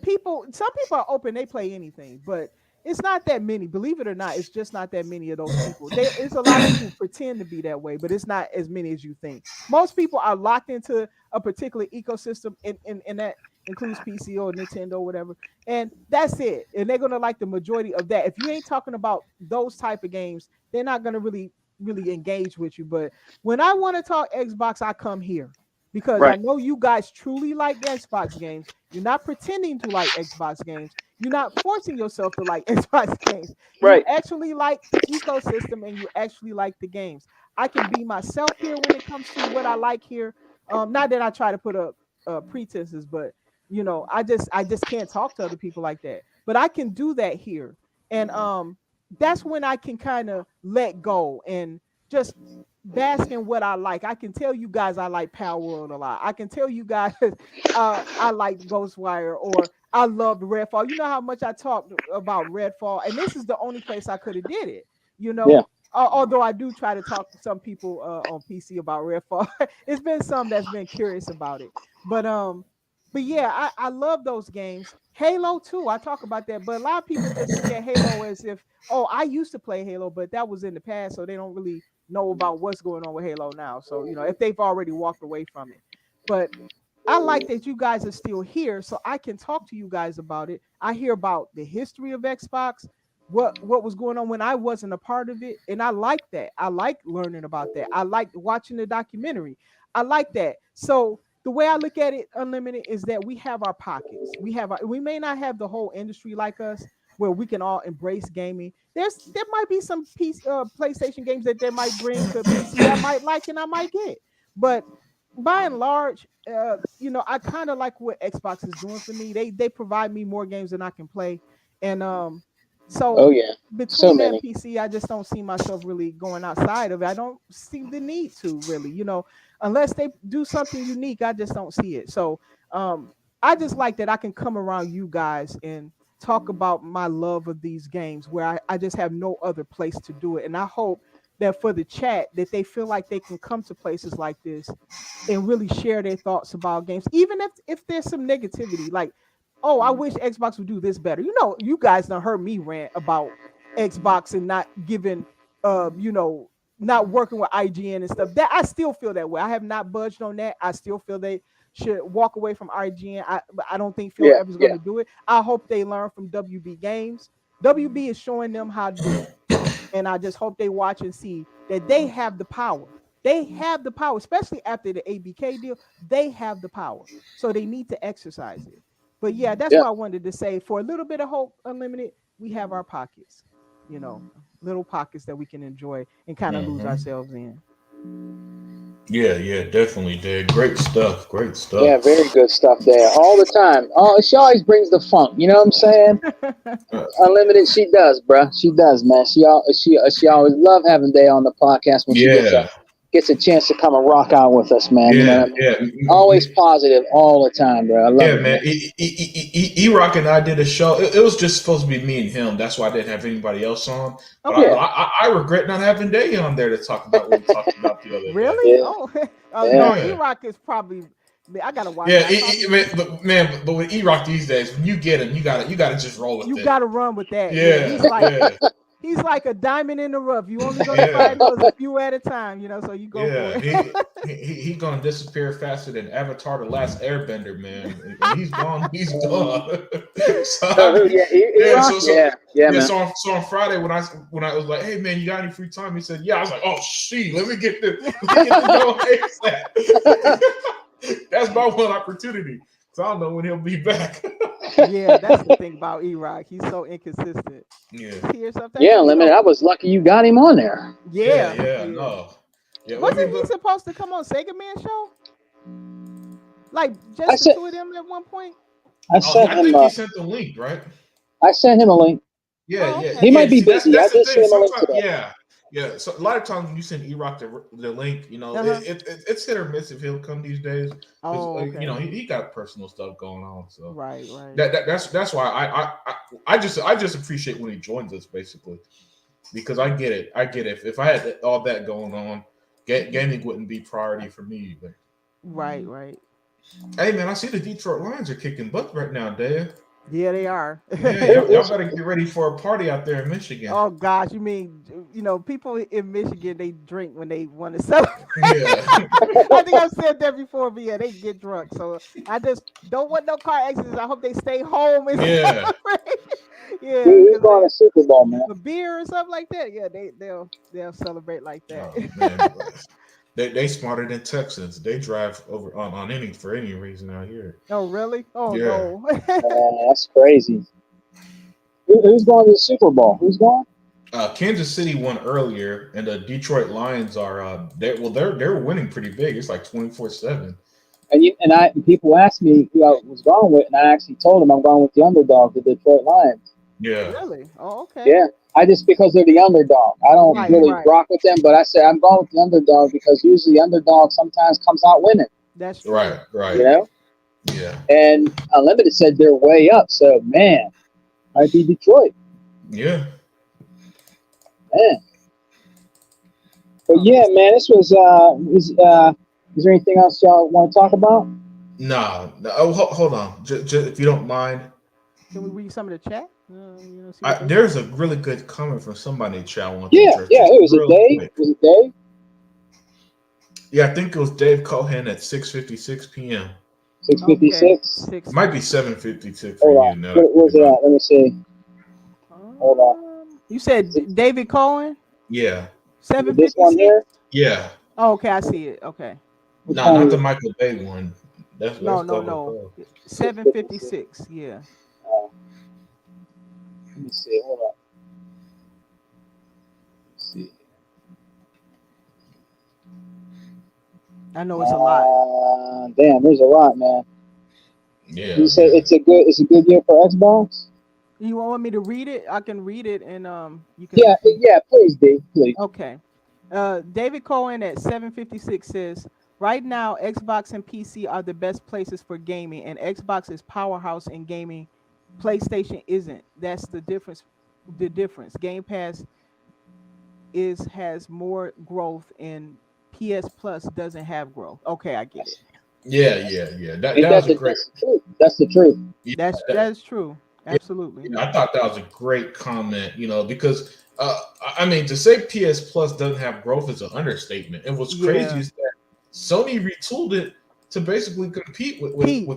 people are open, they play anything, but it's not that many. Believe it or not, it's just not that many of those people. It's a lot of people who pretend to be that way, but it's not as many as you think. Most people are locked into a particular ecosystem, and that includes PC or Nintendo or whatever, and that's it. And they're gonna like the majority of that. If you ain't talking about those type of games, they're not gonna really engage with you. But when I want to talk Xbox, I come here because I know you guys truly like Xbox games. You're not pretending to like Xbox games. You're not forcing yourself to like Xbox games. You actually like the ecosystem and you actually like the games. I can be myself here when it comes to what I like here. Not that I try to put up pretenses, but you know, I just can't talk to other people like that. But I can do that here. And that's when I can kind of let go and just bask in what I like. I can tell you guys I like Palworld a lot. I can tell you guys I like Ghostwire, or I loved Redfall. You know how much I talked about Redfall, and this is the only place I could have did it. You know, yeah. Although I do try to talk to some people on PC about Redfall. It's been some that's been curious about it, but yeah, I love those games. Halo too, I talk about that, but a lot of people just look at Halo as if, oh, I used to play Halo, but that was in the past, so they don't really know about what's going on with Halo now. So, you know, if they've already walked away from it. But I like that you guys are still here, so I can talk to you guys about it. I hear about the history of Xbox, what was going on when I wasn't a part of it, and I like that. I like learning about that. I like watching the documentary. I like that. So the way I look at it, Unlimited, is that we have our pockets. We may not have the whole industry like us, where we can all embrace gaming. There might be some PlayStation games that they might bring to PC I might like and I might get. But by and large, you know, I kind of like what Xbox is doing for me. They provide me more games than I can play. And so between that and PC, I just don't see myself really going outside of it. I don't see the need to really, you know, unless they do something unique, I just don't see it. So I just like that I can come around you guys and talk about my love of these games where I just have no other place to do it. And I hope that for the chat that they feel like they can come to places like this and really share their thoughts about games, even if there's some negativity, like, oh, I wish Xbox would do this better. You know, you guys done heard me rant about Xbox and not giving, you know, not working with IGN and stuff. That I still feel that way. I have not budged on that. I still feel they should walk away from IGN. I don't think Phil Evans is going to do it. I hope they learn from WB Games. WB is showing them how to do it. And I just hope they watch and see that they have the power. They have the power, especially after the ABK deal. They have the power. So they need to exercise it. But yeah, that's what I wanted to say. For a little bit of hope, Unlimited, we have our pockets, you know, little pockets that we can enjoy and kind of lose ourselves in. Yeah, definitely, Dad. Great stuff. Yeah, very good stuff there. All the time. Oh, she always brings the funk. You know what I'm saying? Unlimited, she does, bruh. She does, man. She always love having Day on the podcast when she gets a chance to come and rock out with us, man. Yeah, you know what I mean? Always positive all the time, bro. I love it, man. E-Rock and I did a show. It was just supposed to be me and him. That's why I didn't have anybody else on. But I regret not having Day on there to talk about what we talked about the other day. Really? Yeah. E-Rock is probably. I gotta watch. Yeah, but with E-Rock these days, when you get him, you gotta just roll with it. You gotta run with that. Yeah, he's like a diamond in the rough. You only gonna find those a few at a time, you know. So you go for it. He's gonna disappear faster than Avatar: The Last Airbender, man. When he's gone, he's gone. So on Friday when I was like, hey man, you got any free time? He said, yeah. I was like, oh shit, let me get the ASAP. That's my one opportunity. So I don't know when he'll be back. Yeah, that's the thing about E-Rock. He's so inconsistent. Yeah. Limited. I was lucky you got him on there. No. Yeah, wasn't he supposed to come on Sega Man show? Like just the two of them at one point? I think he sent the link, right? I sent him a link. Yeah. He might be busy. I just sent him a link today. Yeah, so a lot of times when you send E-Rock the link, you know, it's hit or miss if he'll come these days. You know, he got personal stuff going on, so right. That's why I just appreciate when he joins us, basically, because I get it. If I had all that going on, gaming wouldn't be priority for me. But Right, right. hey, man, I see the Detroit Lions are kicking butt right now, Dave. Yeah, they are. Yeah, y'all better get ready for a party out there in Michigan. Oh gosh, you mean people in Michigan, they drink when they want to celebrate. Yeah. I think I've said that before, but yeah, they get drunk. So I just don't want no car accidents. I hope they stay home and Yeah. yeah. He's going to Super Bowl, man. A beer or something like that. Yeah, they'll celebrate like that. Oh, man, they smarter than Texans. They drive over on any for any reason out here. Oh really? Oh Yeah. no. That's crazy. Who's going to the Super Bowl? Who's going? Kansas City won earlier, and the Detroit Lions are they're winning pretty big. It's like 24-7. And people asked me who I was going with, and I actually told them I'm going with the underdog, the Detroit Lions. Yeah. Really? Oh, okay. Yeah. Just because they're the underdog. I don't really rock with them, but I said I'm going with the underdog because usually the underdog sometimes comes out winning. That's true. Right. You know? Yeah. And Unlimited said they're way up, so man, might be Detroit. Yeah. Man. But yeah, man, this was is there anything else y'all want to talk about? No. Oh, hold on. Just if you don't mind. Can we read some of the chat? There's a really good comment from somebody in chat. Yeah, it was a Dave. Quick. Was it Dave? Yeah, I think it was Dave Cohen at 6:56 p.m. 6:56. Okay. Might be 7:56 Hold for on. you. Where's it at? Let me see. Hold on. You said David Cohen? Yeah. 7:56. This one here? Yeah. Oh, okay, I see it. Okay. No, not the Michael Bay one. That's no. 7:56. Yeah. Let me see. Hold on. Let's see. I know it's a lot. Damn, there's a lot, man. Yeah. You say it's a good year for Xbox? You want me to read it? I can read it and you can. Yeah, please, Dave, please. Okay. David Cohen at 7:56 says, right now, Xbox and PC are the best places for gaming, and Xbox is powerhouse in gaming. PlayStation isn't. That's the difference. Game Pass has more growth, and PS Plus doesn't have growth. Okay, I get it. Yeah. That's a great. That's the truth. Yeah, that's true. Absolutely. I thought that was a great comment. Because I mean, to say PS Plus doesn't have growth is an understatement. And what's crazy is that Sony retooled it to basically compete with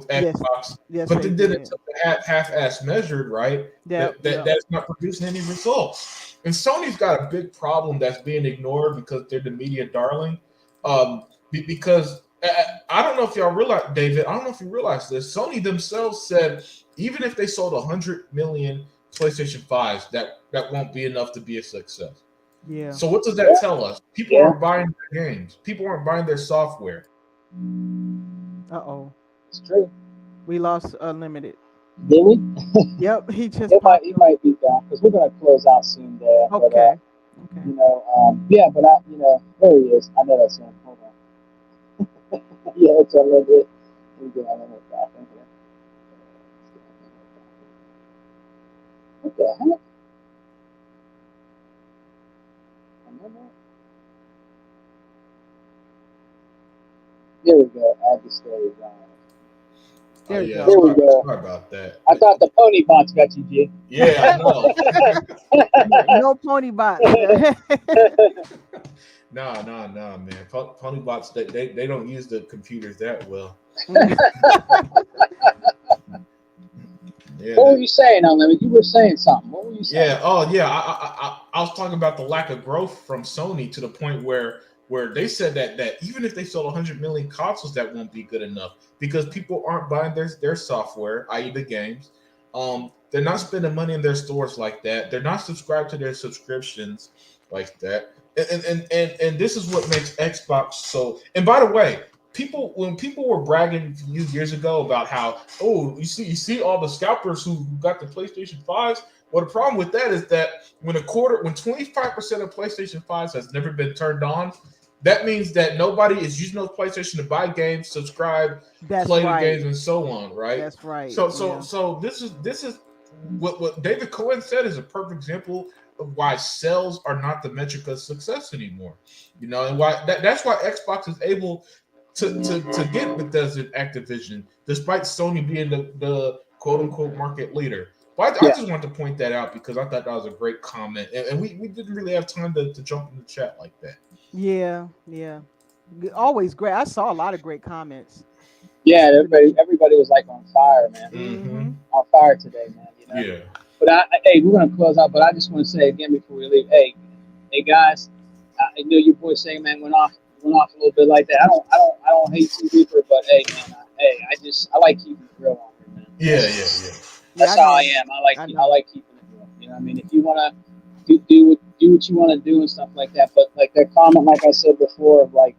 Xbox, but they did it to half-ass measured, right? That's not producing any results. And Sony's got a big problem that's being ignored because they're the media darling. Because I don't know if y'all realize, David, I don't know if you realize this. Sony themselves said even if they sold 100 million PlayStation 5s, that won't be enough to be a success. Yeah. So what does that tell us? People aren't buying their games. People aren't buying their software. Uh-oh. It's true. We lost Unlimited. Did we? Yep, he might be back because we're gonna close out soon there. Okay. But, there he is. I know that's him. Hold on. Yeah, it's Unlimited. Let me get Unlimited back in here. What the heck? There we go. Add the story, John. There we go. Sorry about that. I thought the pony bots got you, G. Yeah, I know. No pony bots. No, man. Pony bots, they don't use the computers that well. What were you saying, Unlimited? You were saying something. What were you saying? Yeah. Oh, yeah. I was talking about the lack of growth from Sony to the point where they said that even if they sold 100 million consoles, that won't be good enough because people aren't buying their software, i.e. the games. They're not spending money in their stores like that. They're not subscribed to their subscriptions like that. And this is what makes Xbox so. And by the way, when people were bragging a few years ago about how, you see all the scalpers who got the PlayStation 5s. Well, the problem with that is that when 25% of PlayStation 5s has never been turned on, that means that nobody is using those PlayStation to buy games, subscribe, play the games, and so on, right? That's right. So this is what David Cohen said is a perfect example of why sales are not the metric of success anymore. And why that's why Xbox is able to get Bethesda and Activision, despite Sony being the quote unquote market leader. But I just want to point that out because I thought that was a great comment, and we didn't really have time to jump in the chat like that. Yeah. Always great. I saw a lot of great comments. Yeah, everybody was like on fire, man. Mm-hmm. On fire today, man. Yeah. But hey, we're gonna close out. But I just want to say again before we leave, hey guys, I know your boy saying man went off a little bit like that. I don't hate T Reaper, but hey man, I like keeping it real on here, man. Yeah. That's how I am. I like keeping it real. You know what I mean? If you wanna do what you want to do and stuff like that, but like that comment, like I said before, of like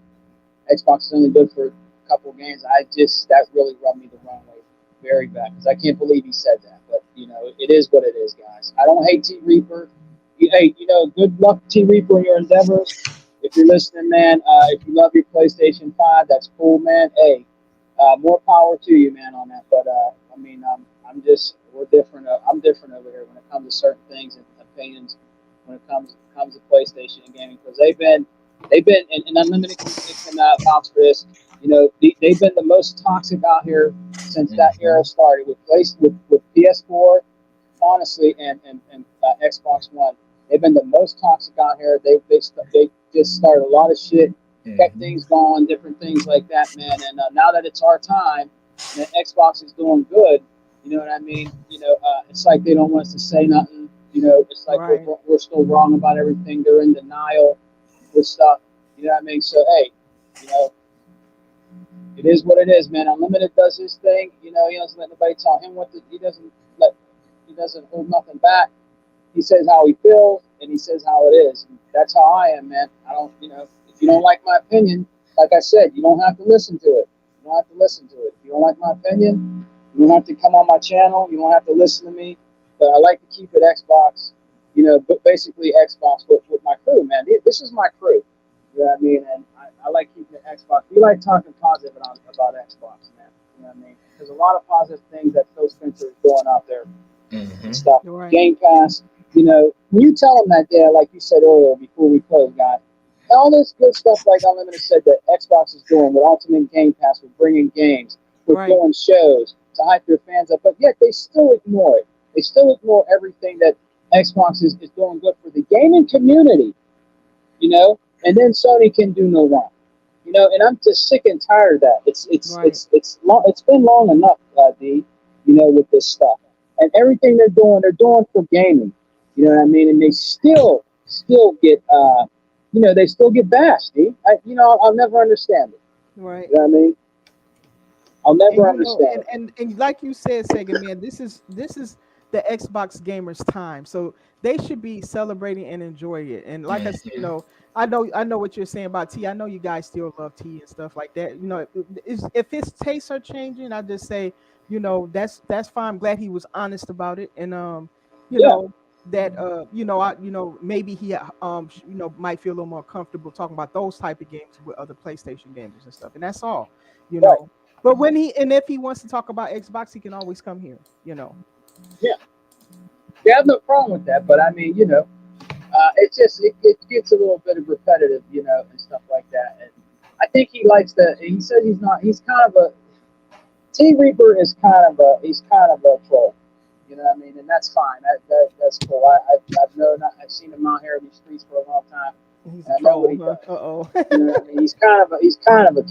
Xbox is only good for a couple games. That really rubbed me the wrong way, very bad, because I can't believe he said that. But it is what it is, guys. I don't hate T Reaper. Hey, good luck, T Reaper, in your endeavors. If you're listening, man, if you love your PlayStation 5, that's cool, man. Hey, more power to you, man, on that. But I mean, we're different. I'm different over here when it comes to certain things and opinions. When it comes to PlayStation and gaming, because they've been and Unlimited can vouch for this. They've been the most toxic out here since that era started with PS4, honestly, and Xbox One. They've been the most toxic out here. They just started a lot of shit, kept things going, different things like that, man. And now that it's our time, and Xbox is doing good, you know what I mean? It's like they don't want us to say nothing. It's like we're still wrong about everything. They're in denial with stuff. You know what I mean? So hey, it is what it is, man. Unlimited does his thing. He doesn't let nobody tell him he doesn't hold nothing back. He says how he feels and he says how it is. And that's how I am, man. I don't, if you don't like my opinion, like I said, you don't have to listen to it. You don't have to listen to it. If you don't like my opinion, you don't have to come on my channel. You don't have to listen to me. But I like to keep it Xbox, but basically Xbox with my crew, man. This is my crew. You know what I mean? And I like keeping it Xbox. We like talking positive about Xbox, man. You know what I mean? There's a lot of positive things that Phil Spencer is doing out there and stuff. Right. Game Pass, when you tell them that, like you said earlier before we close, guys, all this good stuff like Unlimited said that Xbox is doing with Ultimate Game Pass, with bringing games, with doing shows to hype their fans up, but yet they still ignore it. They still ignore everything that Xbox is doing good for the gaming community, and then Sony can do no wrong, and I'm just sick and tired of that. It's been long enough, D, with this stuff. And everything they're doing for gaming, you know what I mean? And they still get, they still get bashed, D. I'll never understand it. Right. You know what I mean? I'll never understand. And like you said, Sega Man, this is the Xbox gamers' time, so they should be celebrating and enjoying it. And like I said, I know what you're saying about T. I know you guys still love T and stuff like that. If his tastes are changing, I just say, that's fine. I'm glad he was honest about it, and that maybe he might feel a little more comfortable talking about those type of games with other PlayStation gamers and stuff, and that's all, But if he wants to talk about Xbox, he can always come here, Yeah, I have no problem with that, but I mean, it gets a little bit of repetitive, and stuff like that. And I think he likes that. He said he's kind of a T Reaper is kind of a troll. You know what I mean? And that's fine. That's cool. I've seen him out here in these streets for a long time. He's a troll. You know what I mean? He's kind of a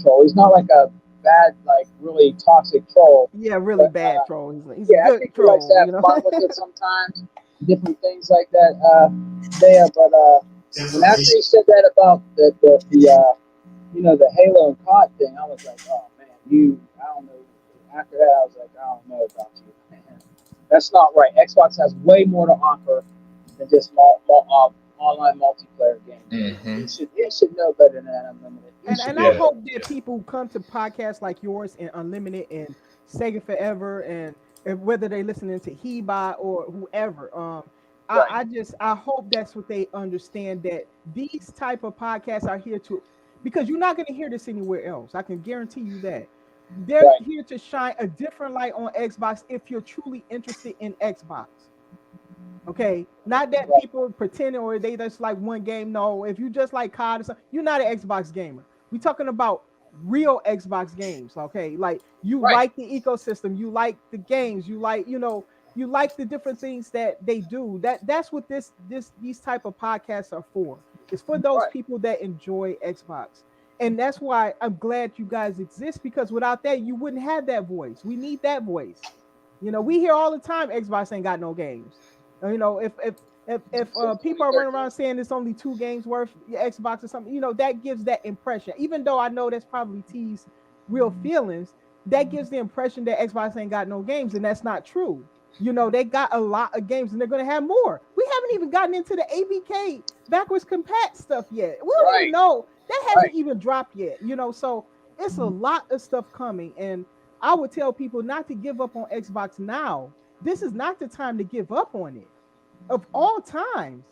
troll. He's not like a bad, like really toxic troll. Yeah, really bad troll. He's a good I think troll. He likes to have fun with it sometimes, different things like that. And after he said that about the Halo and COD thing, I was like, oh man, I don't know. After that, I was like, I don't know about you, man. That's not right. Xbox has way more to offer than just online multiplayer games. It should know better than that. Unlimited. And I hope that people come to podcasts like yours and Unlimited and Sega Forever and whether they're listening to Heba or whoever. I hope that's what they understand, that these type of podcasts are here because you're not going to hear this anywhere else. I can guarantee you that. They're here to shine a different light on Xbox if you're truly interested in Xbox. Okay, not that people pretending or they just like one game. No, if you just like COD or something, you're not an Xbox gamer. We're talking about real Xbox games. Okay, like you like the ecosystem, you like the games, you like you like the different things that they do. That's what these type of podcasts are for. It's for those people that enjoy Xbox. And that's why I'm glad you guys exist, because without that, you wouldn't have that voice. We need that voice. We hear all the time Xbox ain't got no games. If people are running around saying it's only 2 games worth Xbox or something, that gives that impression. Even though I know that's probably T's real feelings, that gives the impression that Xbox ain't got no games, and that's not true. They got a lot of games, and they're going to have more. We haven't even gotten into the ABK backwards compat stuff yet. We don't even know. That hasn't even dropped yet. So it's a lot of stuff coming, and I would tell people not to give up on Xbox now. This is not the time to give up on it. Of all times,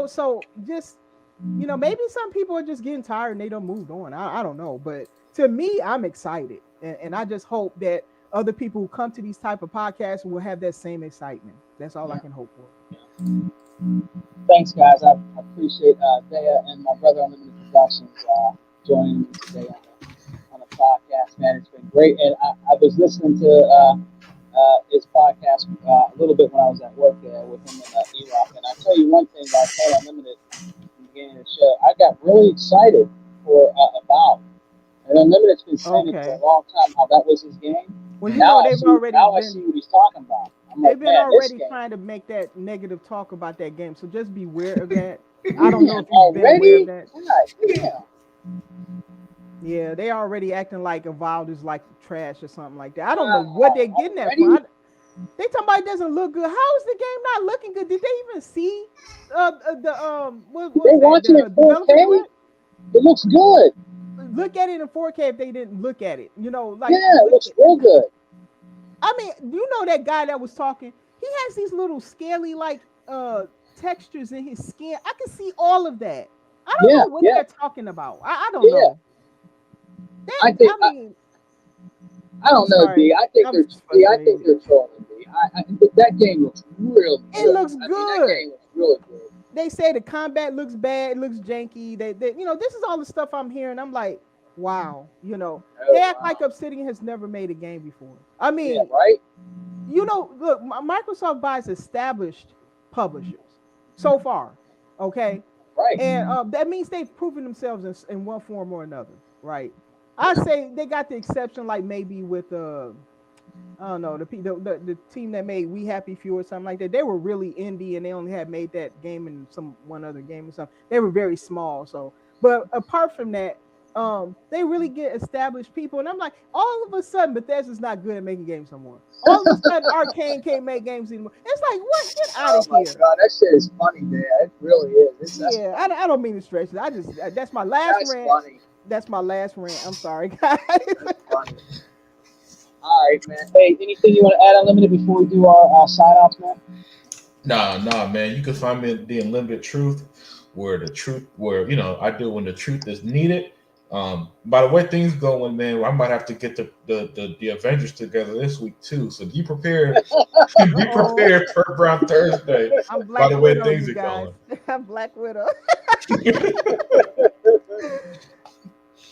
so just maybe some people are just getting tired and they don't move on. I don't know, but to me, I'm excited, and I just hope that other people who come to these type of podcasts will have that same excitement. That's all I can hope for. Thanks, guys. I appreciate Dea and my brother on Limited Productions joining me today on the podcast. Man, it's been great, and I was listening to his podcast a little bit when I was at work there with him and E-Rock. And I'll tell you one thing about Play Unlimited in the beginning of the show. I got really excited about. And Unlimited's been saying it for a long time how that was his game. Well, now I see what he's talking about. They've been already trying to make that negative talk about that game. So just beware of that. I don't know if you've been aware of that. Yeah, they already acting like Evolved is like trash or something like that. I don't know what they're getting at from. They talking about it doesn't look good. How is the game not looking good? Did they even see what they watching it 4K? It looks good. Look at it in 4K if they didn't look at it. It looks real good. I mean, that guy that was talking, he has these little scaly like textures in his skin. I can see all of that. I don't know what they're talking about. I don't know. I don't know, D. I think they're trolling, D. That game looks real good. It looks good. That game looks really good. They say the combat looks bad, it looks janky. They this is all the stuff I'm hearing. I'm like, wow, they act like Obsidian has never made a game before. I mean, look, Microsoft buys established publishers so far, okay? Right. And that means they've proven themselves in one form or another, right? I say they got the exception, like maybe with I don't know, the team that made We Happy Few or something like that. They were really indie, and they only had made that game in one other game or something. They were very small. So, but apart from that, they really get established people. And I'm like, all of a sudden, Bethesda's not good at making games no more. All of a sudden, Arcane can't make games anymore. It's like, what? Get out of here! Oh my God, that shit is funny, man. It really is. I don't mean to stretch it. That's my last rant. Funny. That's my last rant. I'm sorry, guys. All right, man. Hey, anything you want to add, Unlimited, before we do our sign-offs, man? Nah, man. You can find me at The Unlimited Truth, where I do when the truth is needed. By the way things going, man, I might have to get the Avengers together this week too. So be prepared. Be prepared for Brown Thursday. By the way things are going. I'm Black Widow.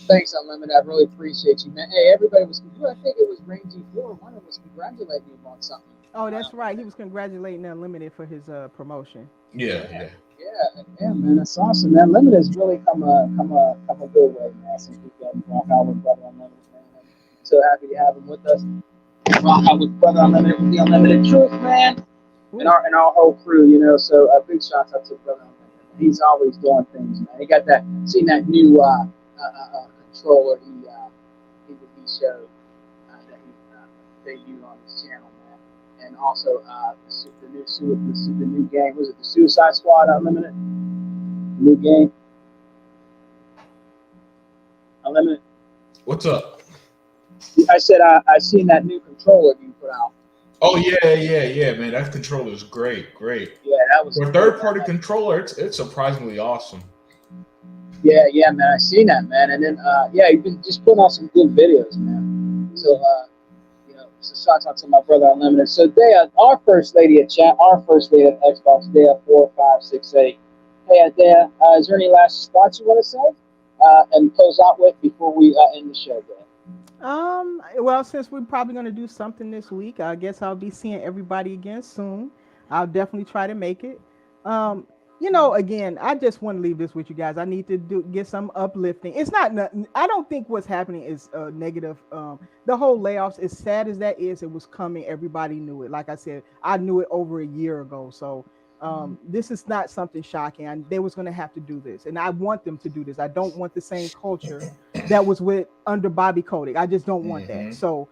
Thanks, Unlimited. I really appreciate you, man. Hey, everybody I think it was Rangy 4. One of us congratulating you on something. Oh, that's right. He was congratulating Unlimited for his promotion. Yeah, man. That's awesome, man. Unlimited has really come a good way, man. Since we've got Rock Out with Brother Unlimited, man. So happy to have him with us. Rock Out with Brother Unlimited, with The Unlimited Truth, man. And our whole crew, So a big shout out to Brother Unlimited. He's always doing things, man. He got seen that new controller he showed that he debuted on his channel, man, and also the new game. Was it the Suicide Squad Unlimited? New game. Unlimited. What's up? I said I seen that new controller you put out. Oh yeah, man. That controller is great. Yeah, that was for a third-party controller. It's surprisingly awesome. Yeah, man. I seen that, man. And then, you've been just putting out some good videos, man. So, So shout out to my brother Unlimited. So Dea, our first lady at chat, our first lady at Xbox, Dea 4568. Hey Dea, is there any last thoughts you want to say and close out with before we end the show, Dea? Well, since we're probably going to do something this week, I guess I'll be seeing everybody again soon. I'll definitely try to make it. Again, I just want to leave this with you guys. I need to get some uplifting. It's not nothing. I don't think what's happening is negative. The whole layoffs, as sad as that is, it was coming. Everybody knew it. Like I said, I knew it over a year ago. So this is not something shocking. They was going to have to do this, and I want them to do this. I don't want the same culture that was under Bobby Kotick. I just don't want that. So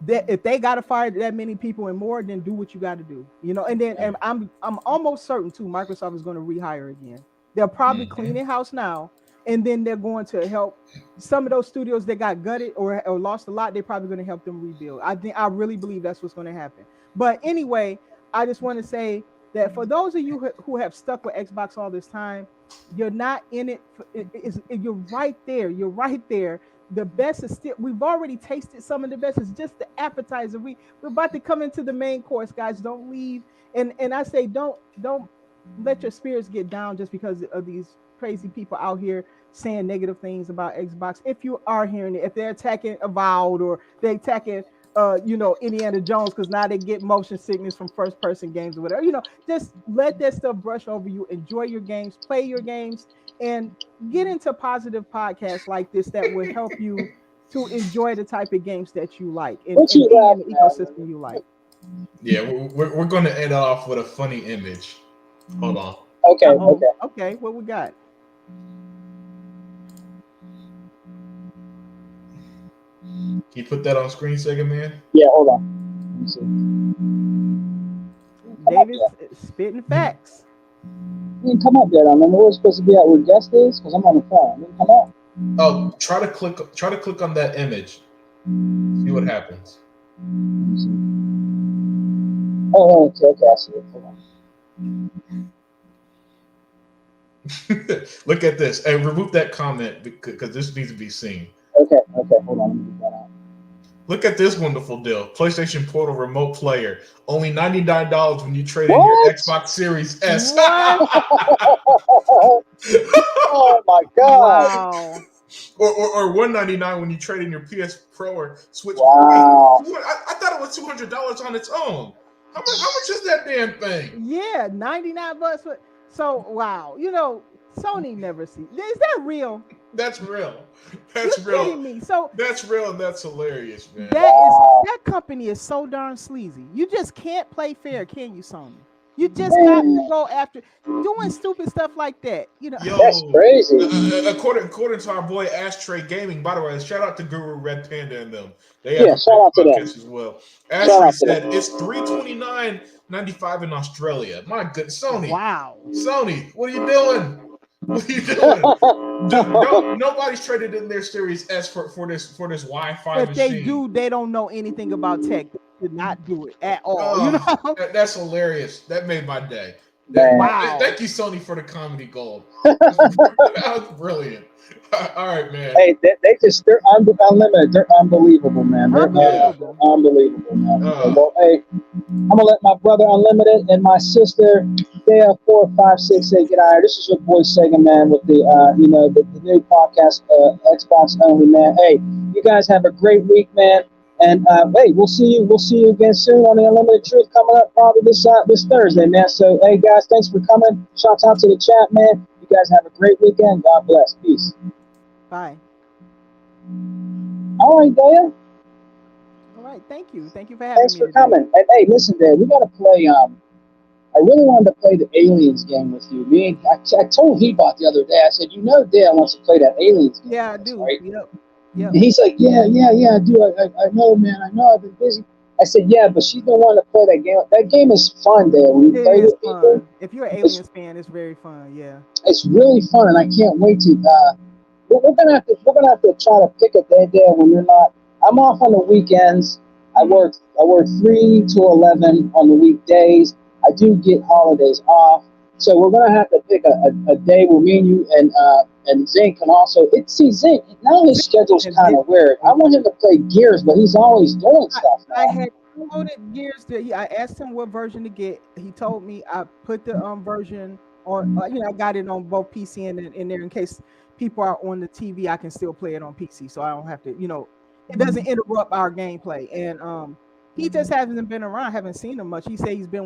if they got to fire that many people and more, then do what you got to do. And I'm almost certain too, Microsoft is going to rehire again. They're probably cleaning house now, and then they're going to help some of those studios that got gutted or lost a lot. They're probably going to help them rebuild. I really believe that's what's going to happen. But anyway, I just want to say that for those of you who have stuck with Xbox all this time, you're not in it. You're right there. You're right there. The best is still. We've already tasted some of the best. It's just the appetizer. We're about to come into the main course, guys. Don't leave. And I say don't let your spirits get down just because of these crazy people out here saying negative things about Xbox. If you are hearing it, if they're attacking Avowed or they're attacking Indiana Jones because now they get motion sickness from first person games or whatever, just let that stuff brush over you. Enjoy your games, play your games, and get into positive podcasts like this that will help you to enjoy the type of games that you like and be in the ecosystem you like. Yeah, we're going to end off with a funny image. Hold on. Okay. What we got? Can you put that on screen, Sega Man? Yeah, hold on. Let me see. David's spitting facts. You didn't come up yet. I remember we're supposed to be at where guest is because I'm on the phone. You didn't come up. Oh, try to click on that image. See what happens. Oh, okay, I see it. Hold on. Look at this. Hey, remove that comment because this needs to be seen. Okay, hold on. Let me get that out. Look at this wonderful deal. PlayStation Portal Remote Player. Only $99 when you trade in your Xbox Series S. Oh my God. Wow. Or $199 when you trade in your PS Pro or Switch. Wow. I thought it was $200 on its own. How much is that damn thing? Yeah, $99. So wow, Sony never sees. Is that real? That's real. That's You're real. kidding me. So that's real and that's hilarious, man. That company is so darn sleazy. You just can't play fair, can you, Sony? You just got to go after doing stupid stuff like that. Yo, that's crazy. According to our boy Ashtray Gaming, by the way, shout out to Guru Red Panda and them. They have shout out to them as well. Ashtray said it's $329.95 in Australia. My good Sony. Wow. Sony, what are you doing? What are you doing? Nobody's traded in their Series S for this Wi-Fi if machine. They do, they don't know anything about tech. They did not do it at all. That's hilarious. That made my day. Wow. Thank you, Sony, for the comedy gold. That was brilliant. All right, man. Hey, they're unlimited. They're unbelievable, man. They're unbelievable, man. Well, hey, I'm gonna let my brother Unlimited and my sister Dea 4568 get out here. This is your boy Sega Man with the the new podcast, Xbox Only, man. Hey, you guys have a great week, man. And hey, we'll see you again soon on the Unlimited Truth coming up probably this Thursday, man. So hey guys, thanks for coming. Shout out to the chat, man. You guys have a great weekend. God bless. Peace. Bye. All right, Dea. All right, thank you for having me. Thanks for coming. And hey, listen, Dea, we gotta play. I really wanted to play the Aliens game with you. I told Hebot the other day. I said, Dea wants to play that Aliens game. Yeah, I do. Right? Yep. And he's like, yeah, I do. I know, man. I know. I've been busy. I said, yeah, but she's been wanting to play that game. That game is fun, Dea. When you play with people, if you're an Aliens fan, it's very fun. Yeah. It's really fun, and I can't wait to. We're gonna have to try to pick a day there when you're not. I'm off on the weekends. I work 3 to 11 on the weekdays. I do get holidays off, So we're gonna have to pick a day where me and you and Zink can also. Zink now his schedule's kind of weird. I want him to play Gears, but he's always doing stuff now. I had downloaded Gears. I asked him what version to get. He told me I put the version on. I got it on both PC and in there in case people are on the TV. I can still play it on PC, so I don't have to. It doesn't interrupt our gameplay. And he just hasn't been around. I haven't seen him much. He said he's been